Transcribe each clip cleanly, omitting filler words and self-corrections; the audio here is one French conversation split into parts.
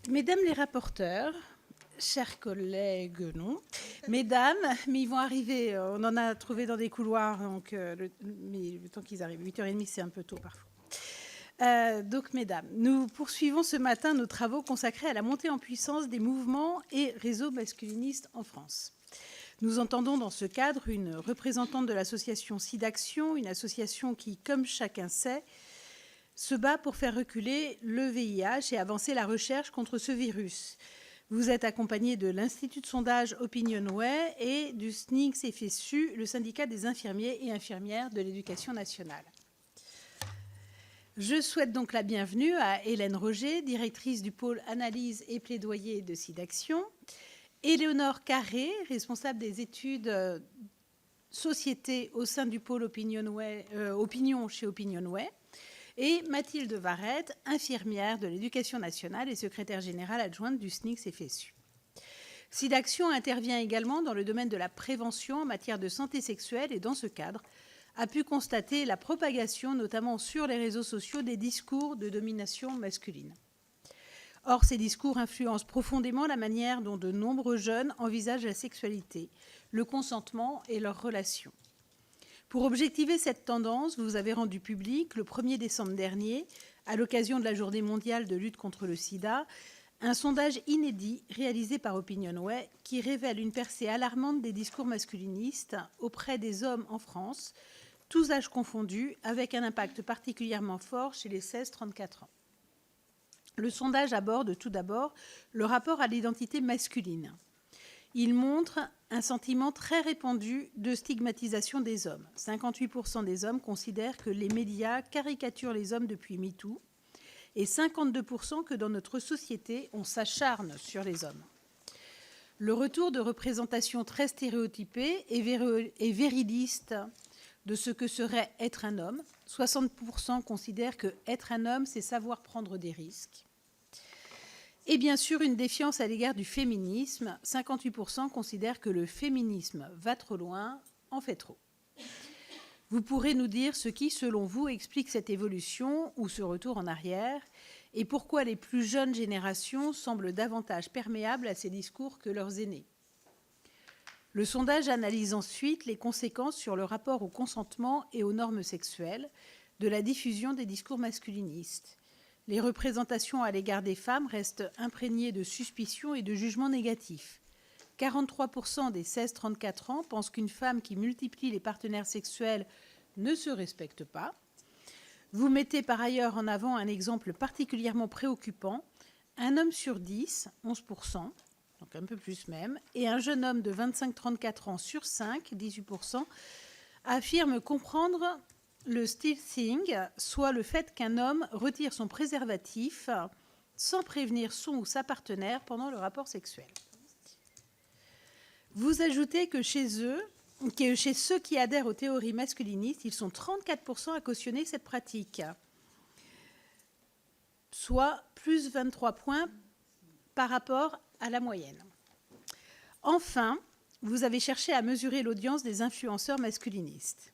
Mesdames les rapporteurs, chers collègues, non, mesdames, mais ils vont arriver, on en a trouvé dans des couloirs, donc mais le temps qu'ils arrivent, 8h30, c'est un peu tôt parfois. Donc, mesdames, nous poursuivons ce matin nos travaux consacrés à la montée en puissance des mouvements et réseaux masculinistes en France. Nous entendons dans ce cadre une représentante de l'association SIDAction, une association qui, comme chacun sait, se bat pour faire reculer le VIH et avancer la recherche contre ce virus. Vous êtes accompagné de l'Institut de sondage OpinionWay et du SNICS-FSU, le syndicat des infirmiers et infirmières de l'éducation nationale. Je souhaite donc la bienvenue à Hélène Roger, directrice du pôle analyse et plaidoyer de SIDAction, Éléonore Carré, responsable des études société au sein du pôle Opinion chez OpinionWay, et Mathilde Varette, infirmière de l'éducation nationale et secrétaire générale adjointe du SNICS-FSU. SIDAction intervient également dans le domaine de la prévention en matière de santé sexuelle et dans ce cadre a pu constater la propagation, notamment sur les réseaux sociaux, des discours de domination masculine. Or, ces discours influencent profondément la manière dont de nombreux jeunes envisagent la sexualité, le consentement et leurs relations. Pour objectiver cette tendance, vous avez rendu public, le 1er décembre dernier, à l'occasion de la Journée mondiale de lutte contre le sida, un sondage inédit réalisé par OpinionWay qui révèle une percée alarmante des discours masculinistes auprès des hommes en France, tous âges confondus, avec un impact particulièrement fort chez les 16-34 ans. Le sondage aborde tout d'abord le rapport à l'identité masculine. Il montre un sentiment très répandu de stigmatisation des hommes. 58% des hommes considèrent que les médias caricaturent les hommes depuis MeToo et 52% que dans notre société, on s'acharne sur les hommes. Le retour de représentation très stéréotypée et viriliste de ce que serait être un homme. 60% considèrent que être un homme, c'est savoir prendre des risques. Et bien sûr, une défiance à l'égard du féminisme. 58% considèrent que le féminisme va trop loin, en fait trop. Vous pourrez nous dire ce qui, selon vous, explique cette évolution ou ce retour en arrière et pourquoi les plus jeunes générations semblent davantage perméables à ces discours que leurs aînés. Le sondage analyse ensuite les conséquences sur le rapport au consentement et aux normes sexuelles de la diffusion des discours masculinistes. Les représentations à l'égard des femmes restent imprégnées de suspicions et de jugements négatifs. 43% des 16-34 ans pensent qu'une femme qui multiplie les partenaires sexuels ne se respecte pas. Vous mettez par ailleurs en avant un exemple particulièrement préoccupant. Un homme sur 10, 11%, donc un peu plus même, et un jeune homme de 25-34 ans sur 5, 18%, affirment comprendre le stealthing, soit le fait qu'un homme retire son préservatif sans prévenir son ou sa partenaire pendant le rapport sexuel. Vous ajoutez que chez ceux qui adhèrent aux théories masculinistes, ils sont 34% à cautionner cette pratique, soit plus 23 points par rapport à la moyenne. Enfin, vous avez cherché à mesurer l'audience des influenceurs masculinistes.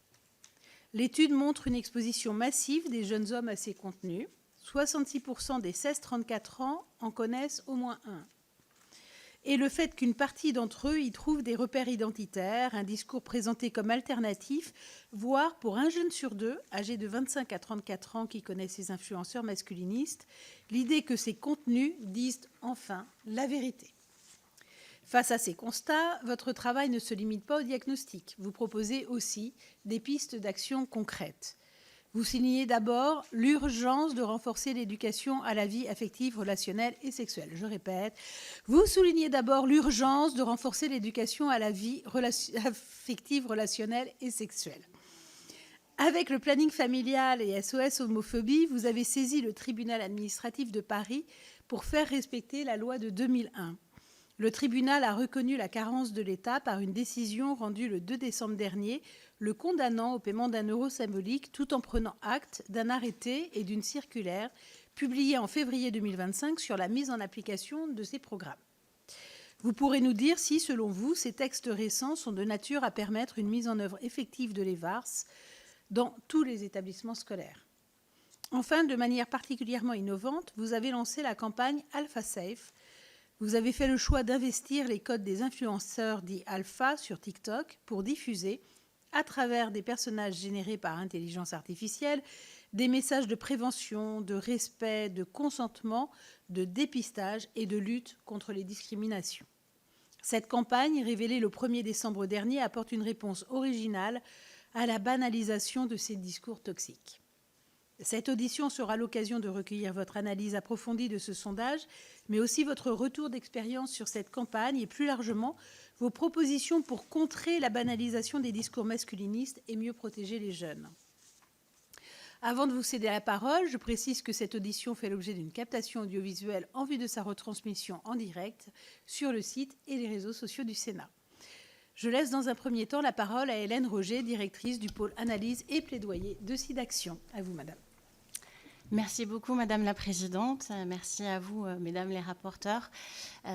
L'étude montre une exposition massive des jeunes hommes à ces contenus. 66% des 16-34 ans en connaissent au moins un. Et le fait qu'une partie d'entre eux y trouvent des repères identitaires, un discours présenté comme alternatif, voire pour un jeune sur deux, âgé de 25 à 34 ans qui connaît ces influenceurs masculinistes, l'idée que ces contenus disent enfin la vérité. Face à ces constats, votre travail ne se limite pas au diagnostic. Vous proposez aussi des pistes d'action concrètes. Vous signez d'abord l'urgence de renforcer l'éducation à la vie affective, relationnelle et sexuelle. Je répète, vous soulignez d'abord l'urgence de renforcer l'éducation à la vie affective, relationnelle et sexuelle. Avec le planning familial et SOS homophobie, vous avez saisi le tribunal administratif de Paris pour faire respecter la loi de 2001. Le tribunal a reconnu la carence de l'État par une décision rendue le 2 décembre dernier, le condamnant au paiement d'un euro symbolique tout en prenant acte d'un arrêté et d'une circulaire publiée en février 2025 sur la mise en application de ces programmes. Vous pourrez nous dire si, selon vous, ces textes récents sont de nature à permettre une mise en œuvre effective de l'EVARS dans tous les établissements scolaires. Enfin, de manière particulièrement innovante, vous avez lancé la campagne Alpha Safe. Vous avez fait le choix d'investir les codes des influenceurs dits alpha sur TikTok pour diffuser, à travers des personnages générés par intelligence artificielle, des messages de prévention, de respect, de consentement, de dépistage et de lutte contre les discriminations. Cette campagne, révélée le 1er décembre dernier, apporte une réponse originale à la banalisation de ces discours toxiques. Cette audition sera l'occasion de recueillir votre analyse approfondie de ce sondage, mais aussi votre retour d'expérience sur cette campagne et plus largement vos propositions pour contrer la banalisation des discours masculinistes et mieux protéger les jeunes. Avant de vous céder la parole, je précise que cette audition fait l'objet d'une captation audiovisuelle en vue de sa retransmission en direct sur le site et les réseaux sociaux du Sénat. Je laisse dans un premier temps la parole à Hélène Roger, directrice du pôle analyse et plaidoyer de SIDAction. À vous, madame. Merci beaucoup, Madame la Présidente. Merci à vous, Mesdames les rapporteurs,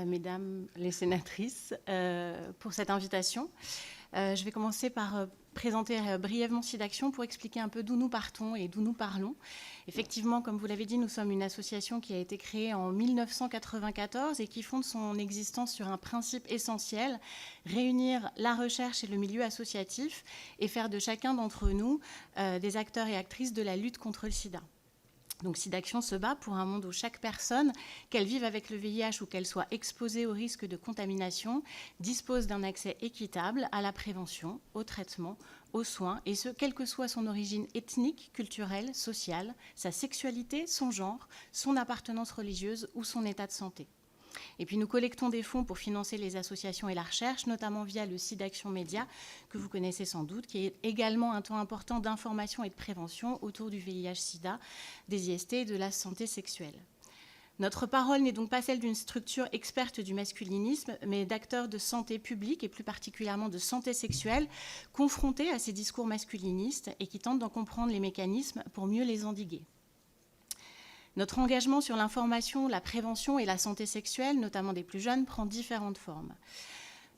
Mesdames les sénatrices, pour cette invitation. Je vais commencer par présenter brièvement SIDAction pour expliquer un peu d'où nous partons et d'où nous parlons. Effectivement, comme vous l'avez dit, nous sommes une association qui a été créée en 1994 et qui fonde son existence sur un principe essentiel, réunir la recherche et le milieu associatif et faire de chacun d'entre nous des acteurs et actrices de la lutte contre le sida. Donc SIDAction se bat pour un monde où chaque personne, qu'elle vive avec le VIH ou qu'elle soit exposée au risque de contamination, dispose d'un accès équitable à la prévention, au traitement, aux soins, et ce, quelle que soit son origine ethnique, culturelle, sociale, sa sexualité, son genre, son appartenance religieuse ou son état de santé. Et puis nous collectons des fonds pour financer les associations et la recherche, notamment via le SIDAction Média, que vous connaissez sans doute, qui est également un temps important d'information et de prévention autour du VIH-Sida, des IST et de la santé sexuelle. Notre parole n'est donc pas celle d'une structure experte du masculinisme, mais d'acteurs de santé publique et plus particulièrement de santé sexuelle, confrontés à ces discours masculinistes et qui tentent d'en comprendre les mécanismes pour mieux les endiguer. Notre engagement sur l'information, la prévention et la santé sexuelle, notamment des plus jeunes, prend différentes formes.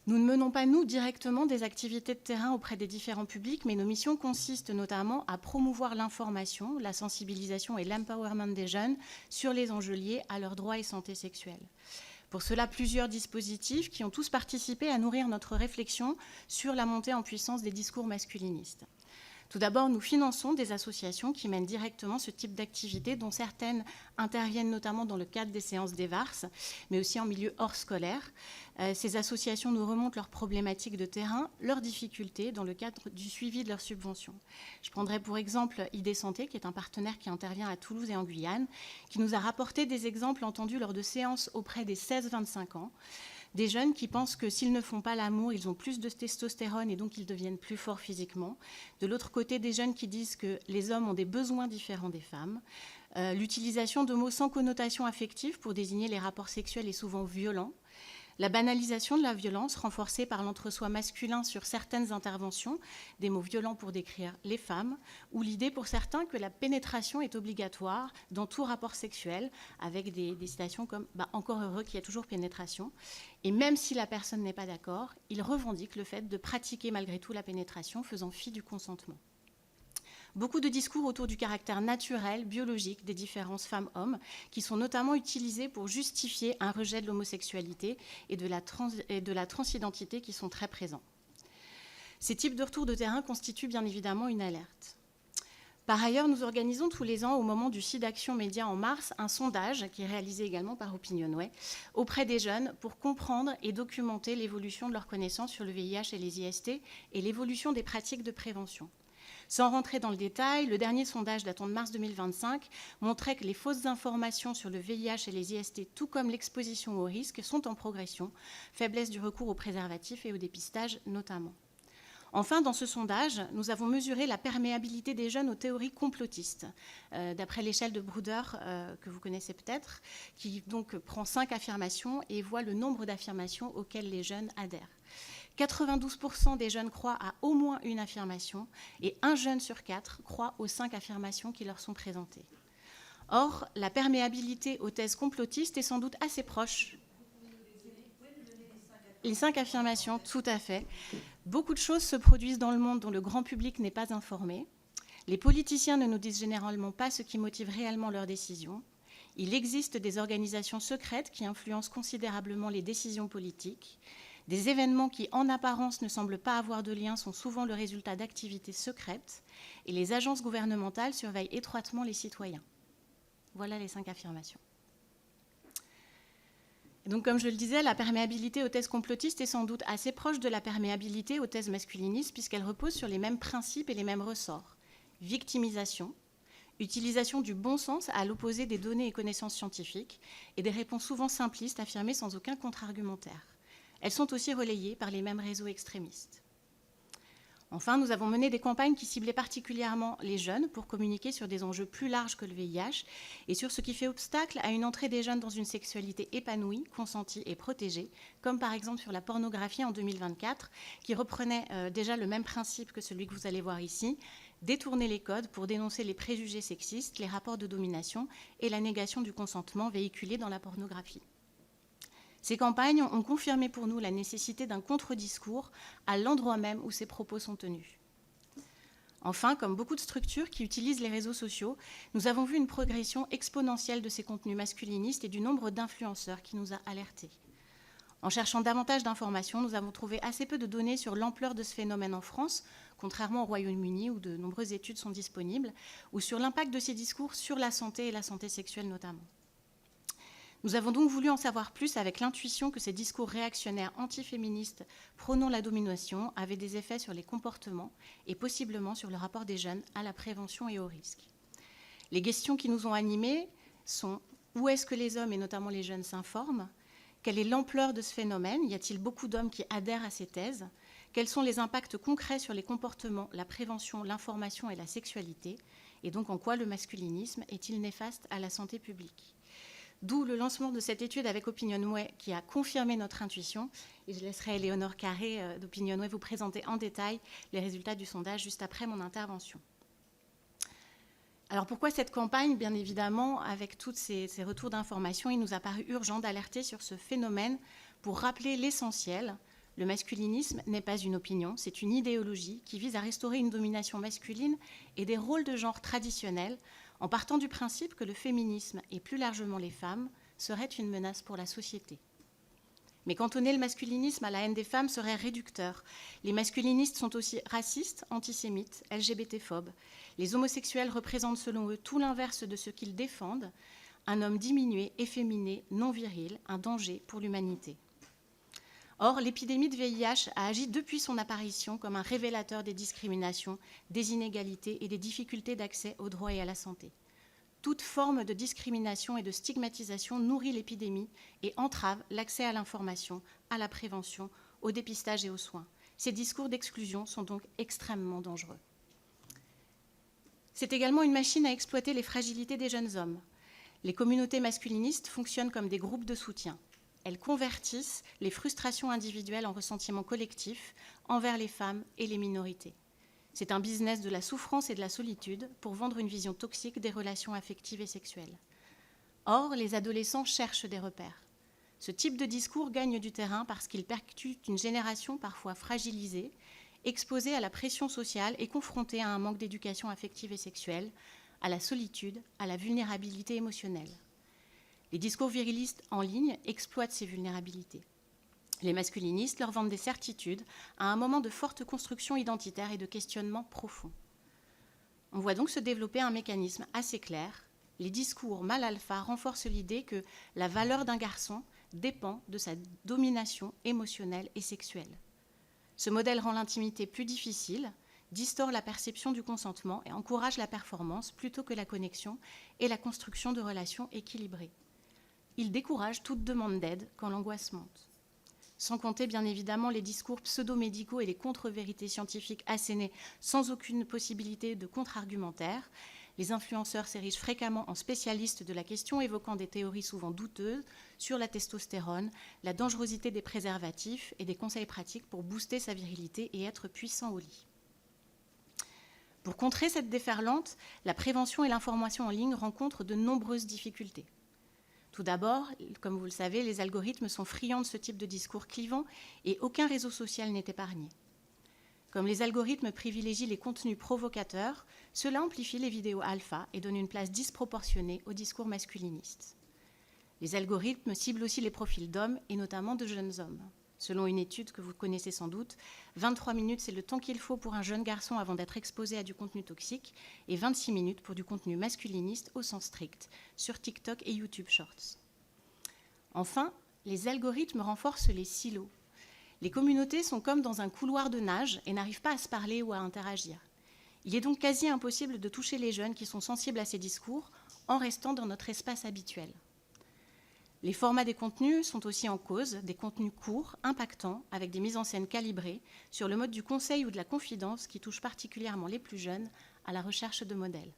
Nous ne menons pas, nous, directement des activités de terrain auprès des différents publics, mais nos missions consistent notamment à promouvoir l'information, la sensibilisation et l'empowerment des jeunes sur les enjeux liés à leurs droits et santé sexuelle. Pour cela, plusieurs dispositifs qui ont tous participé à nourrir notre réflexion sur la montée en puissance des discours masculinistes. Tout d'abord, nous finançons des associations qui mènent directement ce type d'activité, dont certaines interviennent notamment dans le cadre des séances d'EVARS, mais aussi en milieu hors scolaire. Ces associations nous remontent leurs problématiques de terrain, leurs difficultés dans le cadre du suivi de leurs subventions. Je prendrai pour exemple ID Santé, qui est un partenaire qui intervient à Toulouse et en Guyane, qui nous a rapporté des exemples entendus lors de séances auprès des 16-25 ans, des jeunes qui pensent que s'ils ne font pas l'amour, ils ont plus de testostérone et donc ils deviennent plus forts physiquement. De l'autre côté, des jeunes qui disent que les hommes ont des besoins différents des femmes. L'utilisation de mots sans connotation affective pour désigner les rapports sexuels est souvent violent. La banalisation de la violence renforcée par l'entre-soi masculin sur certaines interventions, des mots violents pour décrire les femmes, ou l'idée pour certains que la pénétration est obligatoire dans tout rapport sexuel, avec des citations comme « encore heureux qu'il y a toujours pénétration ». Et même si la personne n'est pas d'accord, il revendique le fait de pratiquer malgré tout la pénétration, faisant fi du consentement. Beaucoup de discours autour du caractère naturel, biologique des différences femmes-hommes, qui sont notamment utilisés pour justifier un rejet de l'homosexualité et de la transidentité qui sont très présents. Ces types de retours de terrain constituent bien évidemment une alerte. Par ailleurs, nous organisons tous les ans, au moment du SIDAction Média en mars, un sondage qui est réalisé également par Opinionway auprès des jeunes pour comprendre et documenter l'évolution de leurs connaissances sur le VIH et les IST et l'évolution des pratiques de prévention. Sans rentrer dans le détail, le dernier sondage datant de mars 2025 montrait que les fausses informations sur le VIH et les IST, tout comme l'exposition au risque, sont en progression, faiblesse du recours aux préservatifs et au dépistage notamment. Enfin, dans ce sondage, nous avons mesuré la perméabilité des jeunes aux théories complotistes, d'après l'échelle de Bruder, que vous connaissez peut-être, qui donc prend 5 affirmations et voit le nombre d'affirmations auxquelles les jeunes adhèrent. 92% des jeunes croient à au moins une affirmation et 1 jeune sur 4 croit aux 5 affirmations qui leur sont présentées. Or, la perméabilité aux thèses complotistes est sans doute assez proche. Les 5 affirmations, tout à fait. Beaucoup de choses se produisent dans le monde dont le grand public n'est pas informé. Les politiciens ne nous disent généralement pas ce qui motive réellement leurs décisions. Il existe des organisations secrètes qui influencent considérablement les décisions politiques. Des événements qui, en apparence, ne semblent pas avoir de lien sont souvent le résultat d'activités secrètes. Et les agences gouvernementales surveillent étroitement les citoyens. Voilà les 5 affirmations. Et donc, comme je le disais, la perméabilité aux thèses complotistes est sans doute assez proche de la perméabilité aux thèses masculinistes, puisqu'elle repose sur les mêmes principes et les mêmes ressorts. Victimisation, utilisation du bon sens à l'opposé des données et connaissances scientifiques, et des réponses souvent simplistes affirmées sans aucun contre-argumentaire. Elles sont aussi relayées par les mêmes réseaux extrémistes. Enfin, nous avons mené des campagnes qui ciblaient particulièrement les jeunes pour communiquer sur des enjeux plus larges que le VIH et sur ce qui fait obstacle à une entrée des jeunes dans une sexualité épanouie, consentie et protégée, comme par exemple sur la pornographie en 2024, qui reprenait déjà le même principe que celui que vous allez voir ici, détourner les codes pour dénoncer les préjugés sexistes, les rapports de domination et la négation du consentement véhiculés dans la pornographie. Ces campagnes ont confirmé pour nous la nécessité d'un contre-discours à l'endroit même où ces propos sont tenus. Enfin, comme beaucoup de structures qui utilisent les réseaux sociaux, nous avons vu une progression exponentielle de ces contenus masculinistes et du nombre d'influenceurs qui nous a alertés. En cherchant davantage d'informations, nous avons trouvé assez peu de données sur l'ampleur de ce phénomène en France, contrairement au Royaume-Uni où de nombreuses études sont disponibles, ou sur l'impact de ces discours sur la santé et la santé sexuelle notamment. Nous avons donc voulu en savoir plus avec l'intuition que ces discours réactionnaires antiféministes prônant la domination avaient des effets sur les comportements et possiblement sur le rapport des jeunes à la prévention et aux risques. Les questions qui nous ont animés sont où est-ce que les hommes et notamment les jeunes s'informent ? Quelle est l'ampleur de ce phénomène ? Y a-t-il beaucoup d'hommes qui adhèrent à ces thèses ? Quels sont les impacts concrets sur les comportements, la prévention, l'information et la sexualité ? Et donc en quoi le masculinisme est-il néfaste à la santé publique ? D'où le lancement de cette étude avec OpinionWay qui a confirmé notre intuition. Et je laisserai Éléonore Carré d'OpinionWay vous présenter en détail les résultats du sondage juste après mon intervention. Alors pourquoi cette campagne ? Bien évidemment, avec tous ces retours d'informations, il nous a paru urgent d'alerter sur ce phénomène pour rappeler l'essentiel. Le masculinisme n'est pas une opinion, c'est une idéologie qui vise à restaurer une domination masculine et des rôles de genre traditionnels, en partant du principe que le féminisme et plus largement les femmes seraient une menace pour la société. Mais cantonner le masculinisme à la haine des femmes serait réducteur. Les masculinistes sont aussi racistes, antisémites, LGBT-phobes. Les homosexuels représentent selon eux tout l'inverse de ce qu'ils défendent, un homme diminué, efféminé, non viril, un danger pour l'humanité. Or, l'épidémie de VIH a agi depuis son apparition comme un révélateur des discriminations, des inégalités et des difficultés d'accès aux droits et à la santé. Toute forme de discrimination et de stigmatisation nourrit l'épidémie et entrave l'accès à l'information, à la prévention, au dépistage et aux soins. Ces discours d'exclusion sont donc extrêmement dangereux. C'est également une machine à exploiter les fragilités des jeunes hommes. Les communautés masculinistes fonctionnent comme des groupes de soutien. Elles convertissent les frustrations individuelles en ressentiments collectifs envers les femmes et les minorités. C'est un business de la souffrance et de la solitude pour vendre une vision toxique des relations affectives et sexuelles. Or, les adolescents cherchent des repères. Ce type de discours gagne du terrain parce qu'il percute une génération parfois fragilisée, exposée à la pression sociale et confrontée à un manque d'éducation affective et sexuelle, à la solitude, à la vulnérabilité émotionnelle. Les discours virilistes en ligne exploitent ces vulnérabilités. Les masculinistes leur vendent des certitudes à un moment de forte construction identitaire et de questionnement profond. On voit donc se développer un mécanisme assez clair. Les discours mâle alpha renforcent l'idée que la valeur d'un garçon dépend de sa domination émotionnelle et sexuelle. Ce modèle rend l'intimité plus difficile, distord la perception du consentement et encourage la performance plutôt que la connexion et la construction de relations équilibrées. Il décourage toute demande d'aide quand l'angoisse monte. Sans compter bien évidemment les discours pseudo-médicaux et les contre-vérités scientifiques assénées sans aucune possibilité de contre-argumentaire. Les influenceurs s'érigent fréquemment en spécialistes de la question, évoquant des théories souvent douteuses sur la testostérone, la dangerosité des préservatifs et des conseils pratiques pour booster sa virilité et être puissant au lit. Pour contrer cette déferlante, la prévention et l'information en ligne rencontrent de nombreuses difficultés. Tout d'abord, comme vous le savez, les algorithmes sont friands de ce type de discours clivant et aucun réseau social n'est épargné. Comme les algorithmes privilégient les contenus provocateurs, cela amplifie les vidéos alpha et donne une place disproportionnée au discours masculiniste. Les algorithmes ciblent aussi les profils d'hommes et notamment de jeunes hommes. Selon une étude que vous connaissez sans doute, 23 minutes, c'est le temps qu'il faut pour un jeune garçon avant d'être exposé à du contenu toxique et 26 minutes pour du contenu masculiniste au sens strict, sur TikTok et YouTube Shorts. Enfin, les algorithmes renforcent les silos. Les communautés sont comme dans un couloir de nage et n'arrivent pas à se parler ou à interagir. Il est donc quasi impossible de toucher les jeunes qui sont sensibles à ces discours en restant dans notre espace habituel. Les formats des contenus sont aussi en cause, des contenus courts, impactants, avec des mises en scène calibrées sur le mode du conseil ou de la confidence qui touche particulièrement les plus jeunes à la recherche de modèles.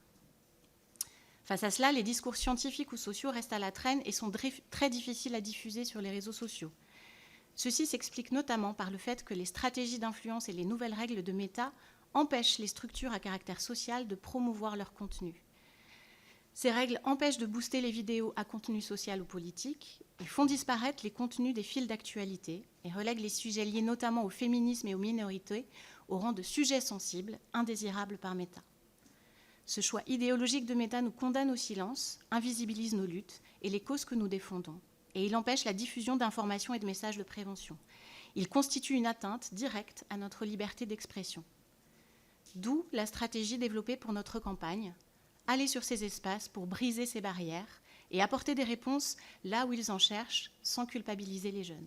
Face à cela, les discours scientifiques ou sociaux restent à la traîne et sont très difficiles à diffuser sur les réseaux sociaux. Ceci s'explique notamment par le fait que les stratégies d'influence et les nouvelles règles de méta empêchent les structures à caractère social de promouvoir leur contenu. Ces règles empêchent de booster les vidéos à contenu social ou politique, et font disparaître les contenus des fils d'actualité et relèguent les sujets liés notamment au féminisme et aux minorités au rang de sujets sensibles, indésirables par Meta. Ce choix idéologique de Meta nous condamne au silence, invisibilise nos luttes et les causes que nous défendons, et il empêche la diffusion d'informations et de messages de prévention. Il constitue une atteinte directe à notre liberté d'expression. D'où la stratégie développée pour notre campagne, aller sur ces espaces pour briser ces barrières et apporter des réponses là où ils en cherchent sans culpabiliser les jeunes.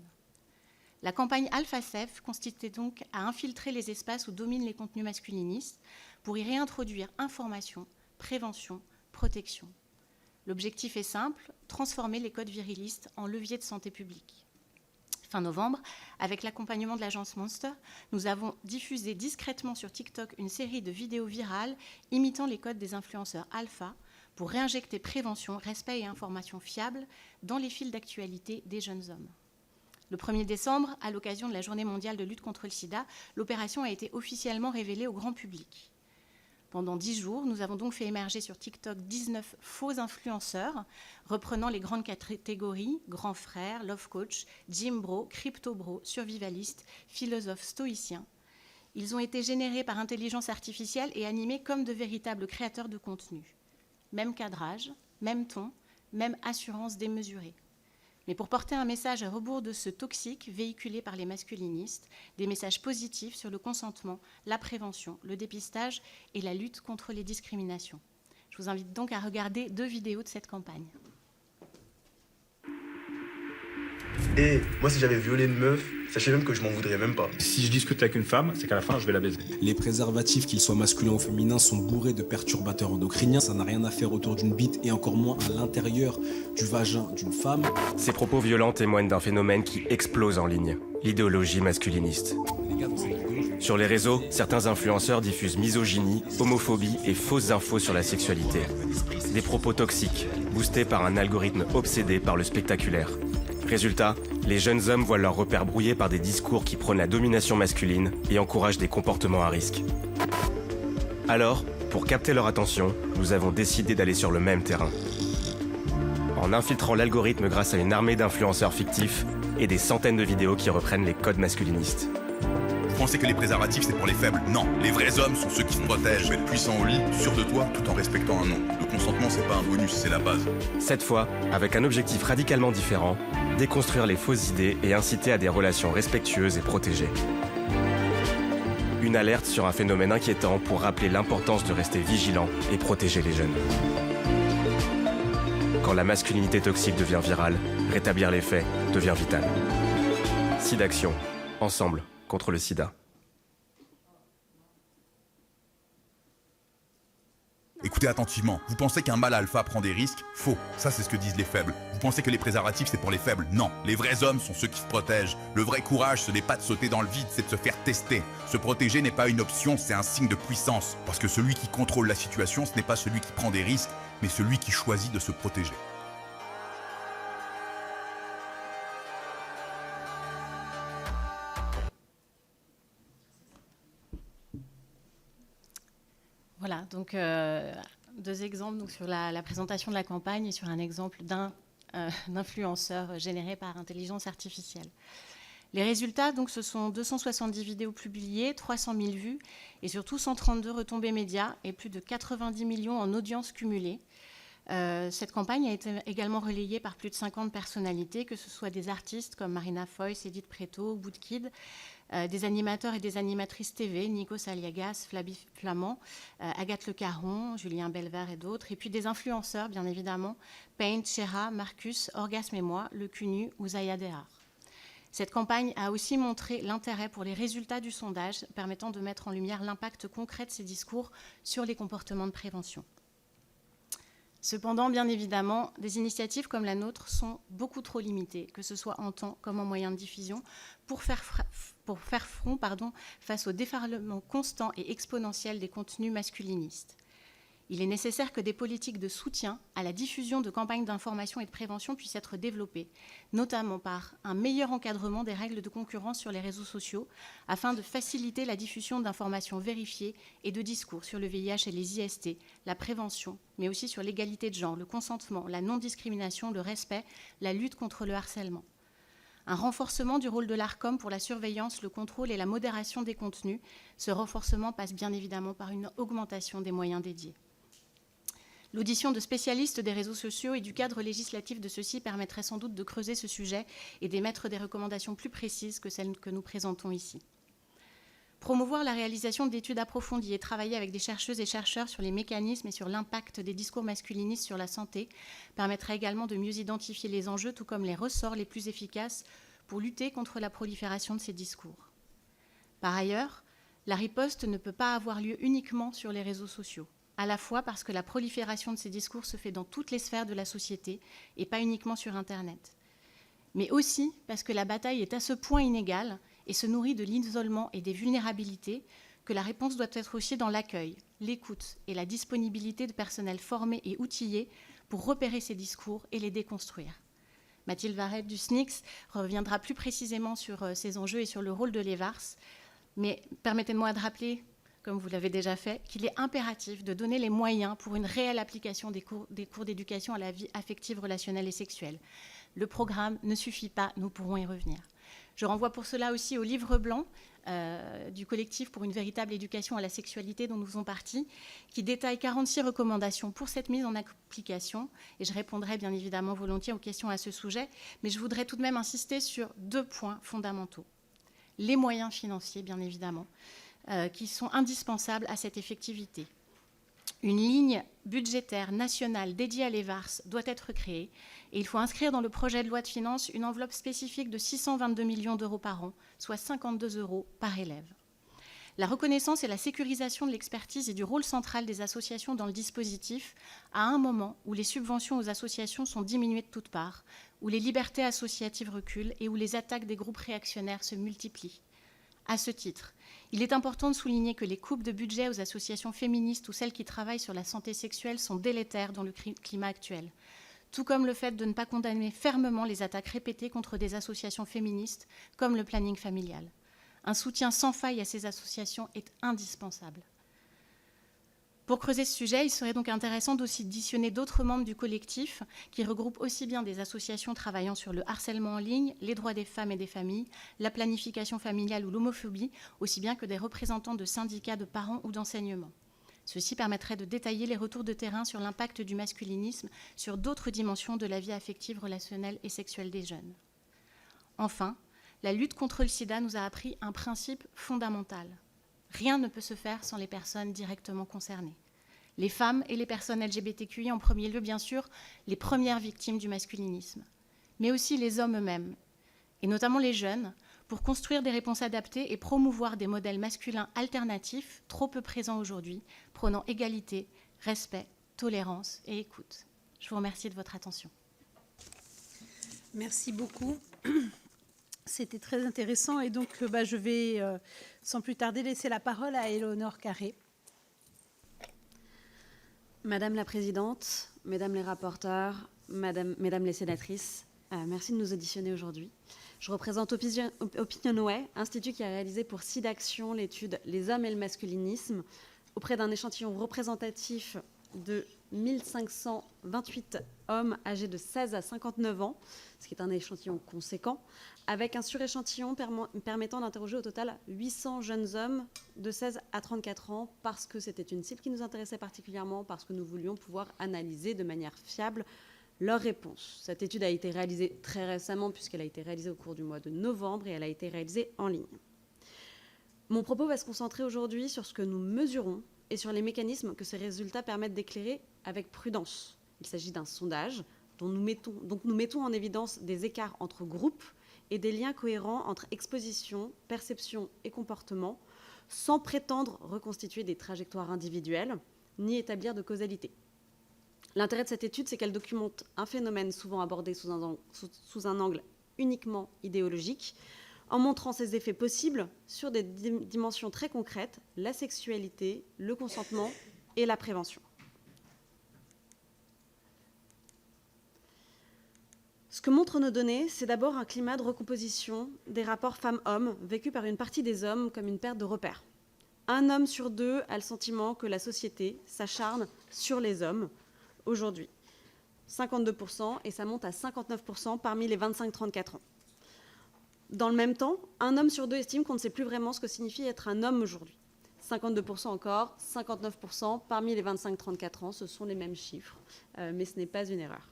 La campagne AlphaSef consistait donc à infiltrer les espaces où dominent les contenus masculinistes pour y réintroduire information, prévention, protection. L'objectif est simple, transformer les codes virilistes en levier de santé publique. Fin novembre, avec l'accompagnement de l'agence Monster, nous avons diffusé discrètement sur TikTok une série de vidéos virales imitant les codes des influenceurs alpha pour réinjecter prévention, respect et information fiables dans les fils d'actualité des jeunes hommes. Le 1er décembre, à l'occasion de la Journée mondiale de lutte contre le sida, l'opération a été officiellement révélée au grand public. Pendant 10 jours, nous avons donc fait émerger sur TikTok 19 faux influenceurs, reprenant les grandes catégories grand frère, love coach, gym bro, crypto bro, survivaliste, philosophe stoïcien. Ils ont été générés par intelligence artificielle et animés comme de véritables créateurs de contenu. Même cadrage, même ton, même assurance démesurée. Mais pour porter un message à rebours de ce toxique véhiculé par les masculinistes, des messages positifs sur le consentement, la prévention, le dépistage et la lutte contre les discriminations. Je vous invite donc à regarder 2 vidéos de cette campagne. Et moi, si j'avais violé une meuf, sachez même que je m'en voudrais même pas. Si je discute avec une femme, c'est qu'à la fin, je vais la baiser. Les préservatifs, qu'ils soient masculins ou féminins, sont bourrés de perturbateurs endocriniens. Ça n'a rien à faire autour d'une bite et encore moins à l'intérieur du vagin d'une femme. Ces propos violents témoignent d'un phénomène qui explose en ligne, l'idéologie masculiniste. Sur les réseaux, certains influenceurs diffusent misogynie, homophobie et fausses infos sur la sexualité. Des propos toxiques, boostés par un algorithme obsédé par le spectaculaire. Résultat, les jeunes hommes voient leurs repères brouillés par des discours qui prônent la domination masculine et encouragent des comportements à risque. Alors, pour capter leur attention, nous avons décidé d'aller sur le même terrain. En infiltrant l'algorithme grâce à une armée d'influenceurs fictifs et des centaines de vidéos qui reprennent les codes masculinistes. Vous pensez que les préservatifs c'est pour les faibles? Non, les vrais hommes sont ceux qui se protègent. Tu peux être puissant au lit, sûr de toi, tout en respectant un nom. Le consentement c'est pas un bonus, c'est la base. Cette fois, avec un objectif radicalement différent, déconstruire les fausses idées et inciter à des relations respectueuses et protégées. Une alerte sur un phénomène inquiétant pour rappeler l'importance de rester vigilant et protéger les jeunes. Quand la masculinité toxique devient virale, rétablir les faits devient vital. SIDAction, ensemble contre le sida. Écoutez attentivement, vous pensez qu'un mâle alpha prend des risques? Faux, ça c'est ce que disent les faibles. Vous pensez que les préservatifs c'est pour les faibles? Non, les vrais hommes sont ceux qui se protègent. Le vrai courage, ce n'est pas de sauter dans le vide, c'est de se faire tester. Se protéger n'est pas une option, c'est un signe de puissance. Parce que celui qui contrôle la situation, ce n'est pas celui qui prend des risques, mais celui qui choisit de se protéger. Voilà, donc 2 exemples donc, sur la présentation de la campagne et sur un exemple d'un influenceur généré par intelligence artificielle. Les résultats, donc, ce sont 270 vidéos publiées, 300 000 vues et surtout 132 retombées médias et plus de 90 millions en audience cumulée. Cette campagne a été également relayée par plus de 50 personnalités, que ce soit des artistes comme Marina Foïs, Edith Preto, Boudkid, des animateurs et des animatrices TV, Nikos Aliagas, Flavie Flamand, Agathe Le Caron, Julien Belvert et d'autres, et puis des influenceurs, bien évidemment, Paint, Shera, Marcus, Orgasme et moi, Le Cunu ou Zaya Dehar. Cette campagne a aussi montré l'intérêt pour les résultats du sondage, permettant de mettre en lumière l'impact concret de ces discours sur les comportements de prévention. Cependant, bien évidemment, des initiatives comme la nôtre sont beaucoup trop limitées, que ce soit en temps comme en moyens de diffusion, pour faire front face au déferlement constant et exponentiel des contenus masculinistes. Il est nécessaire que des politiques de soutien à la diffusion de campagnes d'information et de prévention puissent être développées, notamment par un meilleur encadrement des règles de concurrence sur les réseaux sociaux, afin de faciliter la diffusion d'informations vérifiées et de discours sur le VIH et les IST, la prévention, mais aussi sur l'égalité de genre, le consentement, la non-discrimination, le respect, la lutte contre le harcèlement. Un renforcement du rôle de l'ARCOM pour la surveillance, le contrôle et la modération des contenus. Ce renforcement passe bien évidemment par une augmentation des moyens dédiés. L'audition de spécialistes des réseaux sociaux et du cadre législatif de ceux-ci permettrait sans doute de creuser ce sujet et d'émettre des recommandations plus précises que celles que nous présentons ici. Promouvoir la réalisation d'études approfondies et travailler avec des chercheuses et chercheurs sur les mécanismes et sur l'impact des discours masculinistes sur la santé permettrait également de mieux identifier les enjeux, tout comme les ressorts les plus efficaces pour lutter contre la prolifération de ces discours. Par ailleurs, la riposte ne peut pas avoir lieu uniquement sur les réseaux sociaux, à la fois parce que la prolifération de ces discours se fait dans toutes les sphères de la société et pas uniquement sur Internet, mais aussi parce que la bataille est à ce point inégale et se nourrit de l'isolement et des vulnérabilités que la réponse doit être aussi dans l'accueil, l'écoute et la disponibilité de personnel formé et outillé pour repérer ces discours et les déconstruire. Mathilde Varette du SNICS reviendra plus précisément sur ces enjeux et sur le rôle de l'EVARS, mais permettez-moi de rappeler, comme vous l'avez déjà fait, qu'il est impératif de donner les moyens pour une réelle application des cours d'éducation à la vie affective, relationnelle et sexuelle. Le programme ne suffit pas, nous pourrons y revenir. Je renvoie pour cela aussi au livre blanc du collectif pour une véritable éducation à la sexualité dont nous faisons partie, qui détaille 46 recommandations pour cette mise en application. Et je répondrai bien évidemment volontiers aux questions à ce sujet, mais je voudrais tout de même insister sur 2 points fondamentaux. Les moyens financiers, bien évidemment, qui sont indispensables à cette effectivité. Une ligne budgétaire nationale dédiée à l'EVARS doit être créée et il faut inscrire dans le projet de loi de finances une enveloppe spécifique de 622 millions d'euros par an, soit 52 € par élève. La reconnaissance et la sécurisation de l'expertise et du rôle central des associations dans le dispositif à un moment où les subventions aux associations sont diminuées de toutes parts, où les libertés associatives reculent et où les attaques des groupes réactionnaires se multiplient. À ce titre, il est important de souligner que les coupes de budget aux associations féministes ou celles qui travaillent sur la santé sexuelle sont délétères dans le climat actuel, tout comme le fait de ne pas condamner fermement les attaques répétées contre des associations féministes comme le planning familial. Un soutien sans faille à ces associations est indispensable. Pour creuser ce sujet, il serait donc intéressant d'auditionner d'autres membres du collectif qui regroupent aussi bien des associations travaillant sur le harcèlement en ligne, les droits des femmes et des familles, la planification familiale ou l'homophobie, aussi bien que des représentants de syndicats de parents ou d'enseignement. Ceci permettrait de détailler les retours de terrain sur l'impact du masculinisme sur d'autres dimensions de la vie affective, relationnelle et sexuelle des jeunes. Enfin, la lutte contre le sida nous a appris un principe fondamental. Rien ne peut se faire sans les personnes directement concernées. Les femmes et les personnes LGBTQI en premier lieu, bien sûr, les premières victimes du masculinisme, mais aussi les hommes eux-mêmes, et notamment les jeunes, pour construire des réponses adaptées et promouvoir des modèles masculins alternatifs, trop peu présents aujourd'hui, prônant égalité, respect, tolérance et écoute. Je vous remercie de votre attention. Merci beaucoup. C'était très intéressant et donc je vais sans plus tarder laisser la parole à Éléonore Carré. Madame la Présidente, Mesdames les rapporteurs, Mesdames les sénatrices, merci de nous auditionner aujourd'hui. Je représente Opinionway, institut qui a réalisé pour SIDAction l'étude « Les hommes et le masculinisme » auprès d'un échantillon représentatif de 1528 hommes âgés de 16 à 59 ans, ce qui est un échantillon conséquent, avec un suréchantillon permettant d'interroger au total 800 jeunes hommes de 16 à 34 ans, parce que c'était une cible qui nous intéressait particulièrement, parce que nous voulions pouvoir analyser de manière fiable leurs réponses. Cette étude a été réalisée très récemment, puisqu'elle a été réalisée au cours du mois de novembre, et elle a été réalisée en ligne. Mon propos va se concentrer aujourd'hui sur ce que nous mesurons et sur les mécanismes que ces résultats permettent d'éclairer avec prudence. Il s'agit d'un sondage dont nous mettons en évidence des écarts entre groupes et des liens cohérents entre exposition, perception et comportement, sans prétendre reconstituer des trajectoires individuelles, ni établir de causalité. L'intérêt de cette étude, c'est qu'elle documente un phénomène souvent abordé sous un angle uniquement idéologique, en montrant ses effets possibles sur des dimensions très concrètes, la sexualité, le consentement et la prévention. Ce que montrent nos données, c'est d'abord un climat de recomposition des rapports femmes-hommes vécu par une partie des hommes comme une perte de repères. Un homme sur deux a le sentiment que la société s'acharne sur les hommes aujourd'hui. 52%, et ça monte à 59% parmi les 25-34 ans. Dans le même temps, un homme sur deux estime qu'on ne sait plus vraiment ce que signifie être un homme aujourd'hui. 52% encore, 59% parmi les 25-34 ans, ce sont les mêmes chiffres, mais ce n'est pas une erreur.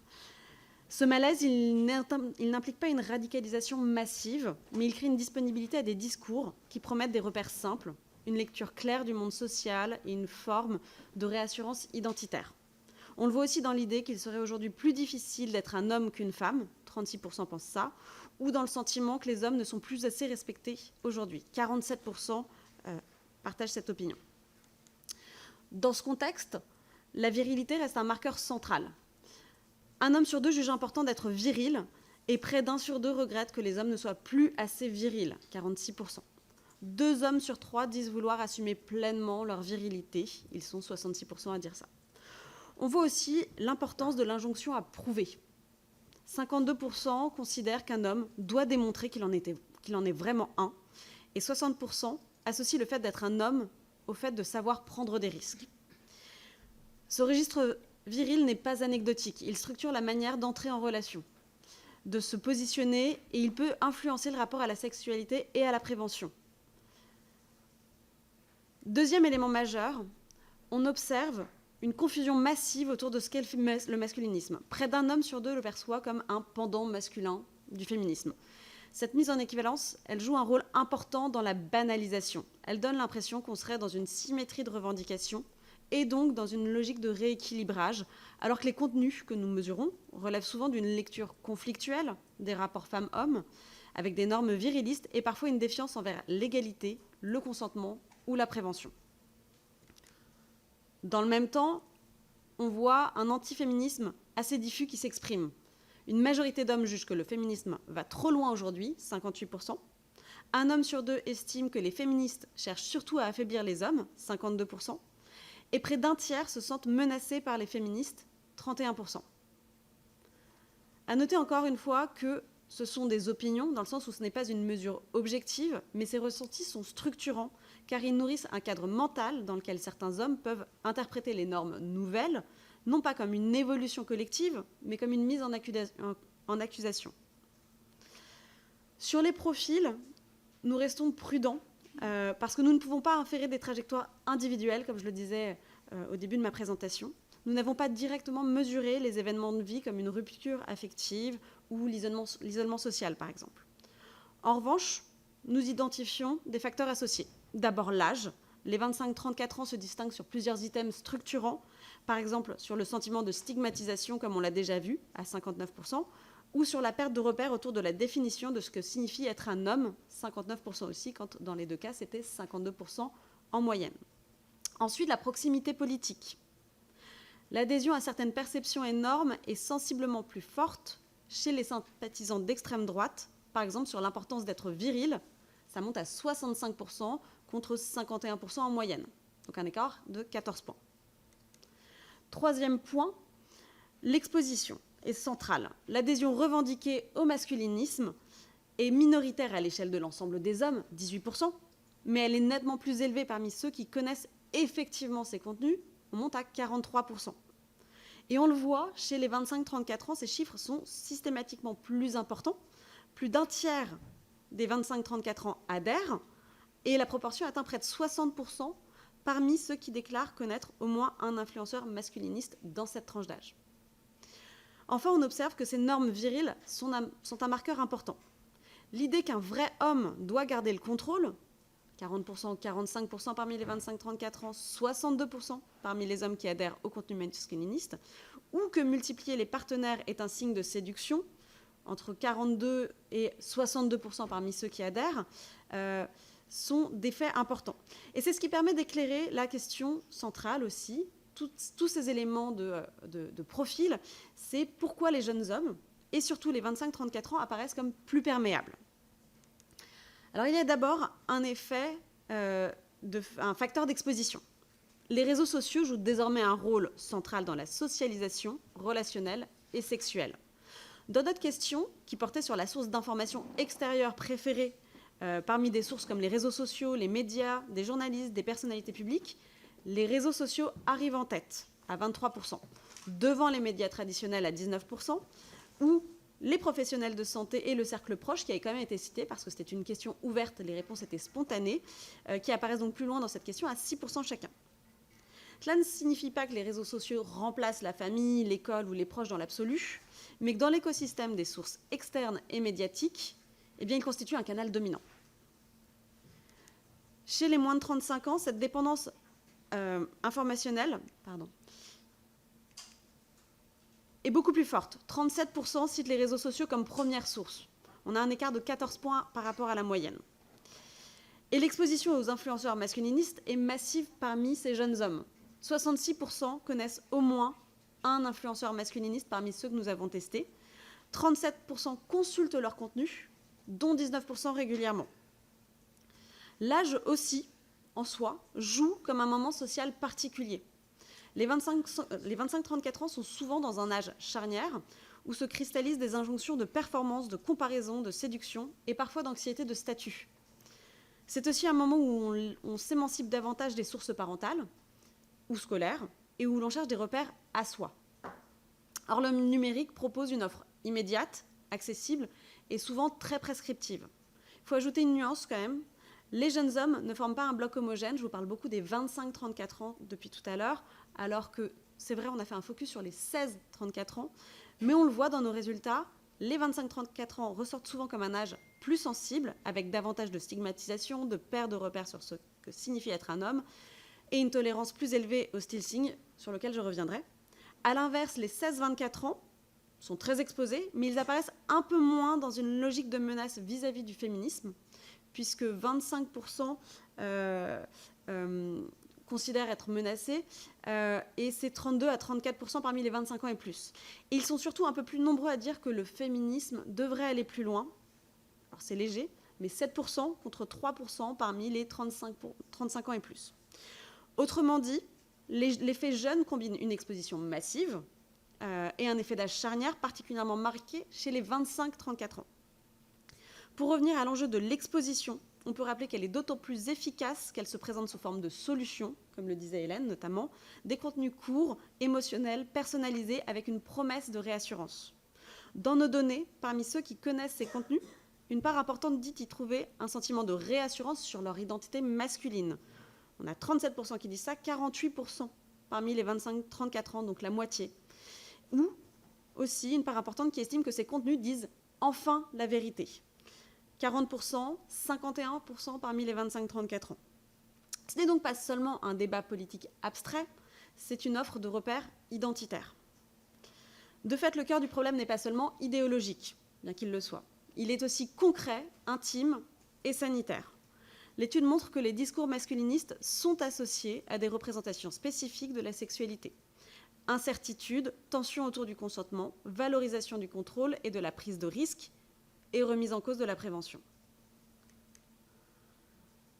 Ce malaise, il n'implique pas une radicalisation massive, mais il crée une disponibilité à des discours qui promettent des repères simples, une lecture claire du monde social et une forme de réassurance identitaire. On le voit aussi dans l'idée qu'il serait aujourd'hui plus difficile d'être un homme qu'une femme, 36% pensent ça, ou dans le sentiment que les hommes ne sont plus assez respectés aujourd'hui. 47% partagent cette opinion. Dans ce contexte, la virilité reste un marqueur central. Un homme sur deux juge important d'être viril, et près d'un sur deux regrette que les hommes ne soient plus assez virils, 46%. 2 hommes sur 3 disent vouloir assumer pleinement leur virilité, ils sont 66% à dire ça. On voit aussi l'importance de l'injonction à prouver. 52% considèrent qu'un homme doit démontrer qu'il en est vraiment un, et 60% associent le fait d'être un homme au fait de savoir prendre des risques. Ce registre viril n'est pas anecdotique, il structure la manière d'entrer en relation, de se positionner, et il peut influencer le rapport à la sexualité et à la prévention. Deuxième élément majeur, on observe une confusion massive autour de ce qu'est le masculinisme. Près d'un homme sur deux le perçoit comme un pendant masculin du féminisme. Cette mise en équivalence, elle joue un rôle important dans la banalisation. Elle donne l'impression qu'on serait dans une symétrie de revendications et donc dans une logique de rééquilibrage, alors que les contenus que nous mesurons relèvent souvent d'une lecture conflictuelle des rapports femmes-hommes, avec des normes virilistes et parfois une défiance envers l'égalité, le consentement ou la prévention. Dans le même temps, on voit un antiféminisme assez diffus qui s'exprime. Une majorité d'hommes jugent que le féminisme va trop loin aujourd'hui, 58%. Un homme sur deux estime que les féministes cherchent surtout à affaiblir les hommes, 52%. Et près d'un tiers se sentent menacés par les féministes, 31%. À noter encore une fois que ce sont des opinions, dans le sens où ce n'est pas une mesure objective, mais ces ressentis sont structurants, car ils nourrissent un cadre mental dans lequel certains hommes peuvent interpréter les normes nouvelles, non pas comme une évolution collective, mais comme une mise en accusation. Sur les profils, nous restons prudents, parce que nous ne pouvons pas inférer des trajectoires individuelles, comme je le disais au début de ma présentation. Nous n'avons pas directement mesuré les événements de vie comme une rupture affective ou l'isolement social, par exemple. En revanche, nous identifions des facteurs associés. D'abord l'âge. Les 25-34 ans se distinguent sur plusieurs items structurants, par exemple sur le sentiment de stigmatisation, comme on l'a déjà vu, à 59%, ou sur la perte de repères autour de la définition de ce que signifie être un homme, 59% aussi, quand dans les deux cas, c'était 52% en moyenne. Ensuite, la proximité politique. L'adhésion à certaines perceptions et normes est sensiblement plus forte chez les sympathisants d'extrême droite, par exemple sur l'importance d'être viril, ça monte à 65% contre 51% en moyenne, donc un écart de 14 points. Troisième point, l'exposition est centrale. L'adhésion revendiquée au masculinisme est minoritaire à l'échelle de l'ensemble des hommes, 18%, mais elle est nettement plus élevée parmi ceux qui connaissent effectivement ces contenus, on monte à 43%. Et on le voit, chez les 25-34 ans, ces chiffres sont systématiquement plus importants. Plus d'un tiers des 25-34 ans adhèrent, et la proportion atteint près de 60% parmi ceux qui déclarent connaître au moins un influenceur masculiniste dans cette tranche d'âge. Enfin, on observe que ces normes viriles sont un marqueur important. L'idée qu'un vrai homme doit garder le contrôle, 40%, 45% parmi les 25-34 ans, 62% parmi les hommes qui adhèrent au contenu masculiniste, ou que multiplier les partenaires est un signe de séduction, entre 42 et 62% parmi ceux qui adhèrent, sont des faits importants. Et c'est ce qui permet d'éclairer la question centrale aussi, tous ces éléments de profil, c'est pourquoi les jeunes hommes, et surtout les 25-34 ans, apparaissent comme plus perméables. Alors il y a d'abord un effet, un facteur d'exposition. Les réseaux sociaux jouent désormais un rôle central dans la socialisation relationnelle et sexuelle. Dans notre question, qui portait sur la source d'information extérieure préférée parmi des sources comme les réseaux sociaux, les médias, des journalistes, des personnalités publiques, les réseaux sociaux arrivent en tête, à 23%, devant les médias traditionnels à 19%, ou les professionnels de santé et le cercle proche, qui avait quand même été cité parce que c'était une question ouverte, les réponses étaient spontanées, qui apparaissent donc plus loin dans cette question à 6% chacun. Cela ne signifie pas que les réseaux sociaux remplacent la famille, l'école ou les proches dans l'absolu, mais que dans l'écosystème des sources externes et médiatiques, eh bien, ils constituent un canal dominant. Chez les moins de 35 ans, cette dépendance informationnelle est beaucoup plus forte. 37% citent les réseaux sociaux comme première source. On a un écart de 14 points par rapport à la moyenne. Et l'exposition aux influenceurs masculinistes est massive parmi ces jeunes hommes. 66% connaissent au moins un influenceur masculiniste parmi ceux que nous avons testés. 37% consultent leur contenu, dont 19% régulièrement. L'âge aussi, en soi, joue comme un moment social particulier. Les 25-34 ans sont souvent dans un âge charnière où se cristallisent des injonctions de performance, de comparaison, de séduction et parfois d'anxiété de statut. C'est aussi un moment où on s'émancipe davantage des sources parentales ou scolaires et où l'on cherche des repères à soi. Or, le numérique propose une offre immédiate, accessible et souvent très prescriptive. Il faut ajouter une nuance quand même. Les jeunes hommes ne forment pas un bloc homogène. Je vous parle beaucoup des 25-34 ans depuis tout à l'heure, alors que c'est vrai, on a fait un focus sur les 16-34 ans, mais on le voit dans nos résultats, les 25-34 ans ressortent souvent comme un âge plus sensible, avec davantage de stigmatisation, de perte de repères sur ce que signifie être un homme, et une tolérance plus élevée au stilsing, sur lequel je reviendrai. A l'inverse, les 16-24 ans sont très exposés, mais ils apparaissent un peu moins dans une logique de menace vis-à-vis du féminisme, puisque 25% considèrent être menacés, et c'est 32 à 34% parmi les 25 ans et plus. Et ils sont surtout un peu plus nombreux à dire que le féminisme devrait aller plus loin. Alors c'est léger, mais 7% contre 3% parmi les 35 ans et plus. Autrement dit, l'effet jeune combine une exposition massive et un effet d'âge charnière particulièrement marqué chez les 25-34 ans. Pour revenir à l'enjeu de l'exposition, on peut rappeler qu'elle est d'autant plus efficace qu'elle se présente sous forme de solutions, comme le disait Hélène notamment, des contenus courts, émotionnels, personnalisés, avec une promesse de réassurance. Dans nos données, parmi ceux qui connaissent ces contenus, une part importante dit y trouver un sentiment de réassurance sur leur identité masculine. On a 37% qui disent ça, 48% parmi les 25-34 ans, donc la moitié. Ou aussi une part importante qui estime que ces contenus disent enfin la vérité. 40%, 51% parmi les 25-34 ans. Ce n'est donc pas seulement un débat politique abstrait, c'est une offre de repères identitaires. De fait, le cœur du problème n'est pas seulement idéologique, bien qu'il le soit. Il est aussi concret, intime et sanitaire. L'étude montre que les discours masculinistes sont associés à des représentations spécifiques de la sexualité. Incertitude, tension autour du consentement, valorisation du contrôle et de la prise de risque, et remise en cause de la prévention.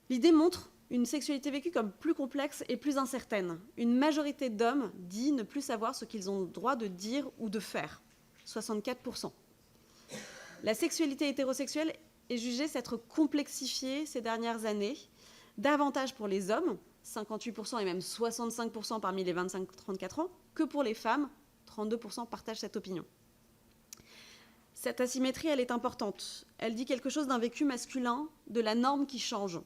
L'idée montre une sexualité vécue comme plus complexe et plus incertaine. Une majorité d'hommes dit ne plus savoir ce qu'ils ont le droit de dire ou de faire, 64%. La sexualité hétérosexuelle est jugée s'être complexifiée ces dernières années, davantage pour les hommes, 58% et même 65% parmi les 25-34 ans, que pour les femmes, 32% partagent cette opinion. Cette asymétrie, elle est importante. Elle dit quelque chose d'un vécu masculin, de la norme qui change,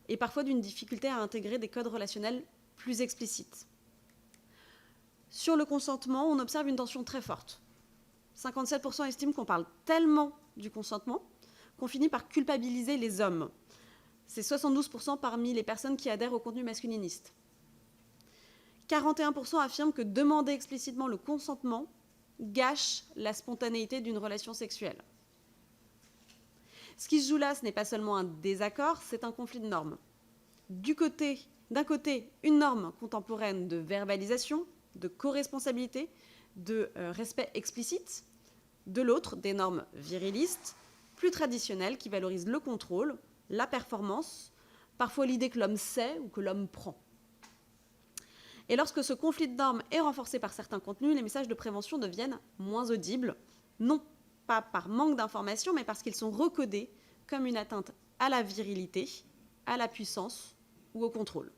et parfois d'une difficulté à intégrer des codes relationnels plus explicites. Sur le consentement, on observe une tension très forte. 57% estiment qu'on parle tellement du consentement qu'on finit par culpabiliser les hommes. C'est 72% parmi les personnes qui adhèrent au contenu masculiniste. 41% affirment que demander explicitement le consentement gâche la spontanéité d'une relation sexuelle. Ce qui se joue là, ce n'est pas seulement un désaccord, c'est un conflit de normes. D'un côté, une norme contemporaine de verbalisation, de co-responsabilité, de respect explicite. De l'autre, des normes virilistes, plus traditionnelles, qui valorisent le contrôle, la performance, parfois l'idée que l'homme sait ou que l'homme prend. Et lorsque ce conflit de normes est renforcé par certains contenus, les messages de prévention deviennent moins audibles, non pas par manque d'information, mais parce qu'ils sont recodés comme une atteinte à la virilité, à la puissance ou au contrôle.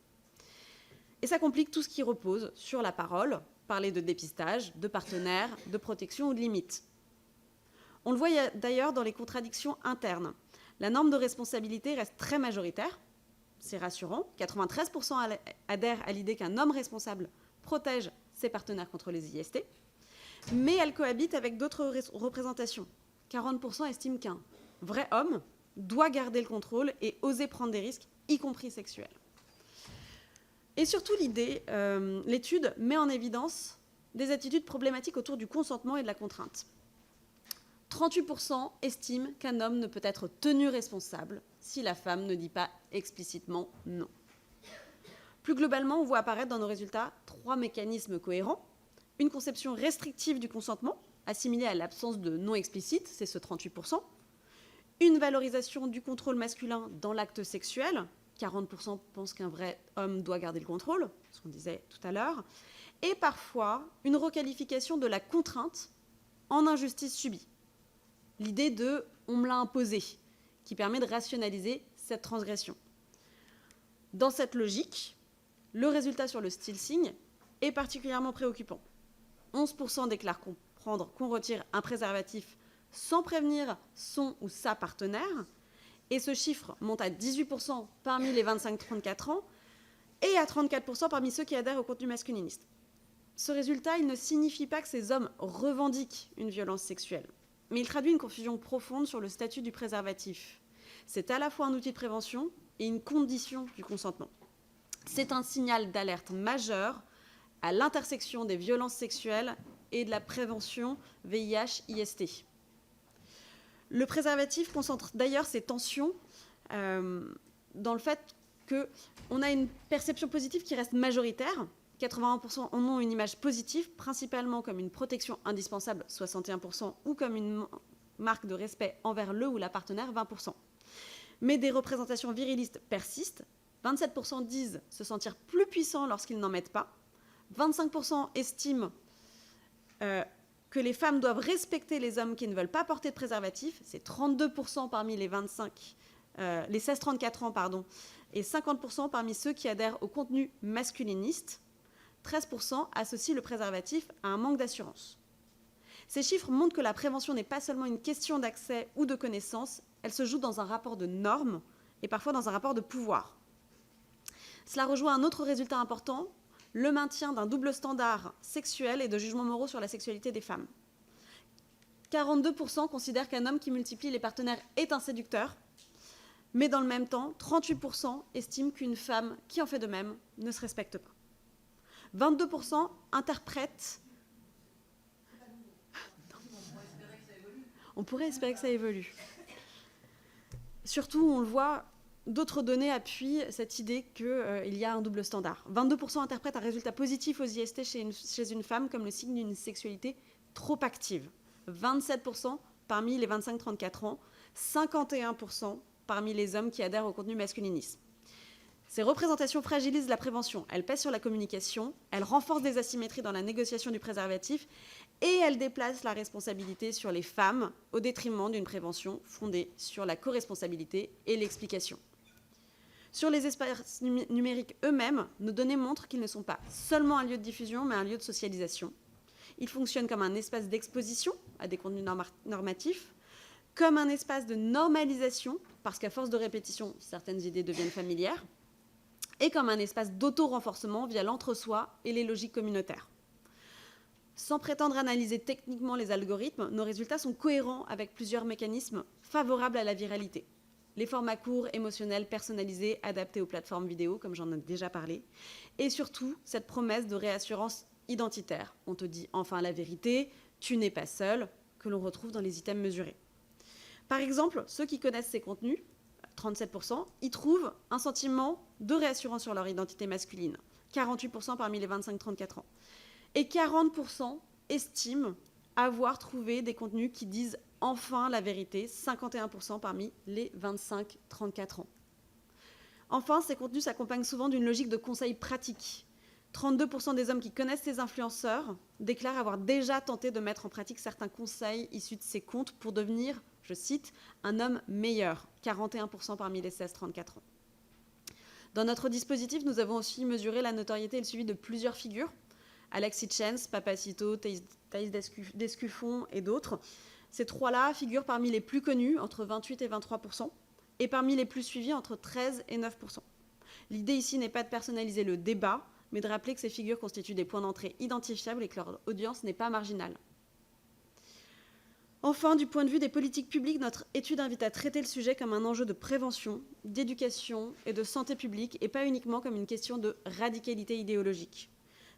Et ça complique tout ce qui repose sur la parole, parler de dépistage, de partenaires, de protection ou de limites. On le voit d'ailleurs dans les contradictions internes. La norme de responsabilité reste très majoritaire, c'est rassurant. 93% adhèrent à l'idée qu'un homme responsable protège ses partenaires contre les IST, mais elle cohabite avec d'autres représentations. 40% estiment qu'un vrai homme doit garder le contrôle et oser prendre des risques, y compris sexuels. Et surtout, l'étude met en évidence des attitudes problématiques autour du consentement et de la contrainte. 38% estiment qu'un homme ne peut être tenu responsable si la femme ne dit pas explicitement non. Plus globalement, on voit apparaître dans nos résultats 3 mécanismes cohérents. Une conception restrictive du consentement, assimilée à l'absence de non explicite, c'est ce 38%. Une valorisation du contrôle masculin dans l'acte sexuel, 40% pensent qu'un vrai homme doit garder le contrôle, ce qu'on disait tout à l'heure. Et parfois, une requalification de la contrainte en injustice subie. L'idée de « on me l'a imposé », qui permet de rationaliser cette transgression. Dans cette logique, le résultat sur le stilsing est particulièrement préoccupant. 11% déclarent comprendre qu'on retire un préservatif sans prévenir son ou sa partenaire, et ce chiffre monte à 18% parmi les 25-34 ans et à 34% parmi ceux qui adhèrent au contenu masculiniste. Ce résultat, il ne signifie pas que ces hommes revendiquent une violence sexuelle, mais il traduit une confusion profonde sur le statut du préservatif. C'est à la fois un outil de prévention et une condition du consentement. C'est un signal d'alerte majeur à l'intersection des violences sexuelles et de la prévention VIH-IST. Le préservatif concentre d'ailleurs ces tensions dans le fait qu'on a une perception positive qui reste majoritaire. 81% en ont une image positive, principalement comme une protection indispensable, 61%, ou comme une marque de respect envers le ou la partenaire, 20%. Mais des représentations virilistes persistent. 27% disent se sentir plus puissants lorsqu'ils n'en mettent pas. 25% estiment que les femmes doivent respecter les hommes qui ne veulent pas porter de préservatif. C'est 32% parmi les 16-34 ans, et 50% parmi ceux qui adhèrent au contenu masculiniste. 13% associent le préservatif à un manque d'assurance. Ces chiffres montrent que la prévention n'est pas seulement une question d'accès ou de connaissance, elle se joue dans un rapport de normes et parfois dans un rapport de pouvoir. Cela rejoint un autre résultat important, le maintien d'un double standard sexuel et de jugements moraux sur la sexualité des femmes. 42% considèrent qu'un homme qui multiplie les partenaires est un séducteur, mais dans le même temps, 38% estiment qu'une femme qui en fait de même ne se respecte pas. 22% interprètent... On pourrait espérer que ça évolue. Surtout, on le voit, d'autres données appuient cette idée qu'il y a un double standard. 22% interprètent un résultat positif aux IST chez une femme comme le signe d'une sexualité trop active. 27% parmi les 25-34 ans, 51% parmi les hommes qui adhèrent au contenu masculiniste. Ces représentations fragilisent la prévention, elles pèsent sur la communication, elles renforcent des asymétries dans la négociation du préservatif et elles déplacent la responsabilité sur les femmes au détriment d'une prévention fondée sur la co-responsabilité et l'explication. Sur les espaces numériques eux-mêmes, nos données montrent qu'ils ne sont pas seulement un lieu de diffusion, mais un lieu de socialisation. Il fonctionne comme un espace d'exposition à des contenus normatifs, comme un espace de normalisation, parce qu'à force de répétition, certaines idées deviennent familières, et comme un espace d'auto-renforcement via l'entre-soi et les logiques communautaires. Sans prétendre analyser techniquement les algorithmes, nos résultats sont cohérents avec plusieurs mécanismes favorables à la viralité. Les formats courts, émotionnels, personnalisés, adaptés aux plateformes vidéo, comme j'en ai déjà parlé, et surtout cette promesse de réassurance identitaire. On te dit enfin la vérité, tu n'es pas seul, que l'on retrouve dans les items mesurés. Par exemple, ceux qui connaissent ces contenus, 37%, y trouvent un sentiment de réassurance sur leur identité masculine, 48% parmi les 25-34 ans. Et 40% estiment avoir trouvé des contenus qui disent enfin la vérité, 51% parmi les 25-34 ans. Enfin, ces contenus s'accompagnent souvent d'une logique de conseils pratiques. 32% des hommes qui connaissent ces influenceurs déclarent avoir déjà tenté de mettre en pratique certains conseils issus de ces comptes pour devenir, je cite, un homme meilleur, 41% parmi les 16-34 ans. Dans notre dispositif, nous avons aussi mesuré la notoriété et le suivi de plusieurs figures, Alex Hitchens, Papacito, Thaïs Descuffon et d'autres. Ces trois-là figurent parmi les plus connus, entre 28 et 23%, et parmi les plus suivis, entre 13 et 9%. L'idée ici n'est pas de personnaliser le débat, mais de rappeler que ces figures constituent des points d'entrée identifiables et que leur audience n'est pas marginale. Enfin, du point de vue des politiques publiques, notre étude invite à traiter le sujet comme un enjeu de prévention, d'éducation et de santé publique, et pas uniquement comme une question de radicalité idéologique.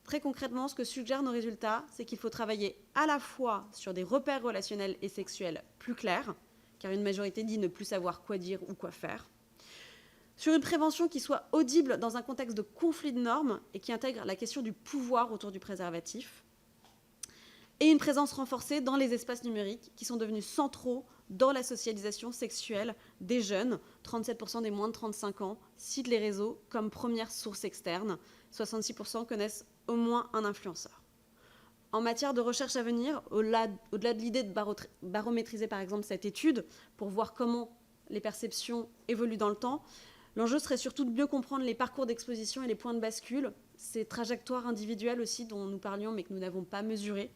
Très concrètement, ce que suggèrent nos résultats, c'est qu'il faut travailler à la fois sur des repères relationnels et sexuels plus clairs, car une majorité dit ne plus savoir quoi dire ou quoi faire, sur une prévention qui soit audible dans un contexte de conflit de normes et qui intègre la question du pouvoir autour du préservatif, et une présence renforcée dans les espaces numériques qui sont devenus centraux dans la socialisation sexuelle des jeunes. 37% des moins de 35 ans citent les réseaux comme première source externe. 66% connaissent au moins un influenceur. En matière de recherche à venir, au-delà de l'idée de barométriser par exemple cette étude pour voir comment les perceptions évoluent dans le temps, l'enjeu serait surtout de mieux comprendre les parcours d'exposition et les points de bascule, ces trajectoires individuelles aussi dont nous parlions mais que nous n'avons pas mesurées.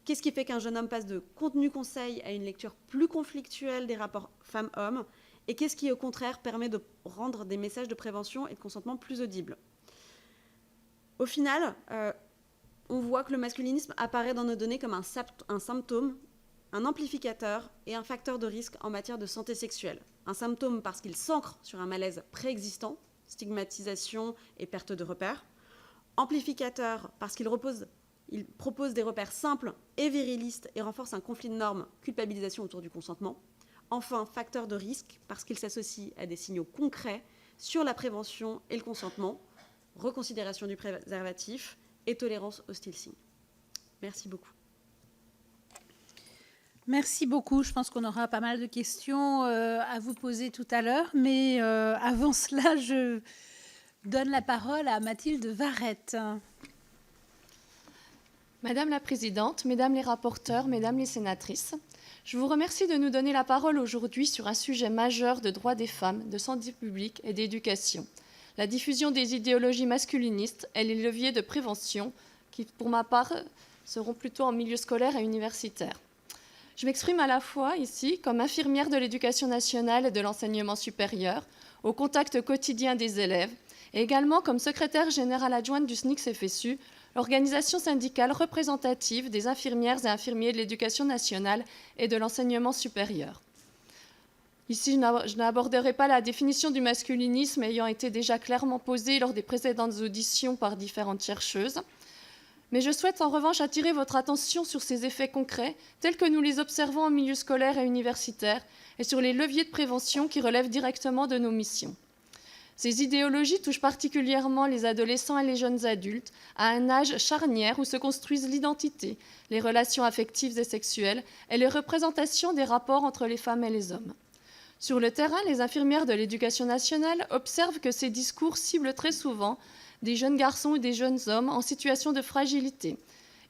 Qu'est-ce qui fait qu'un jeune homme passe de contenu conseil à une lecture plus conflictuelle des rapports femmes-hommes? Et qu'est-ce qui, au contraire, permet de rendre des messages de prévention et de consentement plus audibles? Au final, on voit que le masculinisme apparaît dans nos données comme un symptôme, un amplificateur et un facteur de risque en matière de santé sexuelle. Un symptôme parce qu'il s'ancre sur un malaise préexistant, stigmatisation et perte de repères. Amplificateur parce qu'il propose des repères simples et virilistes et renforce un conflit de normes, culpabilisation autour du consentement. Enfin, facteur de risque parce qu'il s'associe à des signaux concrets sur la prévention et le consentement, reconsidération du préservatif et tolérance au stilsing. Merci beaucoup. Merci beaucoup. Je pense qu'on aura pas mal de questions à vous poser tout à l'heure. Mais avant cela, je donne la parole à Mathilde Varette. Madame la Présidente, Mesdames les rapporteurs, Mesdames les sénatrices, je vous remercie de nous donner la parole aujourd'hui sur un sujet majeur de droits des femmes, de santé publique et d'éducation. La diffusion des idéologies masculinistes et les leviers de prévention qui, pour ma part, seront plutôt en milieu scolaire et universitaire. Je m'exprime à la fois ici comme infirmière de l'éducation nationale et de l'enseignement supérieur, au contact quotidien des élèves, et également comme secrétaire générale adjointe du SNICS-FSU, l'organisation syndicale représentative des infirmières et infirmiers de l'éducation nationale et de l'enseignement supérieur. Ici, je n'aborderai pas la définition du masculinisme ayant été déjà clairement posée lors des précédentes auditions par différentes chercheuses, mais je souhaite en revanche attirer votre attention sur ces effets concrets tels que nous les observons en milieu scolaire et universitaire et sur les leviers de prévention qui relèvent directement de nos missions. Ces idéologies touchent particulièrement les adolescents et les jeunes adultes à un âge charnière où se construisent l'identité, les relations affectives et sexuelles et les représentations des rapports entre les femmes et les hommes. Sur le terrain, les infirmières de l'éducation nationale observent que ces discours ciblent très souvent des jeunes garçons ou des jeunes hommes en situation de fragilité,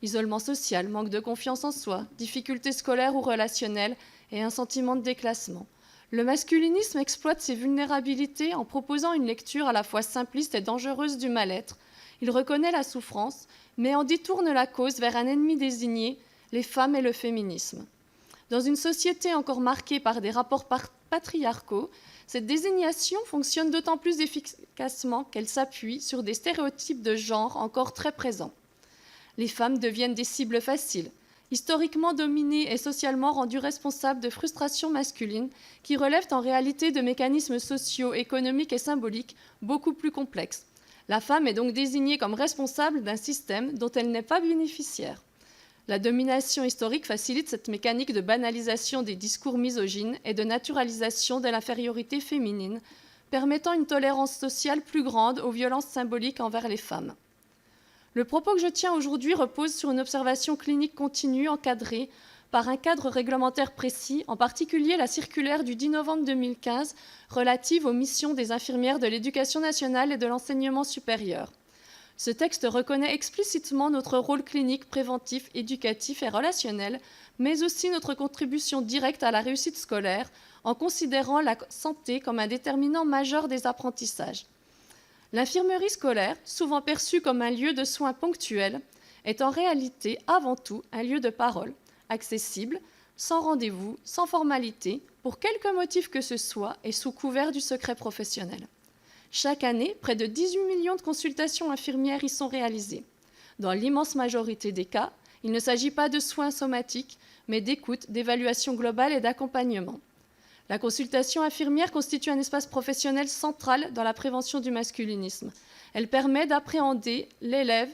isolement social, manque de confiance en soi, difficultés scolaires ou relationnelles et un sentiment de déclassement. Le masculinisme exploite ces vulnérabilités en proposant une lecture à la fois simpliste et dangereuse du mal-être. Il reconnaît la souffrance, mais en détourne la cause vers un ennemi désigné, les femmes et le féminisme. Dans une société encore marquée par des rapports patriarcaux, cette désignation fonctionne d'autant plus efficacement qu'elle s'appuie sur des stéréotypes de genre encore très présents. Les femmes deviennent des cibles faciles, historiquement dominées et socialement rendues responsables de frustrations masculines qui relèvent en réalité de mécanismes sociaux, économiques et symboliques beaucoup plus complexes. La femme est donc désignée comme responsable d'un système dont elle n'est pas bénéficiaire. La domination historique facilite cette mécanique de banalisation des discours misogynes et de naturalisation de l'infériorité féminine, permettant une tolérance sociale plus grande aux violences symboliques envers les femmes. Le propos que je tiens aujourd'hui repose sur une observation clinique continue encadrée par un cadre réglementaire précis, en particulier la circulaire du 10 novembre 2015 relative aux missions des infirmières de l'éducation nationale et de l'enseignement supérieur. Ce texte reconnaît explicitement notre rôle clinique, préventif, éducatif et relationnel, mais aussi notre contribution directe à la réussite scolaire, en considérant la santé comme un déterminant majeur des apprentissages. L'infirmerie scolaire, souvent perçue comme un lieu de soins ponctuels, est en réalité avant tout un lieu de parole, accessible, sans rendez-vous, sans formalité, pour quelque motif que ce soit et sous couvert du secret professionnel. Chaque année, près de 18 millions de consultations infirmières y sont réalisées. Dans l'immense majorité des cas, il ne s'agit pas de soins somatiques, mais d'écoute, d'évaluation globale et d'accompagnement. La consultation infirmière constitue un espace professionnel central dans la prévention du masculinisme. Elle permet d'appréhender l'élève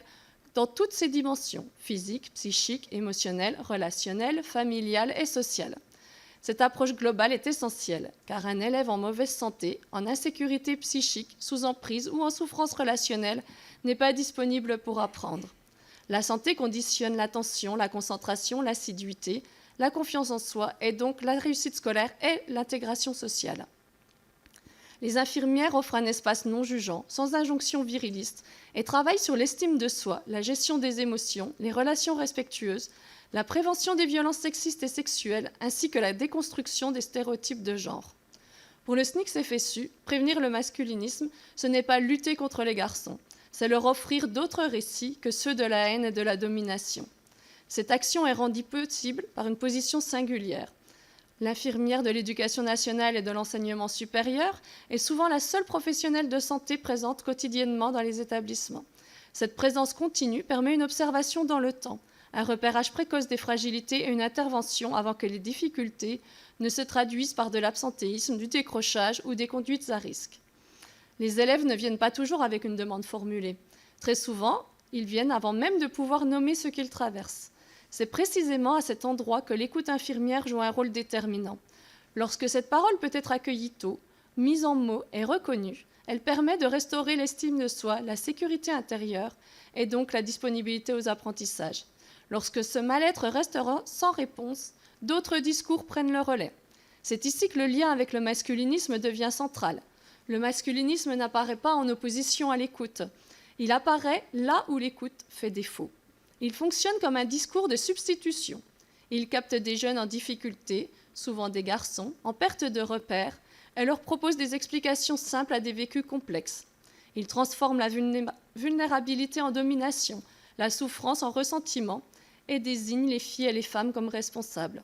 dans toutes ses dimensions, physiques, psychiques, émotionnelles, relationnelles, familiales et sociales. Cette approche globale est essentielle, car un élève en mauvaise santé, en insécurité psychique, sous emprise ou en souffrance relationnelle n'est pas disponible pour apprendre. La santé conditionne l'attention, la concentration, l'assiduité, la confiance en soi et donc la réussite scolaire et l'intégration sociale. Les infirmières offrent un espace non jugeant, sans injonction viriliste, et travaillent sur l'estime de soi, la gestion des émotions, les relations respectueuses, la prévention des violences sexistes et sexuelles, ainsi que la déconstruction des stéréotypes de genre. Pour le SNICS-FSU, prévenir le masculinisme, ce n'est pas lutter contre les garçons, c'est leur offrir d'autres récits que ceux de la haine et de la domination. Cette action est rendue possible par une position singulière. L'infirmière de l'éducation nationale et de l'enseignement supérieur est souvent la seule professionnelle de santé présente quotidiennement dans les établissements. Cette présence continue permet une observation dans le temps, un repérage précoce des fragilités et une intervention avant que les difficultés ne se traduisent par de l'absentéisme, du décrochage ou des conduites à risque. Les élèves ne viennent pas toujours avec une demande formulée. Très souvent, ils viennent avant même de pouvoir nommer ce qu'ils traversent. C'est précisément à cet endroit que l'écoute infirmière joue un rôle déterminant. Lorsque cette parole peut être accueillie tôt, mise en mots et reconnue, elle permet de restaurer l'estime de soi, la sécurité intérieure et donc la disponibilité aux apprentissages. Lorsque ce mal-être restera sans réponse, d'autres discours prennent le relais. C'est ici que le lien avec le masculinisme devient central. Le masculinisme n'apparaît pas en opposition à l'écoute. Il apparaît là où l'écoute fait défaut. Il fonctionne comme un discours de substitution. Il capte des jeunes en difficulté, souvent des garçons, en perte de repères, et leur propose des explications simples à des vécus complexes. Il transforme la vulnérabilité en domination, la souffrance en ressentiment, et désigne les filles et les femmes comme responsables.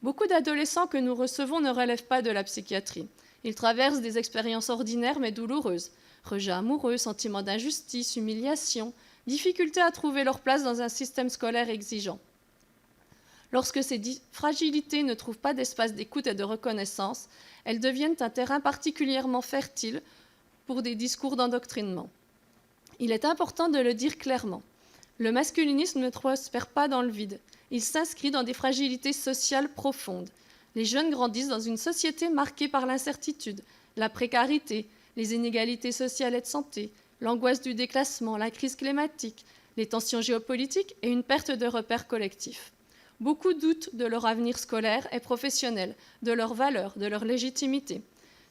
Beaucoup d'adolescents que nous recevons ne relèvent pas de la psychiatrie. Ils traversent des expériences ordinaires mais douloureuses. Rejet amoureux, sentiment d'injustice, humiliation, difficulté à trouver leur place dans un système scolaire exigeant. Lorsque ces fragilités ne trouvent pas d'espace d'écoute et de reconnaissance, elles deviennent un terrain particulièrement fertile pour des discours d'endoctrinement. Il est important de le dire clairement. Le masculinisme ne prospère pas dans le vide. Il s'inscrit dans des fragilités sociales profondes. Les jeunes grandissent dans une société marquée par l'incertitude, la précarité, les inégalités sociales et de santé, l'angoisse du déclassement, la crise climatique, les tensions géopolitiques et une perte de repères collectifs. Beaucoup doutent de leur avenir scolaire et professionnel, de leurs valeurs, de leur légitimité.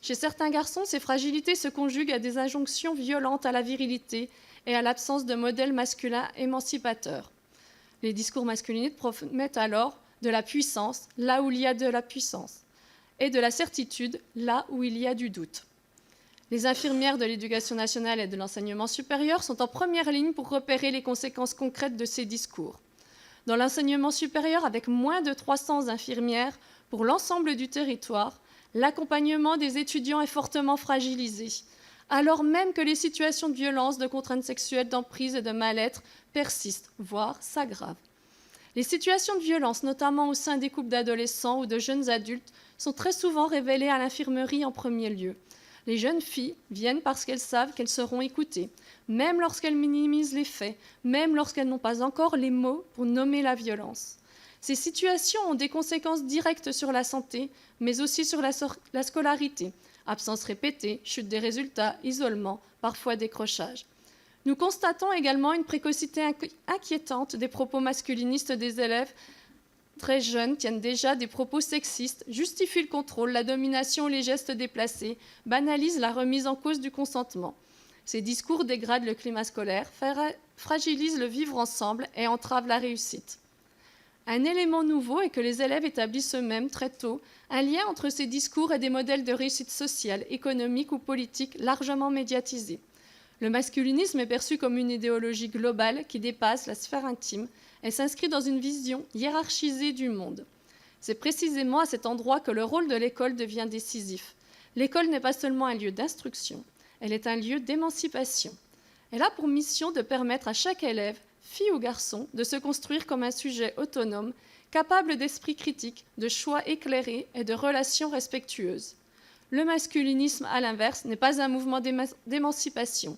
Chez certains garçons, ces fragilités se conjuguent à des injonctions violentes à la virilité et à l'absence de modèles masculins émancipateurs. Les discours masculinistes promettent alors de la puissance là où il y a de la puissance et de la certitude là où il y a du doute. Les infirmières de l'éducation nationale et de l'enseignement supérieur sont en première ligne pour repérer les conséquences concrètes de ces discours. Dans l'enseignement supérieur, avec moins de 300 infirmières pour l'ensemble du territoire, l'accompagnement des étudiants est fortement fragilisé, alors même que les situations de violence, de contraintes sexuelles, d'emprise et de mal-être persistent, voire s'aggravent. Les situations de violence, notamment au sein des couples d'adolescents ou de jeunes adultes, sont très souvent révélées à l'infirmerie en premier lieu. Les jeunes filles viennent parce qu'elles savent qu'elles seront écoutées, même lorsqu'elles minimisent les faits, même lorsqu'elles n'ont pas encore les mots pour nommer la violence. Ces situations ont des conséquences directes sur la santé, mais aussi sur la scolarité. Absences répétées, chute des résultats, isolement, parfois décrochage. Nous constatons également une précocité inquiétante des propos masculinistes des élèves. Très jeunes tiennent déjà des propos sexistes, justifient le contrôle, la domination, les gestes déplacés, banalisent la remise en cause du consentement. Ces discours dégradent le climat scolaire, fragilisent le vivre ensemble et entravent la réussite. Un élément nouveau est que les élèves établissent eux-mêmes très tôt un lien entre ces discours et des modèles de réussite sociale, économique ou politique largement médiatisés. Le masculinisme est perçu comme une idéologie globale qui dépasse la sphère intime et s'inscrit dans une vision hiérarchisée du monde. C'est précisément à cet endroit que le rôle de l'école devient décisif. L'école n'est pas seulement un lieu d'instruction, elle est un lieu d'émancipation. Elle a pour mission de permettre à chaque élève, fille ou garçon, de se construire comme un sujet autonome, capable d'esprit critique, de choix éclairés et de relations respectueuses. Le masculinisme, à l'inverse, n'est pas un mouvement d'émancipation.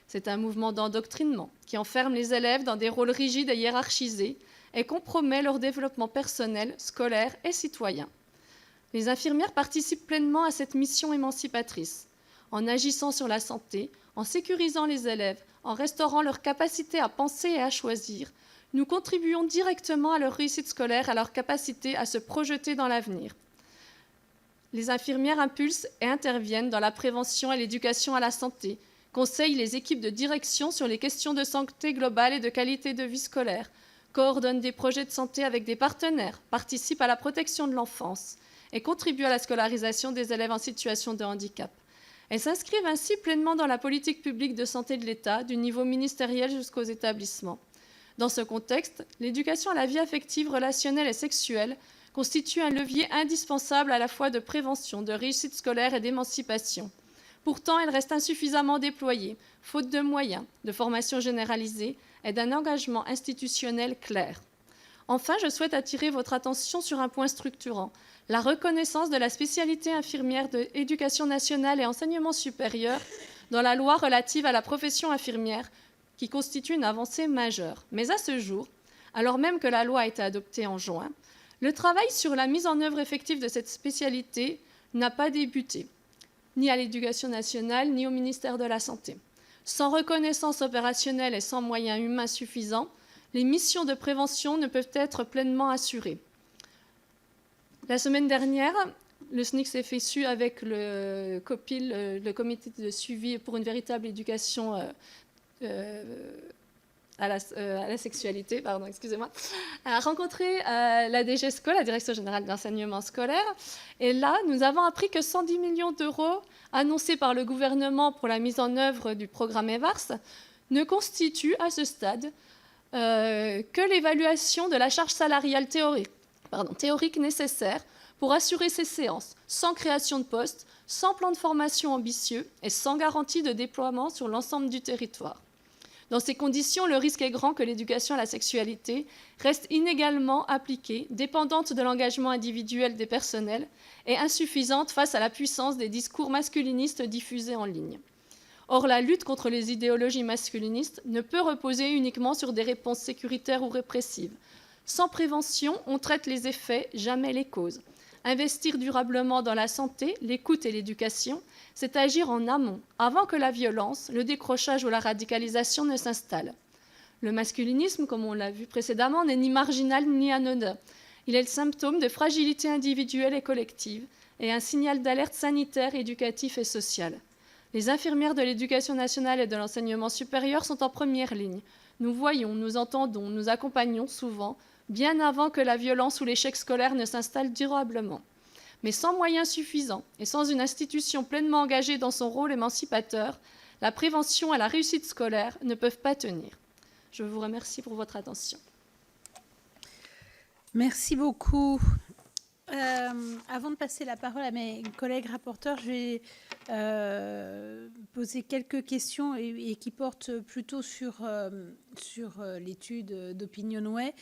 C'est un mouvement d'endoctrinement qui enferme les élèves dans des rôles rigides et hiérarchisés et compromet leur développement personnel, scolaire et citoyen. Les infirmières participent pleinement à cette mission émancipatrice, en agissant sur la santé, en sécurisant les élèves, en restaurant leur capacité à penser et à choisir. Nous contribuons directement à leur réussite scolaire, à leur capacité à se projeter dans l'avenir. Les infirmières impulsent et interviennent dans la prévention et l'éducation à la santé, conseillent les équipes de direction sur les questions de santé globale et de qualité de vie scolaire, coordonnent des projets de santé avec des partenaires, participent à la protection de l'enfance et contribuent à la scolarisation des élèves en situation de handicap. Elles s'inscrivent ainsi pleinement dans la politique publique de santé de l'État, du niveau ministériel jusqu'aux établissements. Dans ce contexte, l'éducation à la vie affective, relationnelle et sexuelle constitue un levier indispensable à la fois de prévention, de réussite scolaire et d'émancipation. Pourtant, elle reste insuffisamment déployée, faute de moyens, de formation généralisée et d'un engagement institutionnel clair. Enfin, je souhaite attirer votre attention sur un point structurant, la reconnaissance de la spécialité infirmière de l'éducation nationale et enseignement supérieur dans la loi relative à la profession infirmière, qui constitue une avancée majeure. Mais à ce jour, alors même que la loi a été adoptée en juin, le travail sur la mise en œuvre effective de cette spécialité n'a pas débuté, ni à l'Éducation nationale, ni au ministère de la Santé. Sans reconnaissance opérationnelle et sans moyens humains suffisants, les missions de prévention ne peuvent être pleinement assurées. La semaine dernière, le SNIC s'est fait su avec le COPIL, le comité de suivi pour une véritable éducation à la sexualité, a rencontré la DGESCO, la Direction générale de l'enseignement scolaire. Et là, nous avons appris que 110 millions d'euros annoncés par le gouvernement pour la mise en œuvre du programme EVARS ne constituent à ce stade que l'évaluation de la charge salariale théorique nécessaire pour assurer ces séances, sans création de postes, sans plan de formation ambitieux et sans garantie de déploiement sur l'ensemble du territoire. Dans ces conditions, le risque est grand que l'éducation à la sexualité reste inégalement appliquée, dépendante de l'engagement individuel des personnels et insuffisante face à la puissance des discours masculinistes diffusés en ligne. Or, la lutte contre les idéologies masculinistes ne peut reposer uniquement sur des réponses sécuritaires ou répressives. Sans prévention, on traite les effets, jamais les causes. Investir durablement dans la santé, l'écoute et l'éducation, c'est agir en amont, avant que la violence, le décrochage ou la radicalisation ne s'installent. Le masculinisme, comme on l'a vu précédemment, n'est ni marginal ni anodin. Il est le symptôme de fragilité individuelle et collective et un signal d'alerte sanitaire, éducatif et social. Les infirmières de l'éducation nationale et de l'enseignement supérieur sont en première ligne. Nous voyons, nous entendons, nous accompagnons souvent, bien avant que la violence ou l'échec scolaire ne s'installe durablement. Mais sans moyens suffisants et sans une institution pleinement engagée dans son rôle émancipateur, la prévention et la réussite scolaire ne peuvent pas tenir. Je vous remercie pour votre attention. Merci beaucoup. Avant de passer la parole à mes collègues rapporteurs, je vais poser quelques questions et qui portent plutôt sur l'étude d'Opinionway,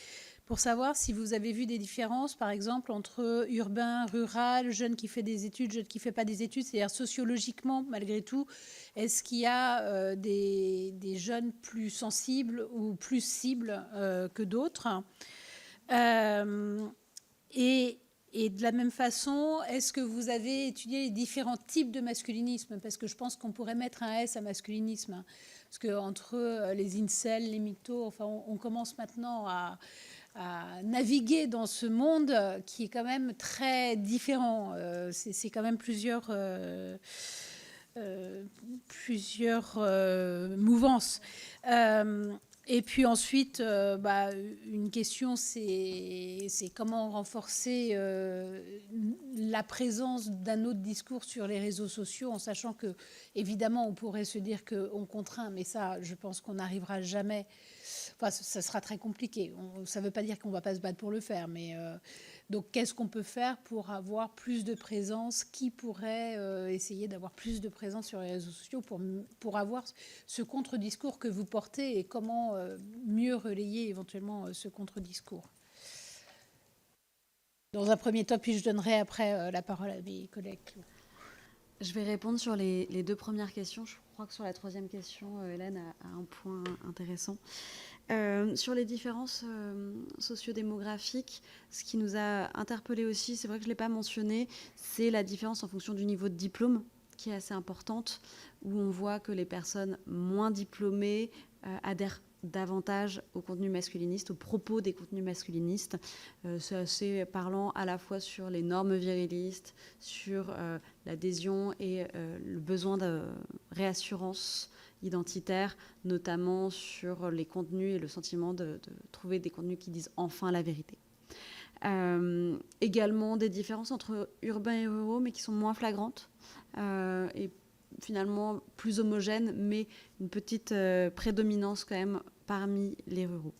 pour savoir si vous avez vu des différences, par exemple, entre urbain, rural, jeune qui fait des études, jeune qui ne fait pas des études, c'est-à-dire sociologiquement, malgré tout, est-ce qu'il y a des jeunes plus sensibles ou plus cibles que d'autres et de la même façon, est-ce que vous avez étudié les différents types de masculinisme? Parce que je pense qu'on pourrait mettre un S à masculinisme. Parce qu'entre les incels, les mythos, enfin, on commence maintenant à naviguer dans ce monde qui est quand même très différent. C'est quand même plusieurs mouvances. Et puis ensuite, une question, c'est comment renforcer la présence d'un autre discours sur les réseaux sociaux, en sachant que, évidemment, on pourrait se dire qu'on contraint, mais ça, je pense qu'on n'arrivera jamais. Enfin, ça sera très compliqué. Ça ne veut pas dire qu'on ne va pas se battre pour le faire, mais donc qu'est-ce qu'on peut faire pour avoir plus de présence? Qui pourrait essayer d'avoir plus de présence sur les réseaux sociaux pour avoir ce contre-discours que vous portez et comment mieux relayer éventuellement ce contre-discours? Dans un premier temps, puis je donnerai après la parole à mes collègues. Je vais répondre sur les deux premières questions. Je crois que sur la troisième question, Hélène a un point intéressant. Sur les différences sociodémographiques, ce qui nous a interpellés aussi, c'est vrai que je ne l'ai pas mentionné, c'est la différence en fonction du niveau de diplôme, qui est assez importante, où on voit que les personnes moins diplômées adhèrent davantage au contenu masculiniste, aux propos des contenus masculinistes. C'est assez parlant à la fois sur les normes virilistes, sur l'adhésion et le besoin de réassurance identitaire, notamment sur les contenus et le sentiment de trouver des contenus qui disent enfin la vérité. Également des différences entre urbains et ruraux, mais qui sont moins flagrantes et finalement plus homogènes, mais une petite prédominance quand même parmi les ruraux.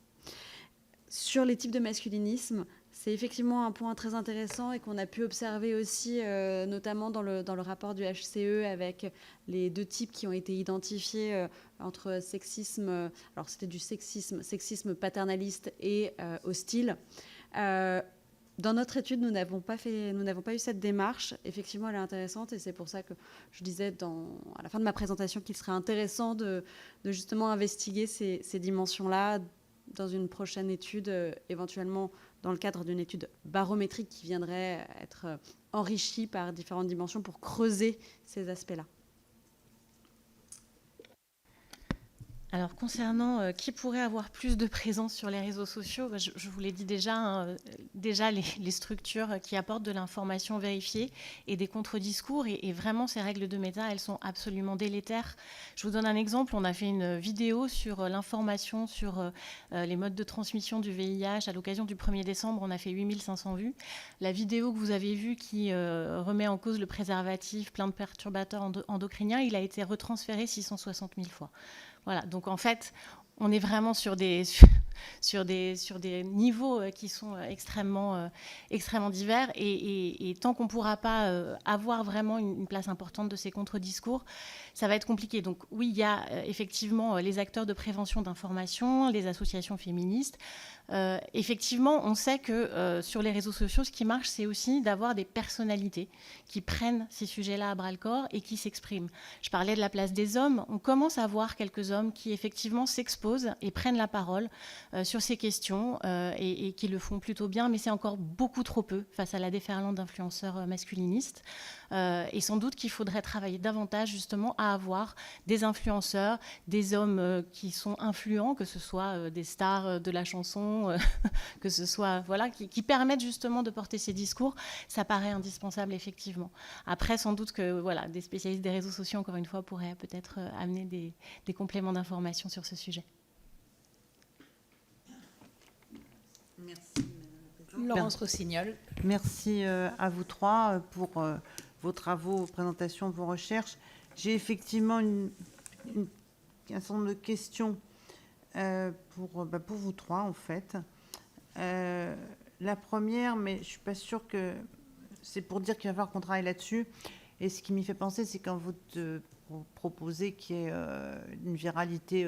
Sur les types de masculinisme, c'est effectivement un point très intéressant et qu'on a pu observer aussi, notamment dans le rapport du HCE, avec les deux types qui ont été identifiés entre sexisme, alors c'était du sexisme paternaliste et hostile. Dans notre étude, nous n'avons pas eu cette démarche. Effectivement, elle est intéressante et c'est pour ça que je disais à la fin de ma présentation qu'il serait intéressant de justement investiguer ces dimensions-là dans une prochaine étude, éventuellement dans le cadre d'une étude barométrique qui viendrait être enrichie par différentes dimensions pour creuser ces aspects-là. Alors, concernant qui pourrait avoir plus de présence sur les réseaux sociaux, je vous l'ai dit déjà, les structures qui apportent de l'information vérifiée et des contre-discours. Et vraiment, ces règles de méta, elles sont absolument délétères. Je vous donne un exemple. On a fait une vidéo sur l'information sur les modes de transmission du VIH à l'occasion du 1er décembre. On a fait 8500 vues. La vidéo que vous avez vue qui remet en cause le préservatif, plein de perturbateurs endocriniens, il a été retransféré 660 000 fois. Voilà, donc en fait, on est vraiment sur des niveaux qui sont extrêmement divers et tant qu'on ne pourra pas avoir vraiment une place importante de ces contre-discours, ça va être compliqué. Donc oui, il y a effectivement les acteurs de prévention d'information, les associations féministes. Effectivement, on sait que sur les réseaux sociaux, ce qui marche, c'est aussi d'avoir des personnalités qui prennent ces sujets-là à bras-le-corps et qui s'expriment. Je parlais de la place des hommes. On commence à voir quelques hommes qui, effectivement, s'exposent et prennent la parole sur ces questions et qui le font plutôt bien, mais c'est encore beaucoup trop peu face à la déferlante d'influenceurs masculinistes. Et sans doute qu'il faudrait travailler davantage, justement, à avoir des influenceurs, des hommes qui sont influents, que ce soit des stars de la chanson, que ce soit qui permettent justement de porter ces discours. Ça paraît indispensable, effectivement. Après, sans doute que des spécialistes des réseaux sociaux, encore une fois, pourraient peut-être amener des compléments d'information sur ce sujet. Merci, Madame la Laurence Rossignol. Merci à vous trois pour vos travaux, vos présentations, vos recherches. J'ai effectivement un certain nombre de questions pour vous trois, en fait. La première, mais je ne suis pas sûre que c'est pour dire qu'il va falloir qu'on travaille là-dessus. Et ce qui m'y fait penser, c'est quand vous proposez qu'il y ait une viralité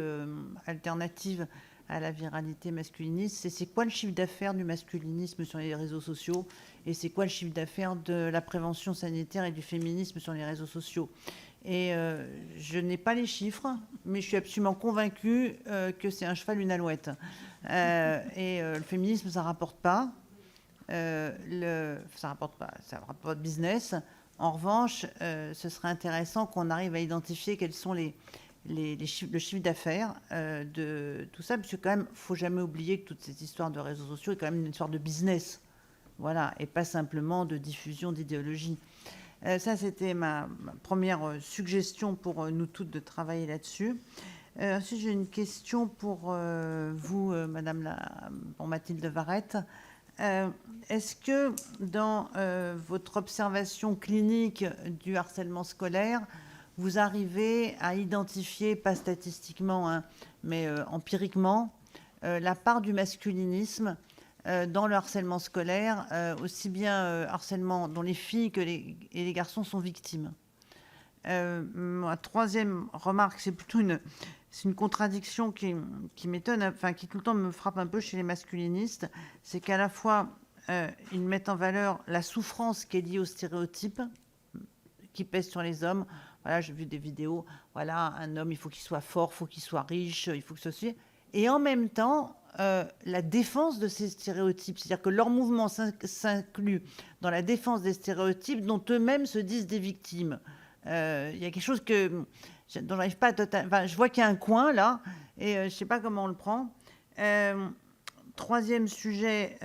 alternative à la viralité masculiniste, c'est quoi le chiffre d'affaires du masculinisme sur les réseaux sociaux et c'est quoi le chiffre d'affaires de la prévention sanitaire et du féminisme sur les réseaux sociaux. Et je n'ai pas les chiffres, mais je suis absolument convaincue que c'est un cheval, une alouette. Le féminisme, ça ne rapporte pas. Ça rapporte business. En revanche, ce serait intéressant qu'on arrive à identifier quels sont le chiffre d'affaires de tout ça, parce que quand même, il ne faut jamais oublier que toute cette histoire de réseaux sociaux est quand même une histoire de business, voilà, et pas simplement de diffusion d'idéologie. Ça, c'était ma première suggestion pour nous toutes de travailler là-dessus. Ensuite, j'ai une question pour vous, pour Mathilde Varette. Est-ce que dans votre observation clinique du harcèlement scolaire, vous arrivez à identifier, pas statistiquement, hein, mais empiriquement, la part du masculinisme dans le harcèlement scolaire, aussi bien harcèlement dont les filles et les garçons sont victimes. Ma troisième remarque, c'est plutôt une contradiction qui m'étonne, enfin qui tout le temps me frappe un peu chez les masculinistes, c'est qu'à la fois ils mettent en valeur la souffrance qui est liée aux stéréotypes qui pèsent sur les hommes. Voilà, j'ai vu des vidéos, voilà, un homme, il faut qu'il soit fort, il faut qu'il soit riche, il faut que ceci. Et en même temps, la défense de ces stéréotypes, c'est-à-dire que leur mouvement s'inclut dans la défense des stéréotypes dont eux-mêmes se disent des victimes. Il y a quelque chose dont j'arrive pas à totalement... Enfin, je vois qu'il y a un coin, là, et je ne sais pas comment on le prend. Quatrième sujet,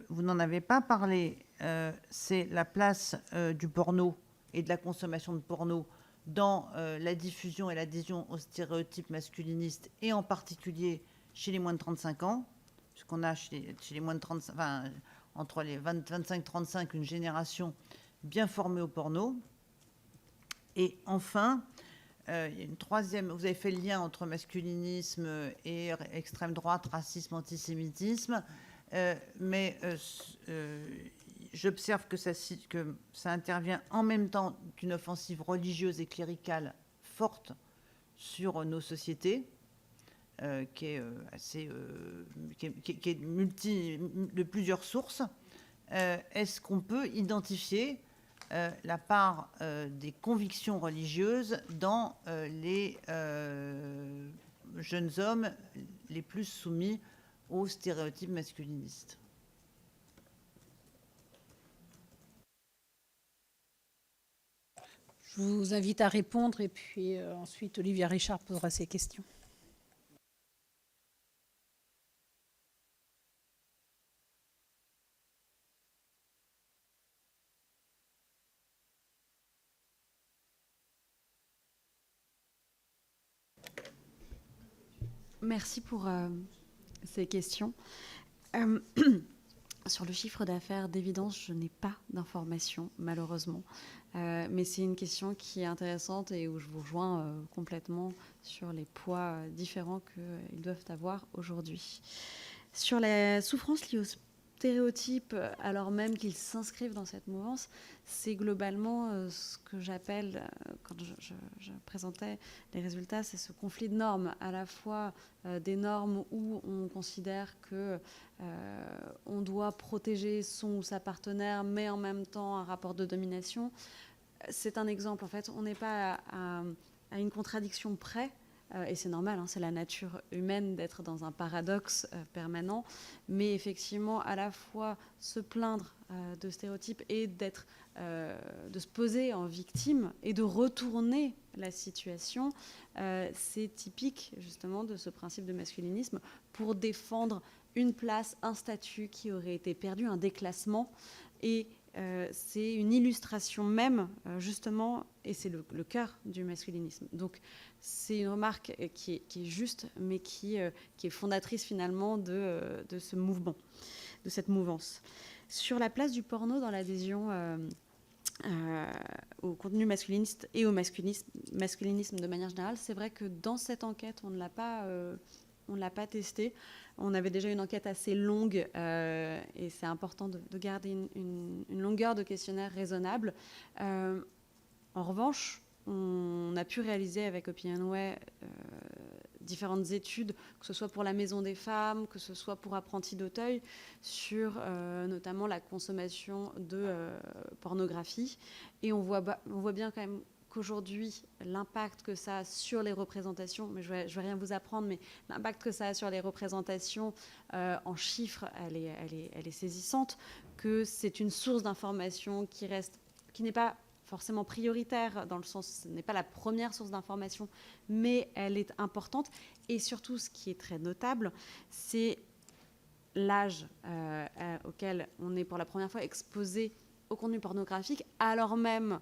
vous n'en avez pas parlé, c'est la place du porno et de la consommation de porno dans la diffusion et l'adhésion aux stéréotypes masculinistes, et en particulier chez les moins de 35 ans, puisqu'on a chez les moins de 35, enfin, entre les 25-35, une génération bien formée au porno. Et enfin, il y a une troisième, vous avez fait le lien entre masculinisme et extrême droite, racisme, antisémitisme, mais j'observe que ça intervient en même temps qu'une offensive religieuse et cléricale forte sur nos sociétés, qui est de plusieurs sources. Est-ce qu'on peut identifier la part des convictions religieuses dans les jeunes hommes les plus soumis aux stéréotypes masculinistes? Je vous invite à répondre et puis ensuite Olivia Richard posera ses questions. Merci pour ces questions. Sur le chiffre d'affaires, d'évidence, je n'ai pas d'informations, malheureusement. Mais c'est une question qui est intéressante et où je vous rejoins complètement sur les poids différents qu'ils doivent avoir aujourd'hui. Sur la souffrance liée aux stéréotypes, alors même qu'ils s'inscrivent dans cette mouvance, c'est globalement ce que j'appelle, quand je présentais les résultats, c'est ce conflit de normes, à la fois des normes où on considère que on doit protéger son ou sa partenaire, mais en même temps un rapport de domination. C'est un exemple, en fait, on n'est pas à une contradiction près, et c'est normal, hein, c'est la nature humaine d'être dans un paradoxe permanent, mais effectivement, à la fois se plaindre de stéréotypes et de se poser en victime et de retourner la situation, c'est typique justement de ce principe de masculinisme pour défendre une place, un statut qui aurait été perdu, un déclassement, et c'est une illustration même, justement, et c'est le cœur du masculinisme. Donc, c'est une remarque qui est juste, mais qui est fondatrice, finalement, de ce mouvement, de cette mouvance. Sur la place du porno dans l'adhésion au contenu masculiniste et au masculinisme de manière générale, c'est vrai que dans cette enquête, on ne l'a pas testé. On avait déjà une enquête assez longue et c'est important de garder une longueur de questionnaire raisonnable. En revanche, on a pu réaliser avec OpinionWay différentes études, que ce soit pour la Maison des femmes, que ce soit pour Apprentis d'Auteuil, sur notamment la consommation de pornographie. Et on voit bien quand même qu'aujourd'hui, l'impact que ça a sur les représentations, mais je vais rien vous apprendre, mais l'impact que ça a sur les représentations en chiffres, elle est saisissante, que c'est une source d'information qui n'est pas forcément prioritaire, dans le sens, ce n'est pas la première source d'information, mais elle est importante. Et surtout, ce qui est très notable, c'est l'âge auquel on est pour la première fois exposé au contenu pornographique, alors même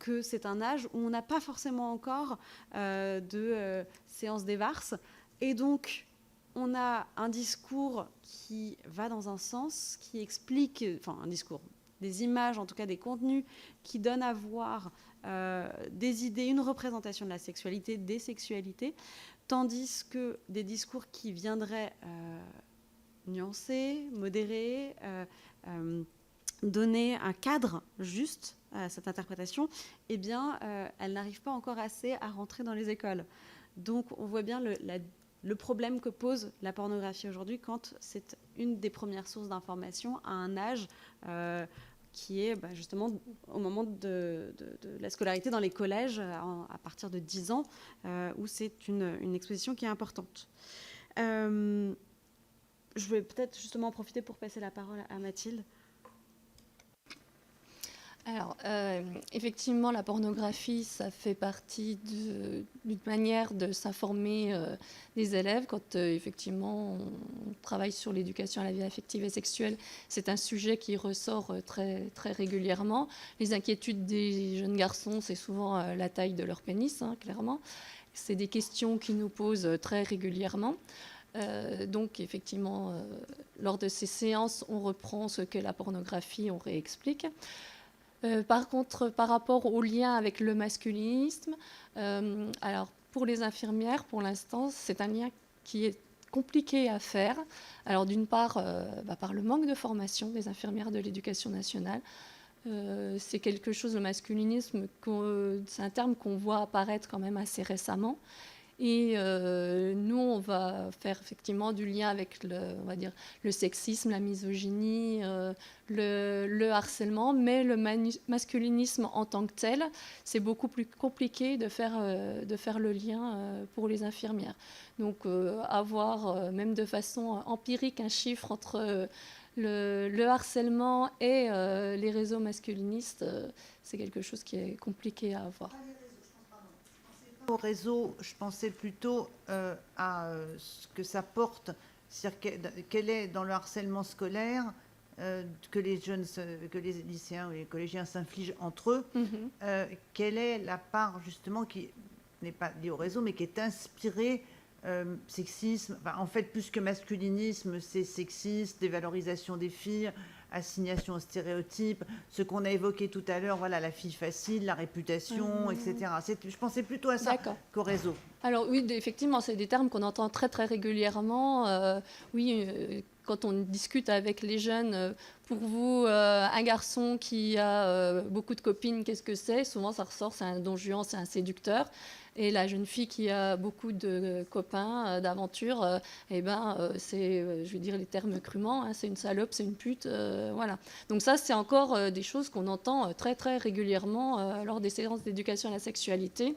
que c'est un âge où on n'a pas forcément encore de séance d'évarce. Et donc, on a un discours qui va dans un sens, qui explique, enfin un discours, des images, en tout cas des contenus, qui donnent à voir des idées, une représentation de la sexualité, des sexualités, tandis que des discours qui viendraient nuancer, modérer, donner un cadre juste à cette interprétation, eh bien, elle n'arrive pas encore assez à rentrer dans les écoles. Donc, on voit bien le problème que pose la pornographie aujourd'hui quand c'est une des premières sources d'information à un âge qui est justement au moment de la scolarité dans les collèges, à partir de 10 ans, où c'est une exposition qui est importante. Je vais peut-être justement en profiter pour passer la parole à Mathilde. Alors, effectivement, la pornographie, ça fait partie d'une manière de s'informer des élèves quand, effectivement, on travaille sur l'éducation à la vie affective et sexuelle. C'est un sujet qui ressort très, très régulièrement. Les inquiétudes des jeunes garçons, c'est souvent la taille de leur pénis, clairement. C'est des questions qui nous posent très régulièrement. Donc, effectivement, lors de ces séances, on reprend ce qu'est la pornographie, on réexplique. Par contre, par rapport au lien avec le masculinisme, alors pour les infirmières, pour l'instant, c'est un lien qui est compliqué à faire. Alors d'une part, par le manque de formation des infirmières de l'éducation nationale. C'est quelque chose, le masculinisme, c'est un terme qu'on voit apparaître quand même assez récemment. Et nous, on va faire effectivement du lien avec on va dire, le sexisme, la misogynie, le harcèlement, mais le masculinisme en tant que tel, c'est beaucoup plus compliqué de faire le lien pour les infirmières. Donc avoir, même de façon empirique, un chiffre entre le harcèlement et les réseaux masculinistes, c'est quelque chose qui est compliqué à avoir. Au réseau, je pensais plutôt à ce que ça porte, c'est-à-dire quel est dans le harcèlement scolaire que les lycéens ou les collégiens s'infligent entre eux, quelle est la part justement qui n'est pas liée au réseau, mais qui est inspirée sexisme, en fait plus que masculinisme, c'est sexiste, dévalorisation des filles, assignation aux stéréotypes, ce qu'on a évoqué tout à l'heure, voilà, la fille facile, la réputation, etc. Je pensais plutôt à ça qu'au réseau. Alors oui, effectivement, c'est des termes qu'on entend très très régulièrement. Quand on discute avec les jeunes, pour vous, un garçon qui a beaucoup de copines, qu'est-ce que c'est? Souvent, ça ressort, c'est un don Juan, c'est un séducteur. Et la jeune fille qui a beaucoup de copains, d'aventures, c'est, je veux dire les termes crûment, c'est une salope, c'est une pute, voilà. Donc ça, c'est encore des choses qu'on entend très très régulièrement lors des séances d'éducation à la sexualité.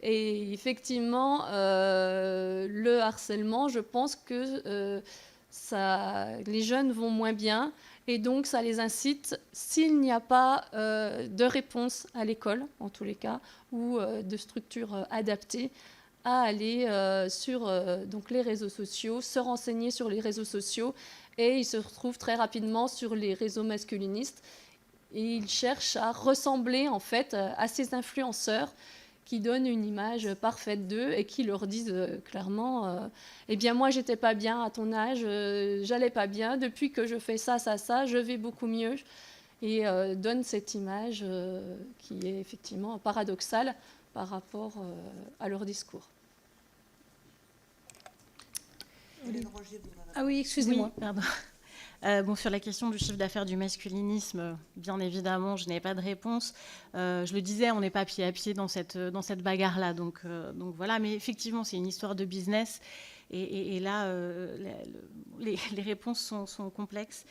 Et effectivement, le harcèlement, je pense que les jeunes vont moins bien. Et donc, ça les incite, s'il n'y a pas de réponse à l'école, en tous les cas, ou de structure adaptée, à aller sur donc les réseaux sociaux, se renseigner sur les réseaux sociaux, et ils se retrouvent très rapidement sur les réseaux masculinistes. Et ils cherchent à ressembler en fait à ces influenceurs qui donnent une image parfaite d'eux et qui leur disent clairement eh bien moi j'étais pas bien à ton âge, j'allais pas bien, depuis que je fais ça, je vais beaucoup mieux, et donnent cette image qui est effectivement paradoxale par rapport à leur discours. Ah oui, excusez-moi. Oui, pardon. Sur la question du chiffre d'affaires du masculinisme, bien évidemment, je n'ai pas de réponse. Je le disais, on n'est pas pied à pied dans cette bagarre-là. Donc voilà, mais effectivement, c'est une histoire de business. Et là, les réponses sont complexes.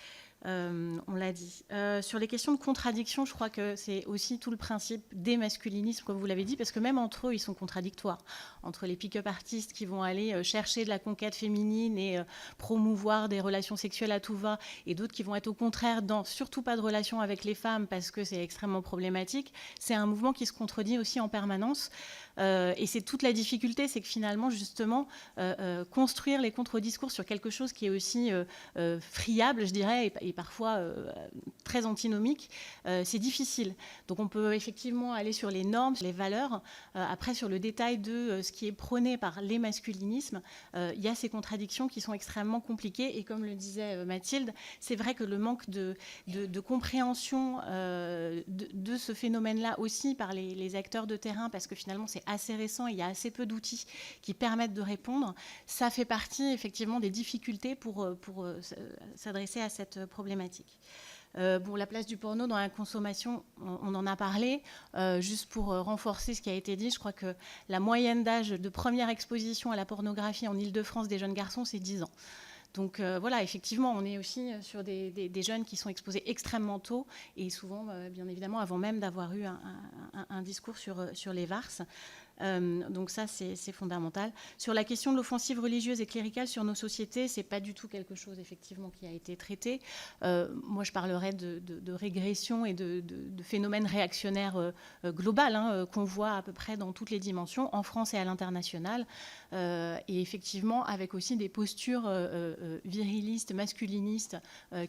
On l'a dit. Sur les questions de contradiction, je crois que c'est aussi tout le principe des masculinismes, comme vous l'avez dit, parce que même entre eux, ils sont contradictoires. Entre les pick-up artistes qui vont aller chercher de la conquête féminine et promouvoir des relations sexuelles à tout va, et d'autres qui vont être au contraire dans surtout pas de relations avec les femmes parce que c'est extrêmement problématique, c'est un mouvement qui se contredit aussi en permanence. Et c'est toute la difficulté, c'est que finalement, justement, construire les contre-discours sur quelque chose qui est aussi friable, je dirais, et parfois très antinomique, c'est difficile. Donc on peut effectivement aller sur les normes, sur les valeurs. Après, sur le détail de ce qui est prôné par les masculinismes, il y a ces contradictions qui sont extrêmement compliquées. Et comme le disait Mathilde, c'est vrai que le manque de compréhension de ce phénomène-là aussi par les acteurs de terrain, parce que finalement c'est assez récent, il y a assez peu d'outils qui permettent de répondre, ça fait partie effectivement des difficultés pour s'adresser à cette problématique. La place du porno dans la consommation, on en a parlé. Juste pour renforcer ce qui a été dit, je crois que la moyenne d'âge de première exposition à la pornographie en Île-de-France des jeunes garçons, c'est 10 ans. Donc voilà, effectivement, on est aussi sur des jeunes qui sont exposés extrêmement tôt et souvent, bien évidemment, avant même d'avoir eu un discours sur les VARS. Donc ça, c'est fondamental. Sur la question de l'offensive religieuse et cléricale sur nos sociétés, c'est pas du tout quelque chose, effectivement, qui a été traité. Moi, je parlerais de régression et de phénomènes réactionnaires global qu'on voit à peu près dans toutes les dimensions, en France et à l'international. Et effectivement, avec aussi des postures virilistes, masculinistes,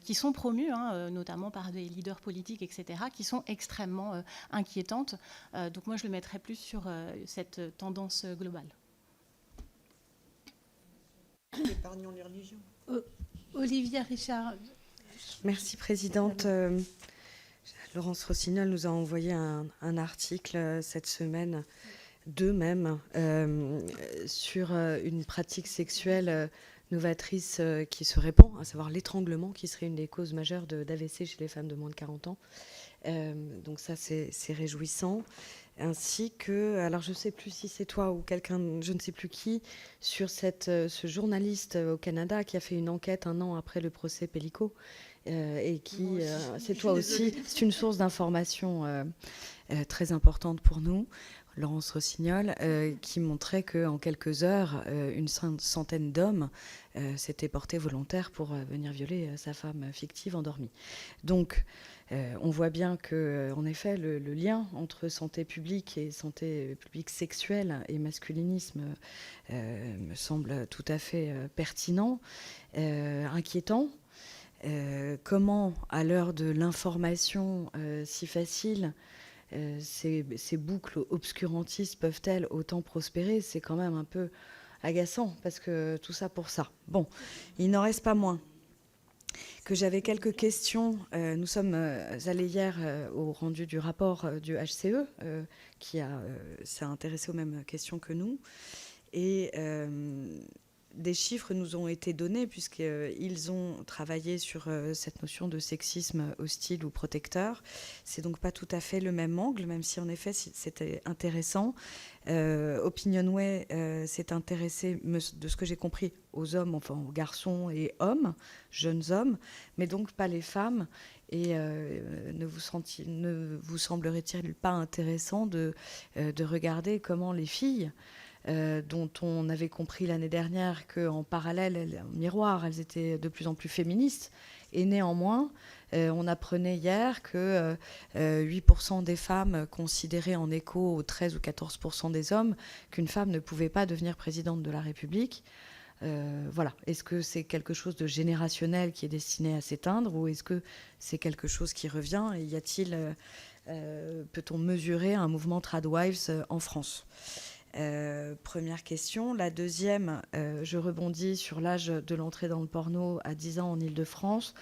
qui sont promues, notamment par des leaders politiques, etc., qui sont extrêmement inquiétantes. Donc moi, je le mettrais plus sur cette tendance globale. Épargnons les religions. Olivia Richard. Merci, Présidente. Laurence Rossignol nous a envoyé un article cette semaine, deux même, sur une pratique sexuelle novatrice qui se répand, à savoir l'étranglement, qui serait une des causes majeures d'AVC chez les femmes de moins de 40 ans. Donc ça, c'est réjouissant. Ainsi que, alors je ne sais plus si c'est toi ou quelqu'un, je ne sais plus qui, sur ce journaliste au Canada qui a fait une enquête un an après le procès Pellico, et qui, c'est toi aussi, c'est une source d'information très importante pour nous, Laurence Rossignol, qui montrait qu'en quelques heures, une centaine d'hommes s'étaient portés volontaires pour venir violer sa femme fictive endormie. Donc, on voit bien que, en effet, le lien entre santé publique et santé publique sexuelle et masculinisme me semble tout à fait pertinent, inquiétant. Comment, à l'heure de l'information si facile, ces boucles obscurantistes peuvent-elles autant prospérer? C'est quand même un peu agaçant, parce que tout ça pour ça. Bon, il n'en reste pas moins que j'avais quelques questions. Nous sommes allés hier au rendu du rapport du HCE, qui s'est intéressé aux mêmes questions que nous. Et des chiffres nous ont été donnés, puisqu'ils ont travaillé sur cette notion de sexisme hostile ou protecteur. C'est donc pas tout à fait le même angle, même si en effet c'était intéressant. Opinionway s'est intéressé, de ce que j'ai compris, aux hommes, enfin aux garçons et hommes, jeunes hommes, mais donc pas les femmes. Et ne vous semblerait-il pas intéressant de regarder comment les filles, dont on avait compris l'année dernière qu'en parallèle, en miroir, elles étaient de plus en plus féministes, et néanmoins, on apprenait hier que 8% des femmes considéraient, en écho aux 13 ou 14% des hommes, qu'une femme ne pouvait pas devenir présidente de la République. Voilà. Est-ce que c'est quelque chose de générationnel qui est destiné à s'éteindre ou est-ce que c'est quelque chose qui revient? Et y a-t-il, peut-on mesurer un mouvement Tradwives en France? Première question. La deuxième, je rebondis sur l'âge de l'entrée dans le porno à 10 ans en Île-de-France.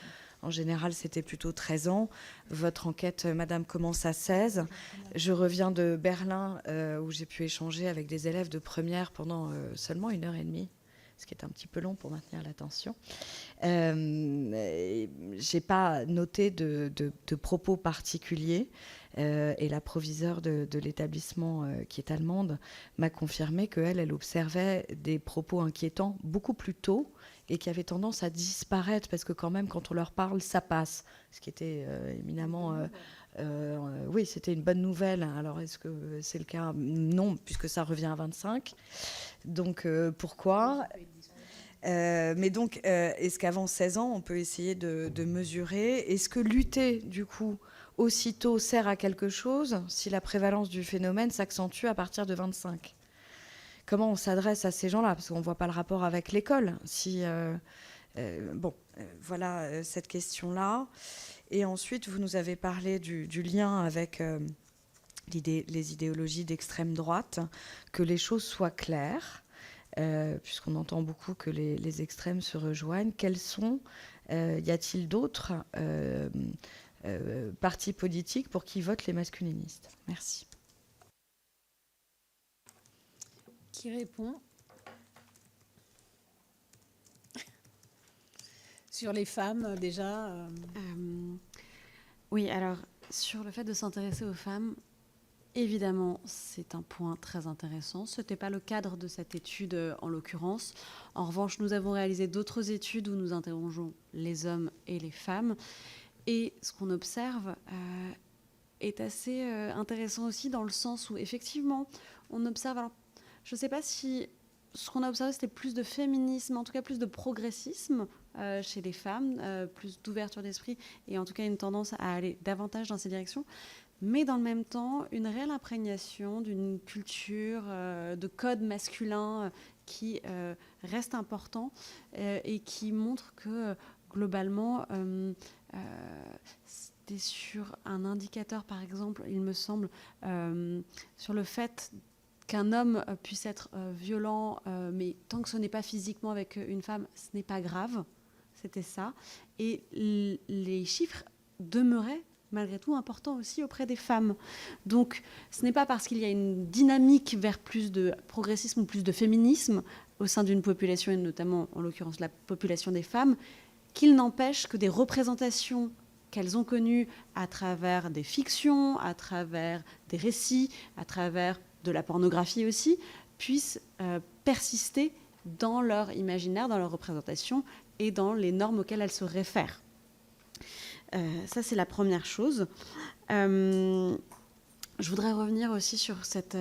En général, c'était plutôt 13 ans. Votre enquête, madame, commence à 16. Je reviens de Berlin, où j'ai pu échanger avec des élèves de première pendant seulement 1h30, ce qui est un petit peu long pour maintenir l'attention. Je n'ai pas noté de propos particuliers. Et la proviseure de l'établissement, qui est allemande, m'a confirmé qu'elle observait des propos inquiétants beaucoup plus tôt et qui avaient tendance à disparaître parce que quand même, quand on leur parle, ça passe. Ce qui était éminemment... oui, c'était une bonne nouvelle. Alors, est-ce que c'est le cas? Non, puisque ça revient à 25. Donc, pourquoi? Mais donc, est-ce qu'avant 16 ans, on peut essayer de mesurer? Est-ce que lutter, du coup, aussitôt sert à quelque chose si la prévalence du phénomène s'accentue à partir de 25? Comment on s'adresse à ces gens-là? Parce qu'on ne voit pas le rapport avec l'école. Voilà cette question-là. Et ensuite, vous nous avez parlé du lien avec les idéologies d'extrême droite, que les choses soient claires, puisqu'on entend beaucoup que les extrêmes se rejoignent. Quels sont, y a-t-il d'autres partis politiques pour qui votent les masculinistes? Merci. Qui répond? Sur les femmes, déjà Oui, alors, sur le fait de s'intéresser aux femmes, évidemment, c'est un point très intéressant. Ce n'était pas le cadre de cette étude, en l'occurrence. En revanche, nous avons réalisé d'autres études où nous interrogeons les hommes et les femmes. Et ce qu'on observe est assez intéressant aussi dans le sens où, effectivement, on observe... Alors, je ne sais pas si ce qu'on a observé, c'était plus de féminisme, en tout cas plus de progressisme chez les femmes, plus d'ouverture d'esprit, et en tout cas une tendance à aller davantage dans ces directions. Mais dans le même temps, une réelle imprégnation d'une culture de code masculin qui reste important et qui montre que, globalement... c'était sur un indicateur, par exemple, il me semble, sur le fait qu'un homme puisse être violent, mais tant que ce n'est pas physiquement avec une femme, ce n'est pas grave. C'était ça. Et les chiffres demeuraient malgré tout importants aussi auprès des femmes. Donc, ce n'est pas parce qu'il y a une dynamique vers plus de progressisme ou plus de féminisme au sein d'une population, et notamment, en l'occurrence, la population des femmes, qu'il n'empêche que des représentations qu'elles ont connues à travers des fictions, à travers des récits, à travers de la pornographie aussi, puissent persister dans leur imaginaire, dans leur représentation et dans les normes auxquelles elles se réfèrent. Ça, c'est la première chose. Je voudrais revenir aussi sur cette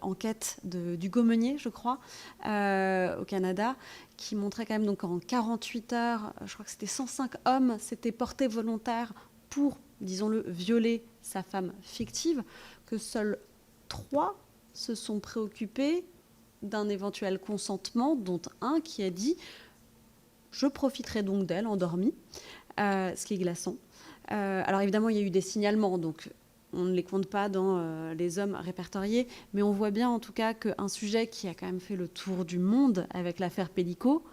enquête d'Hugo Meunier, je crois, au Canada, qui montrait quand même donc en 48 heures, je crois que c'était 105 hommes s'étaient portés volontaires pour, disons-le, violer sa femme fictive, que seuls 3 se sont préoccupés d'un éventuel consentement, dont un qui a dit « je profiterai donc d'elle endormie », ce qui est glaçant. Alors évidemment, il y a eu des signalements, donc on ne les compte pas dans les hommes répertoriés, mais on voit bien en tout cas qu'un sujet qui a quand même fait le tour du monde avec l'affaire Pellico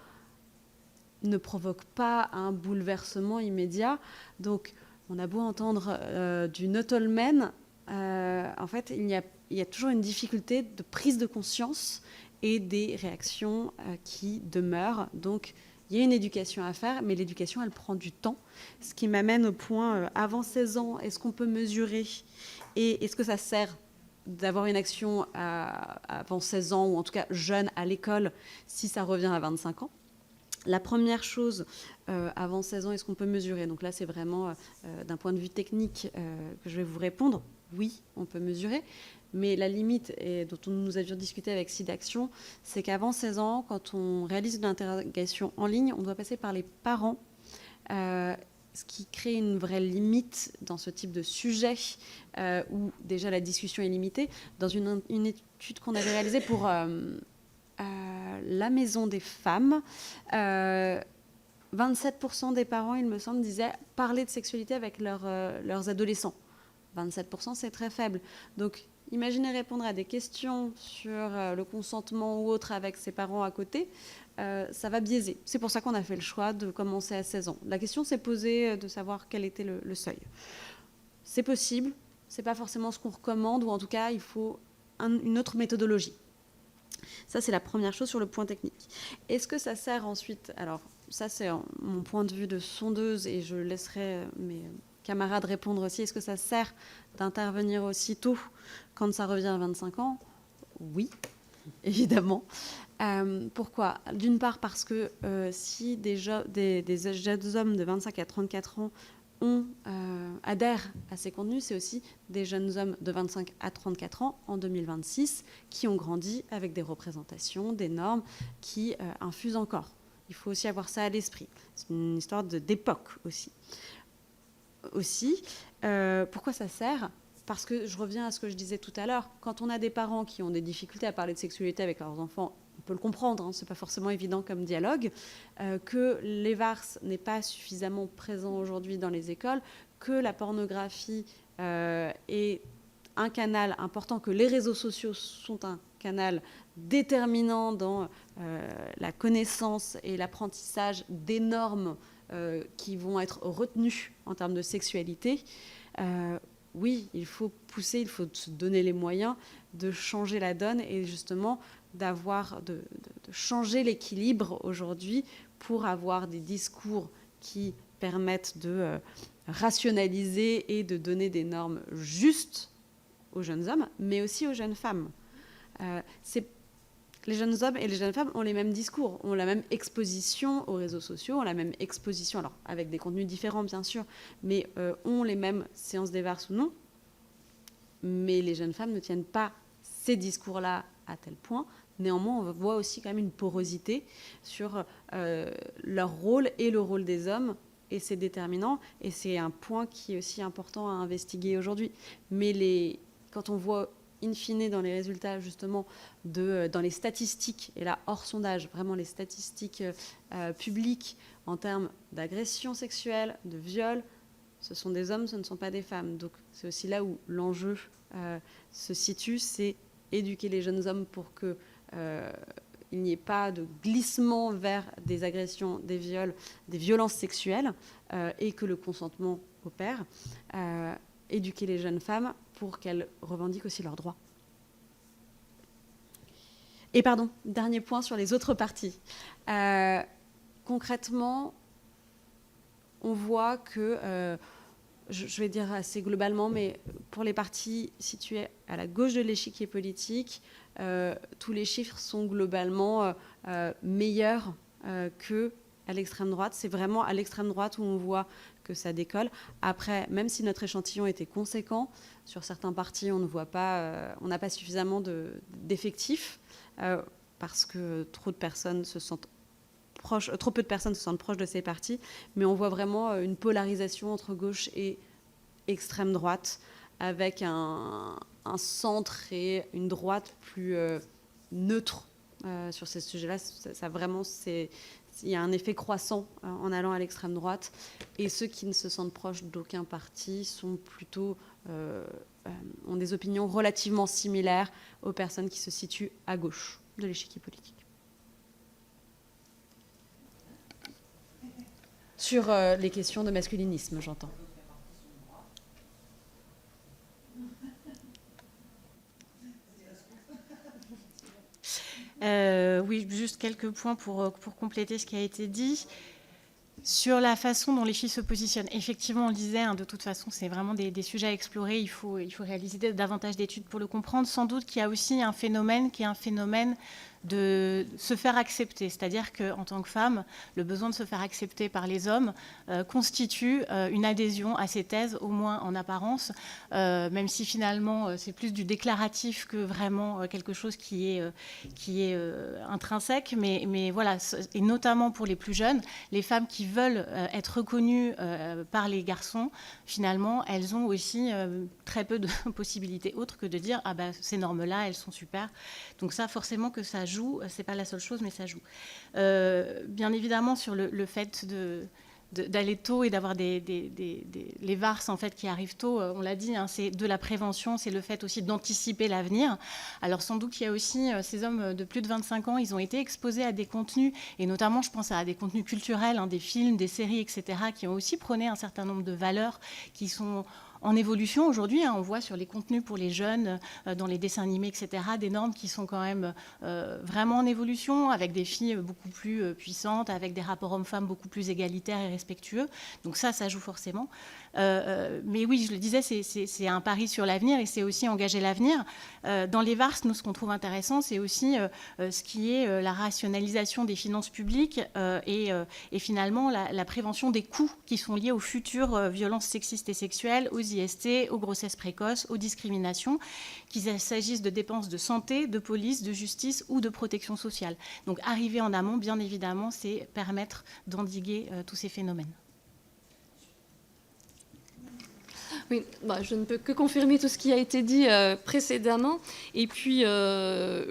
ne provoque pas un bouleversement immédiat. Donc on a beau entendre du not all men, en fait il y a toujours une difficulté de prise de conscience et des réactions qui demeurent. Donc il y a une éducation à faire, mais l'éducation, elle prend du temps. Ce qui m'amène au point, avant 16 ans, est-ce qu'on peut mesurer? Et est-ce que ça sert d'avoir une action avant 16 ans, ou en tout cas jeune à l'école, si ça revient à 25 ans? La première chose, avant 16 ans, est-ce qu'on peut mesurer? Donc là, c'est vraiment d'un point de vue technique que je vais vous répondre. Oui, on peut mesurer. Mais la limite, et dont nous avions discuté avec SIDAction, c'est qu'avant 16 ans, quand on réalise de l'interrogation en ligne, on doit passer par les parents, ce qui crée une vraie limite dans ce type de sujet où déjà la discussion est limitée. Dans une étude qu'on avait réalisée pour la maison des femmes. 27% des parents, il me semble, disaient parler de sexualité avec leurs adolescents. 27%, c'est très faible. Donc, imaginez répondre à des questions sur le consentement ou autre avec ses parents à côté, ça va biaiser. C'est pour ça qu'on a fait le choix de commencer à 16 ans. La question s'est posée de savoir quel était le seuil. C'est possible, c'est pas forcément ce qu'on recommande, ou en tout cas, il faut une autre méthodologie. Ça, c'est la première chose sur le point technique. Est-ce que ça sert ensuite... Alors, ça, c'est mon point de vue de sondeuse, et je laisserai mes camarades répondre aussi. Est-ce que ça sert d'intervenir aussitôt quand ça revient à 25 ans? Oui, évidemment. Pourquoi? D'une part, parce que si des jeunes hommes de 25 à 34 ans adhèrent à ces contenus, c'est aussi des jeunes hommes de 25 à 34 ans en 2026 qui ont grandi avec des représentations, des normes qui infusent encore. Il faut aussi avoir ça à l'esprit. C'est une histoire d'époque aussi. Pourquoi ça sert? Parce que je reviens à ce que je disais tout à l'heure. Quand on a des parents qui ont des difficultés à parler de sexualité avec leurs enfants, on peut le comprendre, hein, c'est pas forcément évident comme dialogue, que l'EVARS n'est pas suffisamment présent aujourd'hui dans les écoles, que la pornographie est un canal important, que les réseaux sociaux sont un canal déterminant dans la connaissance et l'apprentissage des normes qui vont être retenues en termes de sexualité. Oui, il faut pousser, il faut se donner les moyens de changer la donne et justement de changer l'équilibre aujourd'hui pour avoir des discours qui permettent de rationaliser et de donner des normes justes aux jeunes hommes, mais aussi aux jeunes femmes. Les jeunes hommes et les jeunes femmes ont les mêmes discours, ont la même exposition aux réseaux sociaux, ont la même exposition, alors avec des contenus différents bien sûr, mais ont les mêmes séances d'EVARS ou non. Mais les jeunes femmes ne tiennent pas ces discours-là à tel point. Néanmoins, on voit aussi quand même une porosité sur leur rôle et le rôle des hommes, et c'est déterminant, et c'est un point qui est aussi important à investiguer aujourd'hui. Mais quand on voit in fine dans les résultats justement dans les statistiques, et là hors sondage, vraiment les statistiques publiques en termes d'agression sexuelle, de viol, ce sont des hommes, ce ne sont pas des femmes. Donc c'est aussi là où l'enjeu se situe, c'est éduquer les jeunes hommes pour que il n'y ait pas de glissement vers des agressions, des viols, des violences sexuelles, et que le consentement opère. Éduquer les jeunes femmes pour qu'elles revendiquent aussi leurs droits. Et pardon, dernier point sur les autres parties. Concrètement, on voit que, je vais dire assez globalement, mais pour les partis situés à la gauche de l'échiquier politique, tous les chiffres sont globalement meilleurs qu'à l'extrême droite. C'est vraiment à l'extrême droite où on voit que ça décolle. Après, même si notre échantillon était conséquent, sur certains partis, on ne voit pas, on n'a pas suffisamment d'effectifs parce que trop peu de personnes se sentent proches de ces partis. Mais on voit vraiment une polarisation entre gauche et extrême droite, avec un centre et une droite plus neutre sur ces sujets-là. Ça vraiment, il y a un effet croissant en allant à l'extrême droite, et ceux qui ne se sentent proches d'aucun parti sont plutôt ont des opinions relativement similaires aux personnes qui se situent à gauche de l'échiquier politique. Sur les questions de masculinisme, j'entends. Oui, juste quelques points pour compléter ce qui a été dit. Sur la façon dont les filles se positionnent, effectivement, on le disait, de toute façon, c'est vraiment des sujets à explorer. Il faut réaliser davantage d'études pour le comprendre. Sans doute qu'il y a aussi un phénomène qui est un phénomène de se faire accepter. C'est-à-dire qu'en tant que femme, le besoin de se faire accepter par les hommes constitue une adhésion à ces thèses, au moins en apparence, même si finalement c'est plus du déclaratif que vraiment quelque chose qui est intrinsèque. Mais voilà, et notamment pour les plus jeunes, les femmes qui veulent être reconnues par les garçons, finalement, elles ont aussi très peu de possibilités autres que de dire « Ah ben, ces normes-là, elles sont super ». Donc ça, forcément que ça joue. C'est pas la seule chose, mais ça joue. Bien évidemment, sur le fait d'aller tôt et d'avoir les VARS en fait qui arrivent tôt, on l'a dit, hein, c'est de la prévention, c'est le fait aussi d'anticiper l'avenir. Alors sans doute qu'il y a aussi ces hommes de plus de 25 ans, ils ont été exposés à des contenus, et notamment je pense à des contenus culturels, hein, des films, des séries, etc., qui ont aussi prôné un certain nombre de valeurs qui sont en évolution aujourd'hui, hein. On voit sur les contenus pour les jeunes, dans les dessins animés, etc., des normes qui sont quand même vraiment en évolution, avec des filles beaucoup plus puissantes, avec des rapports hommes-femmes beaucoup plus égalitaires et respectueux. Donc ça joue forcément. Mais oui, je le disais, c'est un pari sur l'avenir et c'est aussi engager l'avenir. Dans les VARS, nous, ce qu'on trouve intéressant, c'est aussi ce qui est la rationalisation des finances publiques et finalement la prévention des coûts qui sont liés aux futures violences sexistes et sexuelles, aux IST, aux grossesses précoces, aux discriminations, qu'il s'agisse de dépenses de santé, de police, de justice ou de protection sociale. Donc arriver en amont, bien évidemment, c'est permettre d'endiguer tous ces phénomènes. Oui, je ne peux que confirmer tout ce qui a été dit précédemment. Et puis,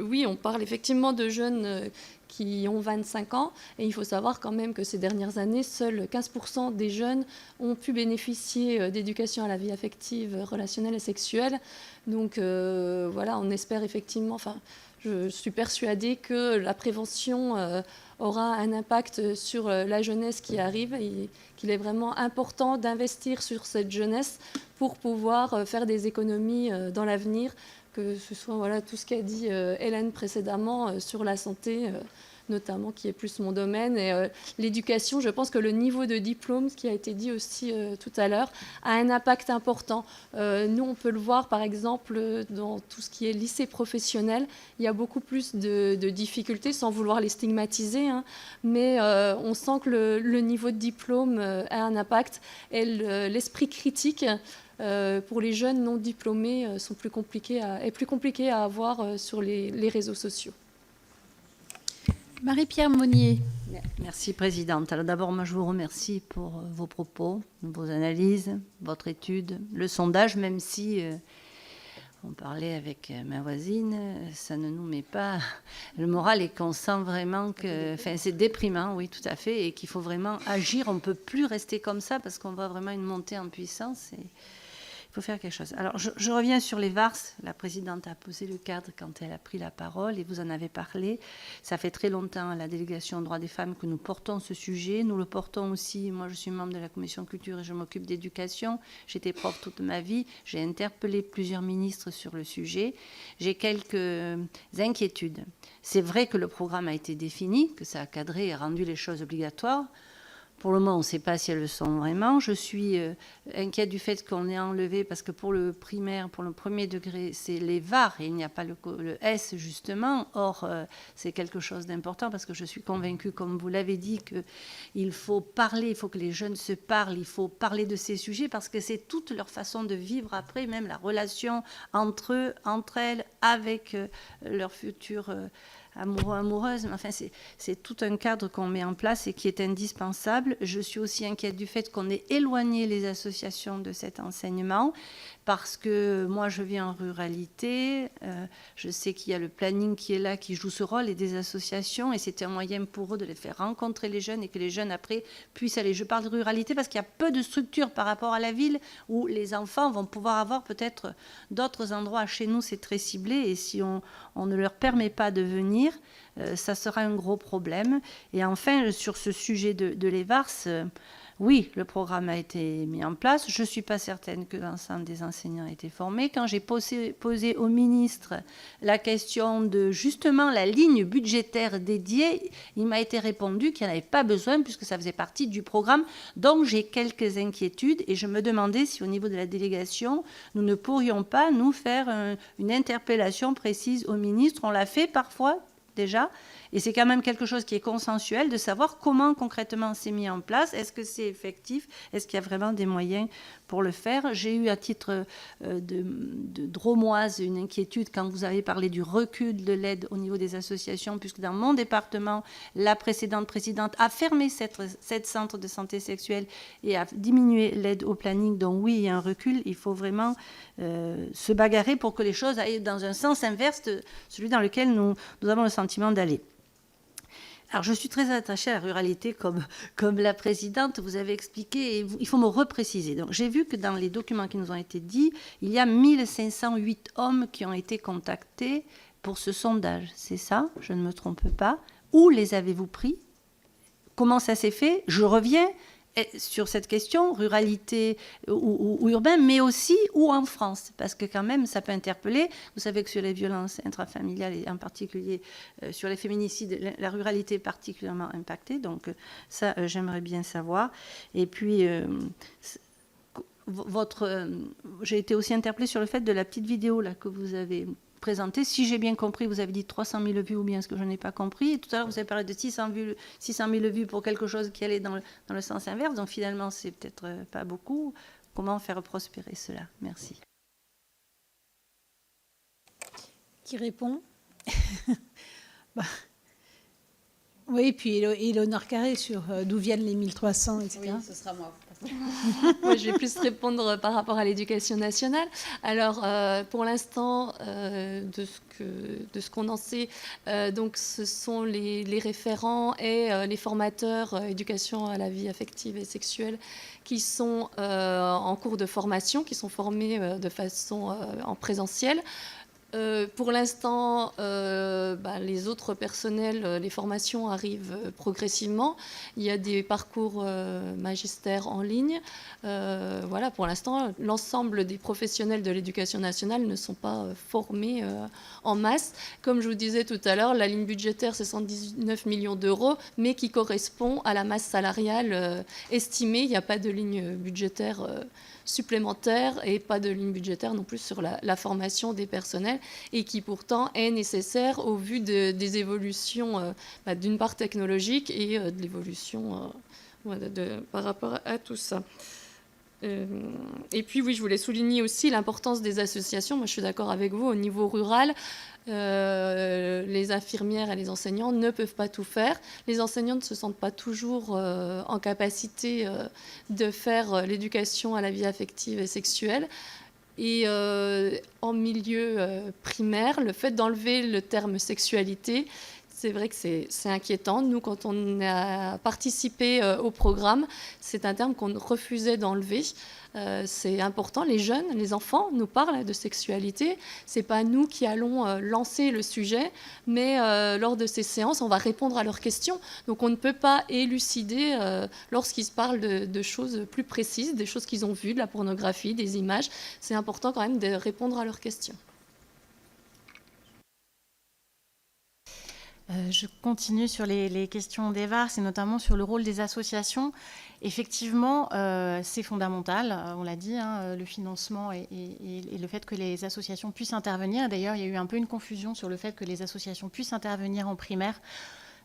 oui, on parle effectivement de jeunes qui ont 25 ans. Et il faut savoir quand même que ces dernières années, seuls 15% des jeunes ont pu bénéficier d'éducation à la vie affective, relationnelle et sexuelle. Donc voilà, on espère effectivement, je suis persuadée que la prévention aura un impact sur la jeunesse qui arrive et qu'il est vraiment important d'investir sur cette jeunesse pour pouvoir faire des économies dans l'avenir, que ce soit tout ce qu'a dit Hélène précédemment sur la santé, notamment, qui est plus mon domaine. Et l'éducation, je pense que le niveau de diplôme, ce qui a été dit aussi tout à l'heure, a un impact important. Nous, on peut le voir, par exemple, dans tout ce qui est lycée professionnel. Il y a beaucoup plus de difficultés, sans vouloir les stigmatiser, hein, mais on sent que le niveau de diplôme a un impact. Et l'esprit critique pour les jeunes non diplômés est plus compliqué à avoir sur les réseaux sociaux. Marie-Pierre Monnier. Merci, Présidente. Alors d'abord, moi, je vous remercie pour vos propos, vos analyses, votre étude, le sondage, même si on parlait avec ma voisine, ça ne nous met pas le moral et qu'on sent vraiment que... Enfin, c'est déprimant, oui, tout à fait, et qu'il faut vraiment agir. On ne peut plus rester comme ça parce qu'on voit vraiment une montée en puissance et... Il faut faire quelque chose. Alors, je reviens sur les VARS. La présidente a posé le cadre quand elle a pris la parole et vous en avez parlé. Ça fait très longtemps à la délégation aux droits des femmes que nous portons ce sujet. Nous le portons aussi. Moi, je suis membre de la commission culture et je m'occupe d'éducation. J'étais prof toute ma vie. J'ai interpellé plusieurs ministres sur le sujet. J'ai quelques inquiétudes. C'est vrai que le programme a été défini, que ça a cadré et rendu les choses obligatoires. Pour le moment, on ne sait pas si elles le sont vraiment. Je suis inquiète du fait qu'on ait enlevé, parce que pour le primaire, pour le premier degré, c'est les VAR et il n'y a pas le S, justement. Or, c'est quelque chose d'important parce que je suis convaincue, comme vous l'avez dit, qu'il faut parler, il faut que les jeunes se parlent, il faut parler de ces sujets parce que c'est toute leur façon de vivre après, même la relation entre eux, entre elles, avec leur futur amoureux, amoureuse. Enfin, c'est tout un cadre qu'on met en place et qui est indispensable. Je suis aussi inquiète du fait qu'on ait éloigné les associations de cet enseignement parce que moi, je vis en ruralité. Je sais qu'il y a le planning qui est là, qui joue ce rôle et des associations et c'est un moyen pour eux de les faire rencontrer les jeunes et que les jeunes, après, puissent aller. Je parle de ruralité parce qu'il y a peu de structures par rapport à la ville où les enfants vont pouvoir avoir peut-être d'autres endroits. Chez nous, c'est très ciblé et si on ne leur permet pas de venir, ça sera un gros problème. Et enfin, sur ce sujet de l'EVARS, oui, le programme a été mis en place. Je ne suis pas certaine que l'ensemble des enseignants aient été formés. Quand j'ai posé au ministre la question de justement la ligne budgétaire dédiée, il m'a été répondu qu'il n'y en avait pas besoin puisque ça faisait partie du programme. Donc j'ai quelques inquiétudes et je me demandais si au niveau de la délégation, nous ne pourrions pas nous faire une interpellation précise au ministre. On l'a fait parfois déjà. Et c'est quand même quelque chose qui est consensuel, de savoir comment concrètement c'est mis en place. Est-ce que c'est effectif? Est-ce qu'il y a vraiment des moyens pour le faire? J'ai eu à titre de dromoise une inquiétude quand vous avez parlé du recul de l'aide au niveau des associations, puisque dans mon département, la précédente présidente a fermé 7 centres de santé sexuelle et a diminué l'aide au planning. Donc oui, il y a un recul. Il faut vraiment se bagarrer pour que les choses aillent dans un sens inverse de celui dans lequel nous avons le sentiment d'aller. Alors, je suis très attachée à la ruralité, comme la présidente vous avez expliqué, et il faut me repréciser. Donc, j'ai vu que dans les documents qui nous ont été dits, il y a 1508 hommes qui ont été contactés pour ce sondage. C'est ça? Je ne me trompe pas. Où les avez-vous pris? Comment ça s'est fait? Je reviens sur cette question, ruralité ou urbain, mais aussi où en France, parce que quand même, ça peut interpeller. Vous savez que sur les violences intrafamiliales, et en particulier sur les féminicides, la ruralité est particulièrement impactée, donc ça, j'aimerais bien savoir. Et puis, j'ai été aussi interpellée sur le fait de la petite vidéo là, que vous avez présentée. Si j'ai bien compris, vous avez dit 300 000 vues ou bien ce que je n'ai pas compris. Et tout à l'heure, vous avez parlé de 600 000 vues pour quelque chose qui allait dans le sens inverse. Donc finalement, c'est peut-être pas beaucoup. Comment faire prospérer cela? Merci. Qui répond? Oui, puis Éléonore Carré sur d'où viennent les 1300, etc. Oui, ce sera moi. Moi, je vais plus répondre par rapport à l'éducation nationale. Alors, pour l'instant, de ce qu'on en sait, donc, ce sont les référents et les formateurs éducation à la vie affective et sexuelle qui sont en cours de formation, qui sont formés de façon en présentiel. Pour l'instant, les autres personnels, les formations arrivent progressivement. Il y a des parcours magistères en ligne. Voilà, pour l'instant, l'ensemble des professionnels de l'éducation nationale ne sont pas formés en masse. Comme je vous disais tout à l'heure, la ligne budgétaire, c'est 119 millions d'euros, mais qui correspond à la masse salariale estimée. Il n'y a pas de ligne budgétaire supplémentaire et pas de ligne budgétaire non plus sur la formation des personnels et qui pourtant est nécessaire au vu des évolutions d'une part technologique et de l'évolution par rapport à tout ça. Et puis oui, je voulais souligner aussi l'importance des associations. Moi, je suis d'accord avec vous, au niveau rural, les infirmières et les enseignants ne peuvent pas tout faire. Les enseignants ne se sentent pas toujours en capacité de faire l'éducation à la vie affective et sexuelle. Et en milieu primaire, le fait d'enlever le terme sexualité, c'est vrai que c'est inquiétant. Nous, quand on a participé au programme, c'est un terme qu'on refusait d'enlever. C'est important. Les jeunes, les enfants nous parlent de sexualité. Ce n'est pas nous qui allons lancer le sujet, mais lors de ces séances, on va répondre à leurs questions. Donc on ne peut pas élucider lorsqu'ils se parlent de choses plus précises, des choses qu'ils ont vues, de la pornographie, des images. C'est important quand même de répondre à leurs questions. Je continue sur les questions d'Eva, c'est notamment sur le rôle des associations. Effectivement, c'est fondamental, on l'a dit, hein, le financement et le fait que les associations puissent intervenir. D'ailleurs, il y a eu un peu une confusion sur le fait que les associations puissent intervenir en primaire.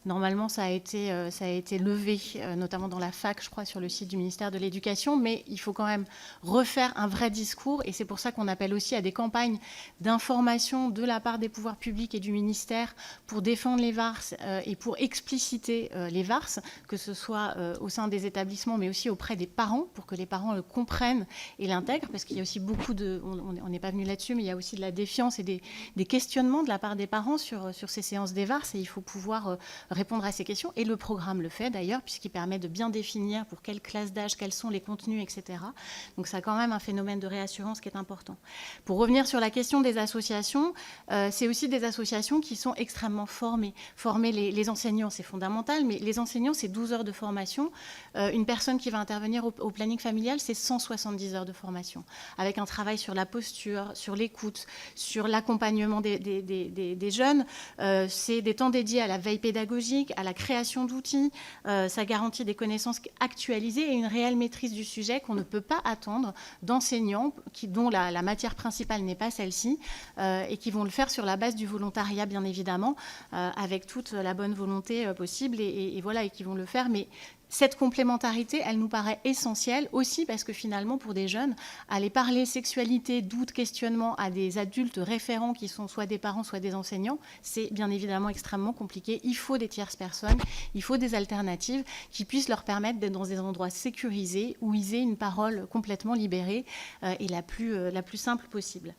Normalement, ça a été levé, notamment dans la fac, je crois, sur le site du ministère de l'Éducation, mais il faut quand même refaire un vrai discours, et c'est pour ça qu'on appelle aussi à des campagnes d'information de la part des pouvoirs publics et du ministère pour défendre les VARS et pour expliciter les VARS, que ce soit au sein des établissements, mais aussi auprès des parents, pour que les parents le comprennent et l'intègrent, parce qu'il y a aussi beaucoup on n'est pas venu là-dessus, mais il y a aussi de la défiance et des questionnements de la part des parents sur ces séances des VARS, et il faut pouvoir répondre à ces questions, et le programme le fait d'ailleurs, puisqu'il permet de bien définir pour quelle classe d'âge, quels sont les contenus, etc. Donc ça a quand même un phénomène de réassurance qui est important. Pour revenir sur la question des associations, c'est aussi des associations qui sont extrêmement formées. Former les enseignants, c'est fondamental, mais les enseignants, c'est 12 heures de formation. Une personne qui va intervenir au planning familial, c'est 170 heures de formation, avec un travail sur la posture, sur l'écoute, sur l'accompagnement des jeunes. C'est des temps dédiés à la veille pédagogique, pédagogique, à la création d'outils, ça garantit des connaissances actualisées et une réelle maîtrise du sujet qu'on ne peut pas attendre d'enseignants dont la matière principale n'est pas celle-ci et qui vont le faire sur la base du volontariat, bien évidemment, avec toute la bonne volonté possible et voilà, et qui vont le faire. Mais cette complémentarité, elle nous paraît essentielle aussi parce que finalement, pour des jeunes, aller parler sexualité, doute, questionnement à des adultes référents qui sont soit des parents, soit des enseignants, c'est bien évidemment extrêmement compliqué. Il faut des tierces personnes, il faut des alternatives qui puissent leur permettre d'être dans des endroits sécurisés où ils aient une parole complètement libérée et la plus simple possible.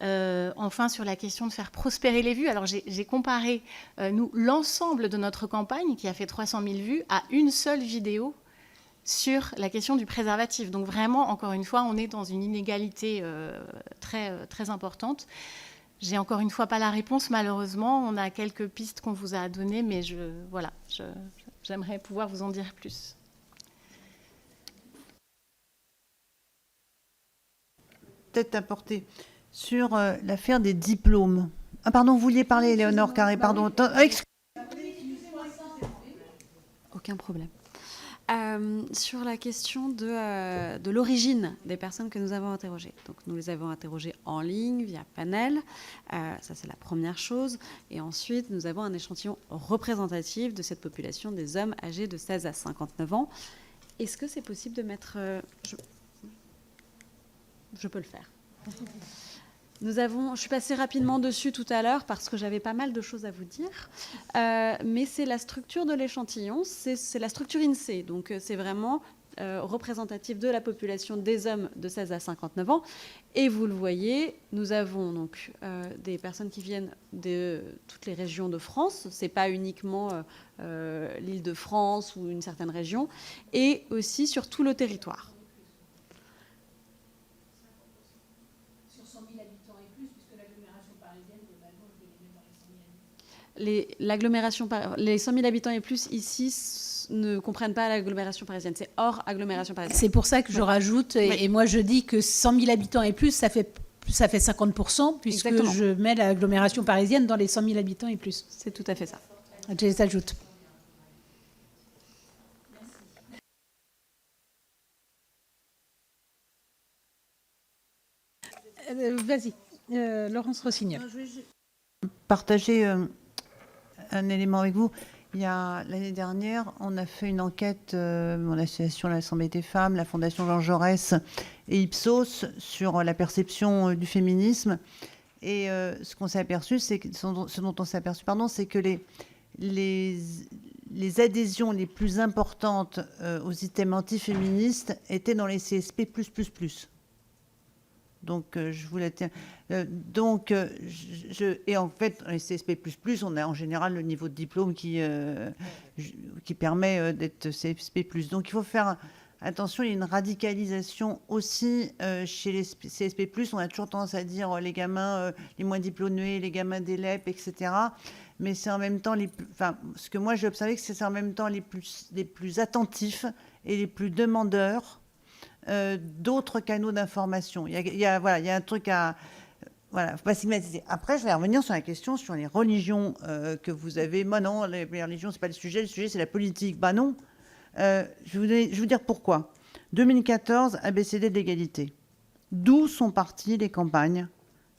Enfin, sur la question de faire prospérer les vues, alors j'ai comparé, nous, l'ensemble de notre campagne, qui a fait 300 000 vues, à une seule vidéo sur la question du préservatif. Donc vraiment, encore une fois, on est dans une inégalité très importante. J'ai encore une fois pas la réponse, malheureusement. On a quelques pistes qu'on vous a données, mais j'aimerais pouvoir vous en dire plus. Peut-être apporter sur l'affaire des diplômes. Ah pardon, vous vouliez parler, Éléonore Carré, pardon. Aucun problème. Sur la question de l'origine des personnes que nous avons interrogées. Donc, nous les avons interrogées en ligne, via panel. Ça, c'est la première chose. Et ensuite, nous avons un échantillon représentatif de cette population des hommes âgés de 16 à 59 ans. Est-ce que c'est possible de mettre... Je peux le faire. Je suis passée rapidement dessus tout à l'heure parce que j'avais pas mal de choses à vous dire. Mais c'est la structure de l'échantillon, c'est la structure INSEE. Donc c'est vraiment représentatif de la population des hommes de 16 à 59 ans. Et vous le voyez, nous avons donc des personnes qui viennent de toutes les régions de France. C'est pas uniquement l'Île-de-France ou une certaine région. Et aussi sur tout le territoire. Les 100 000 habitants et plus ici ne comprennent pas l'agglomération parisienne. C'est hors agglomération parisienne. C'est pour ça que je rajoute, et moi je dis que 100 000 habitants et plus, ça fait 50%, puisque Exactement. je mets l'agglomération parisienne dans les 100 000 habitants et plus. C'est tout à fait ça. Je les ajoute. Vas-y, Laurence Rossignol. Partager un élément avec vous. L'année dernière, on a fait une enquête, mon association l'Assemblée des femmes, la Fondation Jean Jaurès et Ipsos sur la perception du féminisme. Et ce qu'on s'est aperçu, ce dont on s'est aperçu, c'est que les adhésions les plus importantes aux items antiféministes étaient dans les CSP++. Donc, je voulais... et en fait, dans les CSP++, on a en général le niveau de diplôme qui permet d'être CSP+. Donc, il faut faire attention, il y a une radicalisation aussi chez les CSP+. On a toujours tendance à dire les gamins les moins diplômés, les gamins d'ELEP, etc. Mais c'est en même temps ce que moi j'ai observé, c'est en même temps les plus attentifs et les plus demandeurs d'autres canaux d'information. Il y a un truc à... Voilà, faut pas stigmatiser. Après, je vais revenir sur la question sur les religions que vous avez. Moi, non, les religions, c'est pas le sujet c'est la politique. Bah non. Je vais vous dire pourquoi. 2014, ABCD de l'égalité. D'où sont parties les campagnes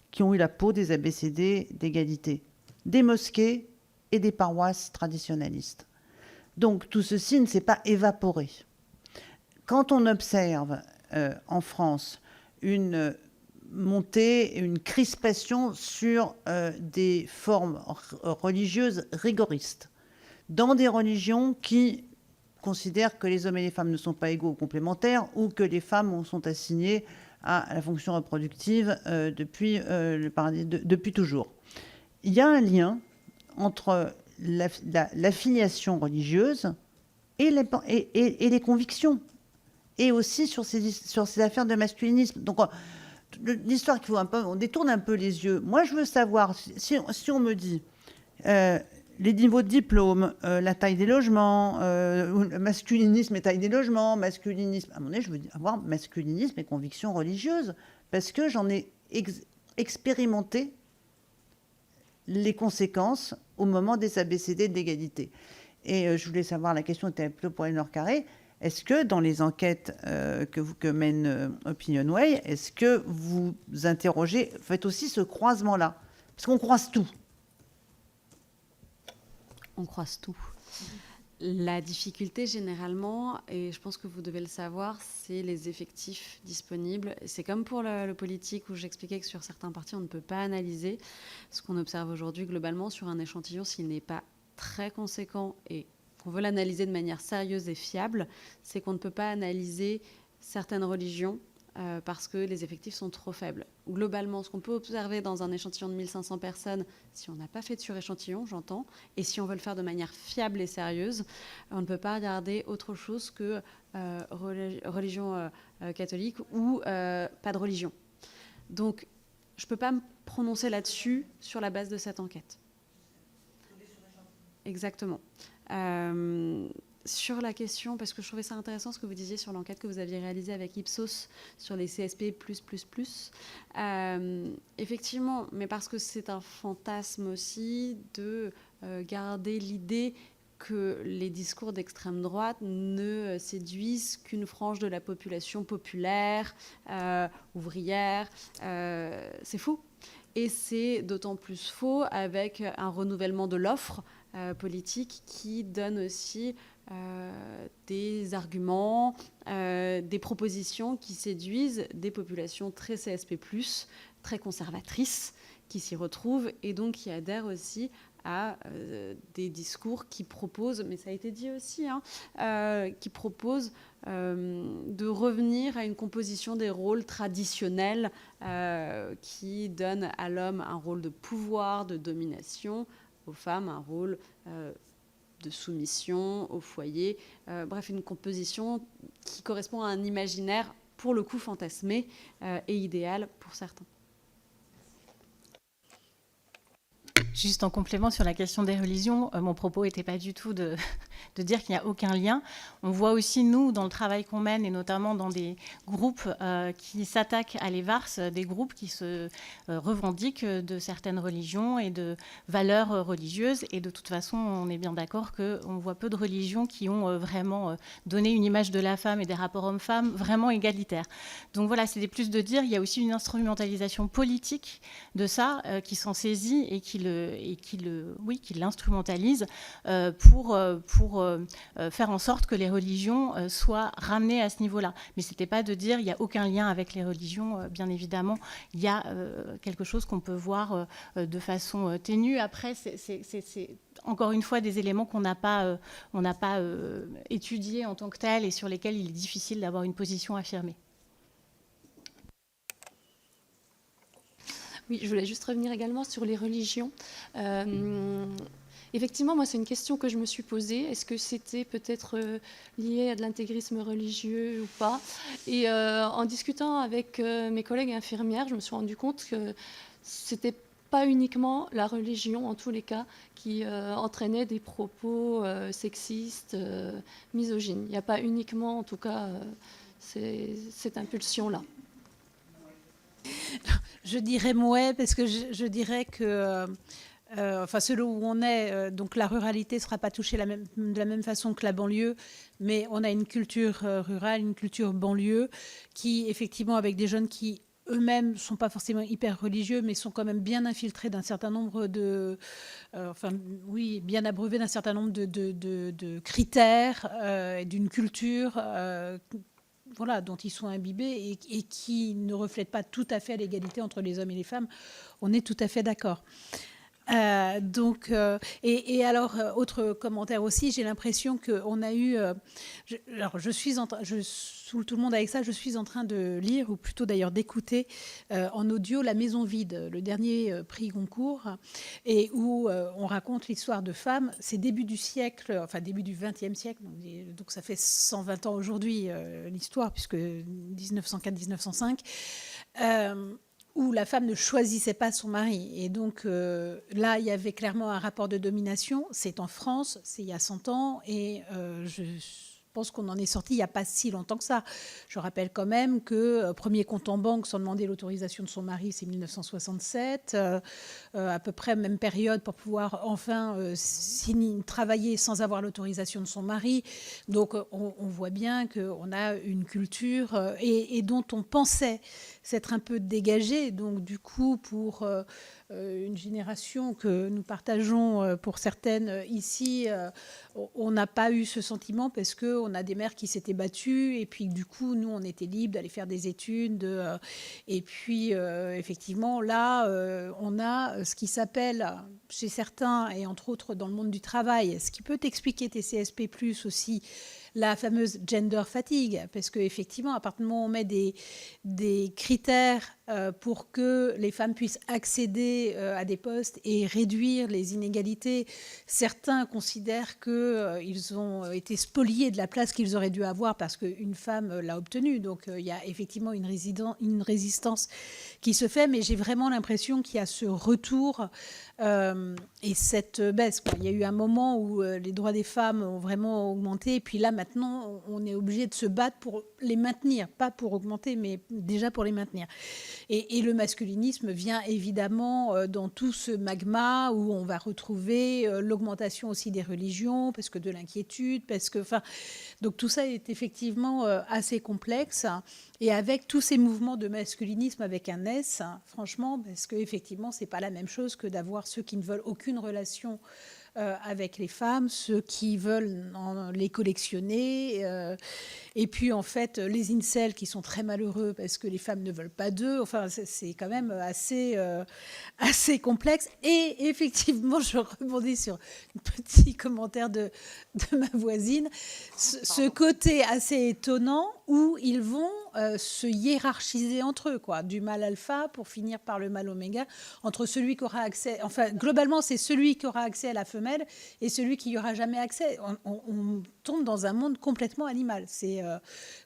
qui ont eu la peau des ABCD d'égalité? Des mosquées et des paroisses traditionnalistes. Donc, tout ceci ne s'est pas évaporé. Quand on observe en France une montée, une crispation sur des formes religieuses rigoristes, dans des religions qui considèrent que les hommes et les femmes ne sont pas égaux ou complémentaires, ou que les femmes sont assignées à la fonction reproductive depuis toujours. Il y a un lien entre l'affiliation religieuse et les convictions, et aussi sur ces affaires de masculinisme. Donc, l'histoire qu'il faut on détourne un peu les yeux. Moi, je veux savoir, si on me dit les niveaux de diplôme, la taille des logements, masculinisme et taille des logements, masculinisme... À un moment donné, je veux avoir masculinisme et convictions religieuses, parce que j'en ai expérimenté les conséquences au moment des ABCD d'égalité. Et je voulais savoir, la question était plutôt pour Éléonore Carré, est-ce que dans les enquêtes que mène Opinionway, est-ce que vous interrogez, faites aussi ce croisement-là? Parce qu'on croise tout. On croise tout. La difficulté, généralement, et je pense que vous devez le savoir, c'est les effectifs disponibles. C'est comme pour le politique, où j'expliquais que sur certains partis, on ne peut pas analyser. Ce qu'on observe aujourd'hui, globalement, sur un échantillon, s'il n'est pas très conséquent et qu'on veut l'analyser de manière sérieuse et fiable, c'est qu'on ne peut pas analyser certaines religions parce que les effectifs sont trop faibles. Globalement, ce qu'on peut observer dans un échantillon de 1500 personnes, si on n'a pas fait de suréchantillon, j'entends, et si on veut le faire de manière fiable et sérieuse, on ne peut pas regarder autre chose que religion catholique ou pas de religion. Donc, je ne peux pas me prononcer là-dessus sur la base de cette enquête. Exactement. Sur la question, parce que je trouvais ça intéressant ce que vous disiez sur l'enquête que vous aviez réalisée avec Ipsos sur les CSP+++. Effectivement, mais parce que c'est un fantasme aussi de garder l'idée que les discours d'extrême droite ne séduisent qu'une frange de la population populaire, ouvrière. C'est faux. Et c'est d'autant plus faux avec un renouvellement de l'offre politique qui donne aussi des arguments, des propositions qui séduisent des populations très CSP+, très conservatrices, qui s'y retrouvent et donc qui adhèrent aussi à des discours qui proposent, mais ça a été dit aussi, qui proposent de revenir à une composition des rôles traditionnels qui donnent à l'homme un rôle de pouvoir, de domination, aux femmes un rôle de soumission au foyer. Bref, une composition qui correspond à un imaginaire, pour le coup, fantasmé et idéal pour certains. Juste en complément sur la question des religions, mon propos n'était pas du tout de dire qu'il n'y a aucun lien. On voit aussi, nous, dans le travail qu'on mène, et notamment dans des groupes qui s'attaquent à l'EVARS, des groupes qui se revendiquent de certaines religions et de valeurs religieuses. Et de toute façon, on est bien d'accord qu'on voit peu de religions qui ont vraiment donné une image de la femme et des rapports hommes-femmes vraiment égalitaires. Donc voilà, c'était plus de dire, il y a aussi une instrumentalisation politique de ça qui s'en saisit et qui l'instrumentalise pour faire en sorte que les religions soient ramenées à ce niveau-là. Mais ce n'était pas de dire qu'il n'y a aucun lien avec les religions. Bien évidemment, il y a quelque chose qu'on peut voir de façon ténue. Après, c'est encore une fois des éléments qu'on n'a pas étudiés en tant que tels et sur lesquels il est difficile d'avoir une position affirmée. Oui, je voulais juste revenir également sur les religions. Effectivement, moi, c'est une question que je me suis posée. Est-ce que c'était peut-être lié à de l'intégrisme religieux ou pas? Et en discutant avec mes collègues infirmières, je me suis rendu compte que c'était pas uniquement la religion, en tous les cas, qui entraînait des propos sexistes, misogynes. Il n'y a pas uniquement, en tout cas, cette impulsion-là. Je dirais ouais, parce que je dirais que, selon où on est, donc la ruralité ne sera pas touchée de la même façon que la banlieue, mais on a une culture rurale, une culture banlieue, qui effectivement, avec des jeunes qui eux-mêmes ne sont pas forcément hyper religieux, mais sont quand même bien infiltrés d'un certain nombre bien abreuvés d'un certain nombre de critères, d'une culture dont ils sont imbibés et qui ne reflètent pas tout à fait l'égalité entre les hommes et les femmes. On est tout à fait d'accord. Autre commentaire aussi, j'ai l'impression qu'on a eu... je saoule tout le monde avec ça, je suis en train de lire, ou plutôt d'ailleurs d'écouter en audio La Maison vide, le dernier prix Goncourt, et où on raconte l'histoire de femmes, c'est début du siècle, début du XXe siècle, donc ça fait 120 ans aujourd'hui l'histoire, puisque 1904-1905, où la femme ne choisissait pas son mari. Et donc là, il y avait clairement un rapport de domination. C'est en France, c'est il y a 100 ans, et pense qu'on en est sorti il n'y a pas si longtemps que ça. Je rappelle quand même que premier compte en banque sans demander l'autorisation de son mari, c'est 1967. À peu près même période pour pouvoir enfin travailler sans avoir l'autorisation de son mari. Donc on voit bien qu'on a une culture et dont on pensait s'être un peu dégagé. Donc du coup, pour une génération que nous partageons pour certaines ici, on n'a pas eu ce sentiment parce qu'on a des mères qui s'étaient battues et puis du coup, nous, on était libres d'aller faire des études. Et puis, effectivement, là, on a ce qui s'appelle, chez certains, et entre autres dans le monde du travail, ce qui peut expliquer TCSP+, aussi, la fameuse gender fatigue, parce qu'effectivement, à partir du moment où on met des critères pour que les femmes puissent accéder à des postes et réduire les inégalités, certains considèrent qu'ils ont été spoliés de la place qu'ils auraient dû avoir parce qu'une femme l'a obtenue. Donc il y a effectivement une résistance qui se fait, mais j'ai vraiment l'impression qu'il y a ce retour et cette baisse, quoi. Il y a eu un moment où les droits des femmes ont vraiment augmenté, et puis là maintenant on est obligé de se battre pour les maintenir, pas pour augmenter, mais déjà pour les maintenir. Et le masculinisme vient évidemment dans tout ce magma où on va retrouver l'augmentation aussi des religions, parce que de l'inquiétude, donc tout ça est effectivement assez complexe. Et avec tous ces mouvements de masculinisme avec un S, franchement, parce qu'effectivement, c'est pas la même chose que d'avoir ceux qui ne veulent aucune relation avec les femmes, ceux qui veulent les collectionner, et puis en fait les incels qui sont très malheureux parce que les femmes ne veulent pas d'eux. Enfin, c'est quand même assez complexe. Et effectivement, je rebondis sur un petit commentaire de ma voisine, ce côté assez étonnant où ils vont se hiérarchiser entre eux, quoi, du mâle alpha pour finir par le mâle oméga, entre celui qui aura accès, enfin globalement c'est celui qui aura accès à la femelle et celui qui n'y aura jamais accès. On tombe dans un monde complètement animal. C'est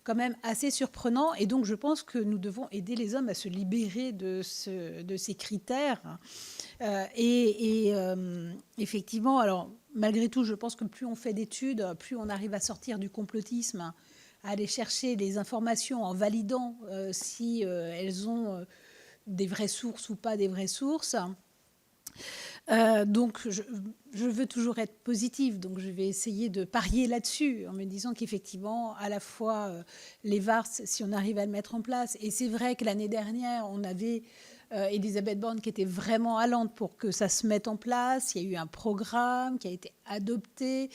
quand même assez surprenant, et donc je pense que nous devons aider les hommes à se libérer de ces critères. Effectivement, alors malgré tout, je pense que plus on fait d'études, plus on arrive à sortir du complotisme, à aller chercher les informations en validant si elles ont des vraies sources ou pas des vraies sources. Donc, je veux toujours être positive, donc je vais essayer de parier là-dessus en me disant qu'effectivement, à la fois les VARS, si on arrive à le mettre en place, et c'est vrai que l'année dernière, on avait Elisabeth Borne qui était vraiment allante pour que ça se mette en place. Il y a eu un programme qui a été adopté.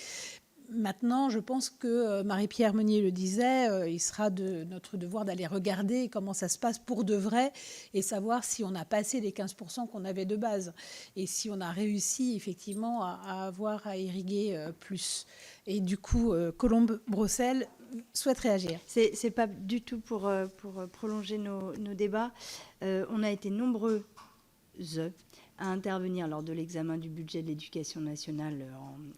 Maintenant, je pense que Marie-Pierre Meunier le disait, il sera de notre devoir d'aller regarder comment ça se passe pour de vrai et savoir si on a passé les 15% qu'on avait de base et si on a réussi effectivement à irriguer plus. Et du coup, Colombe Brossel souhaite réagir. C'est pas du tout pour prolonger nos débats. On a été nombreux à intervenir lors de l'examen du budget de l'éducation nationale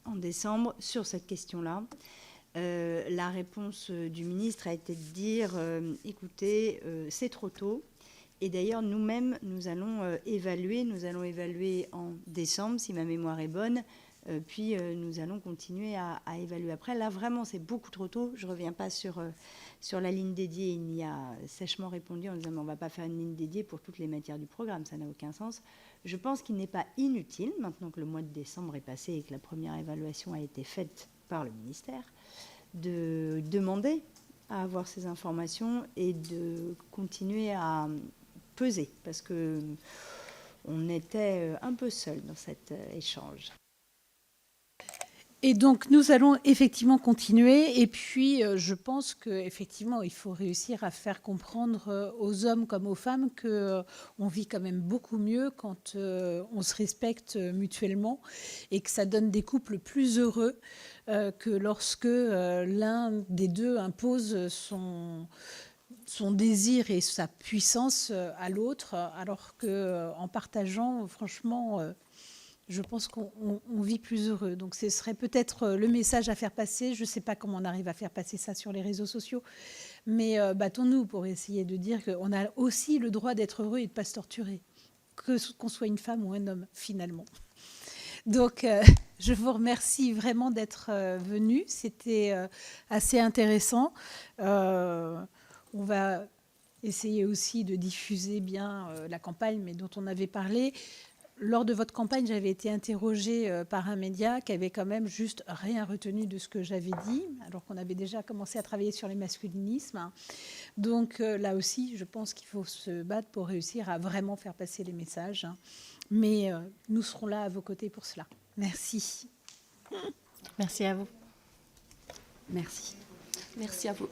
en décembre sur cette question-là. La réponse du ministre a été de dire écoutez, c'est trop tôt. Et d'ailleurs, nous-mêmes, nous allons évaluer en décembre, si ma mémoire est bonne, puis nous allons continuer à évaluer après. Là, vraiment, c'est beaucoup trop tôt. Je ne reviens pas sur la ligne dédiée. Il y a sèchement répondu en disant on ne va pas faire une ligne dédiée pour toutes les matières du programme, ça n'a aucun sens. Je pense qu'il n'est pas inutile, maintenant que le mois de décembre est passé et que la première évaluation a été faite par le ministère, de demander à avoir ces informations et de continuer à peser, parce qu'on était un peu seuls dans cet échange. Et donc, nous allons effectivement continuer. Et puis, je pense qu'effectivement, il faut réussir à faire comprendre aux hommes comme aux femmes qu'on vit quand même beaucoup mieux quand on se respecte mutuellement et que ça donne des couples plus heureux que lorsque l'un des deux impose son désir et sa puissance à l'autre, alors qu'en partageant, franchement... je pense qu'on vit plus heureux. Donc ce serait peut-être le message à faire passer. Je ne sais pas comment on arrive à faire passer ça sur les réseaux sociaux, mais battons-nous pour essayer de dire qu'on a aussi le droit d'être heureux et de ne pas se torturer, qu'on soit une femme ou un homme, finalement. Donc, je vous remercie vraiment d'être venu. C'était assez intéressant. On va essayer aussi de diffuser bien la campagne, mais dont on avait parlé. Lors de votre campagne, j'avais été interrogée par un média qui avait quand même juste rien retenu de ce que j'avais dit, alors qu'on avait déjà commencé à travailler sur les masculinismes. Donc là aussi, je pense qu'il faut se battre pour réussir à vraiment faire passer les messages. Mais nous serons là à vos côtés pour cela. Merci. Merci à vous. Merci. Merci à vous.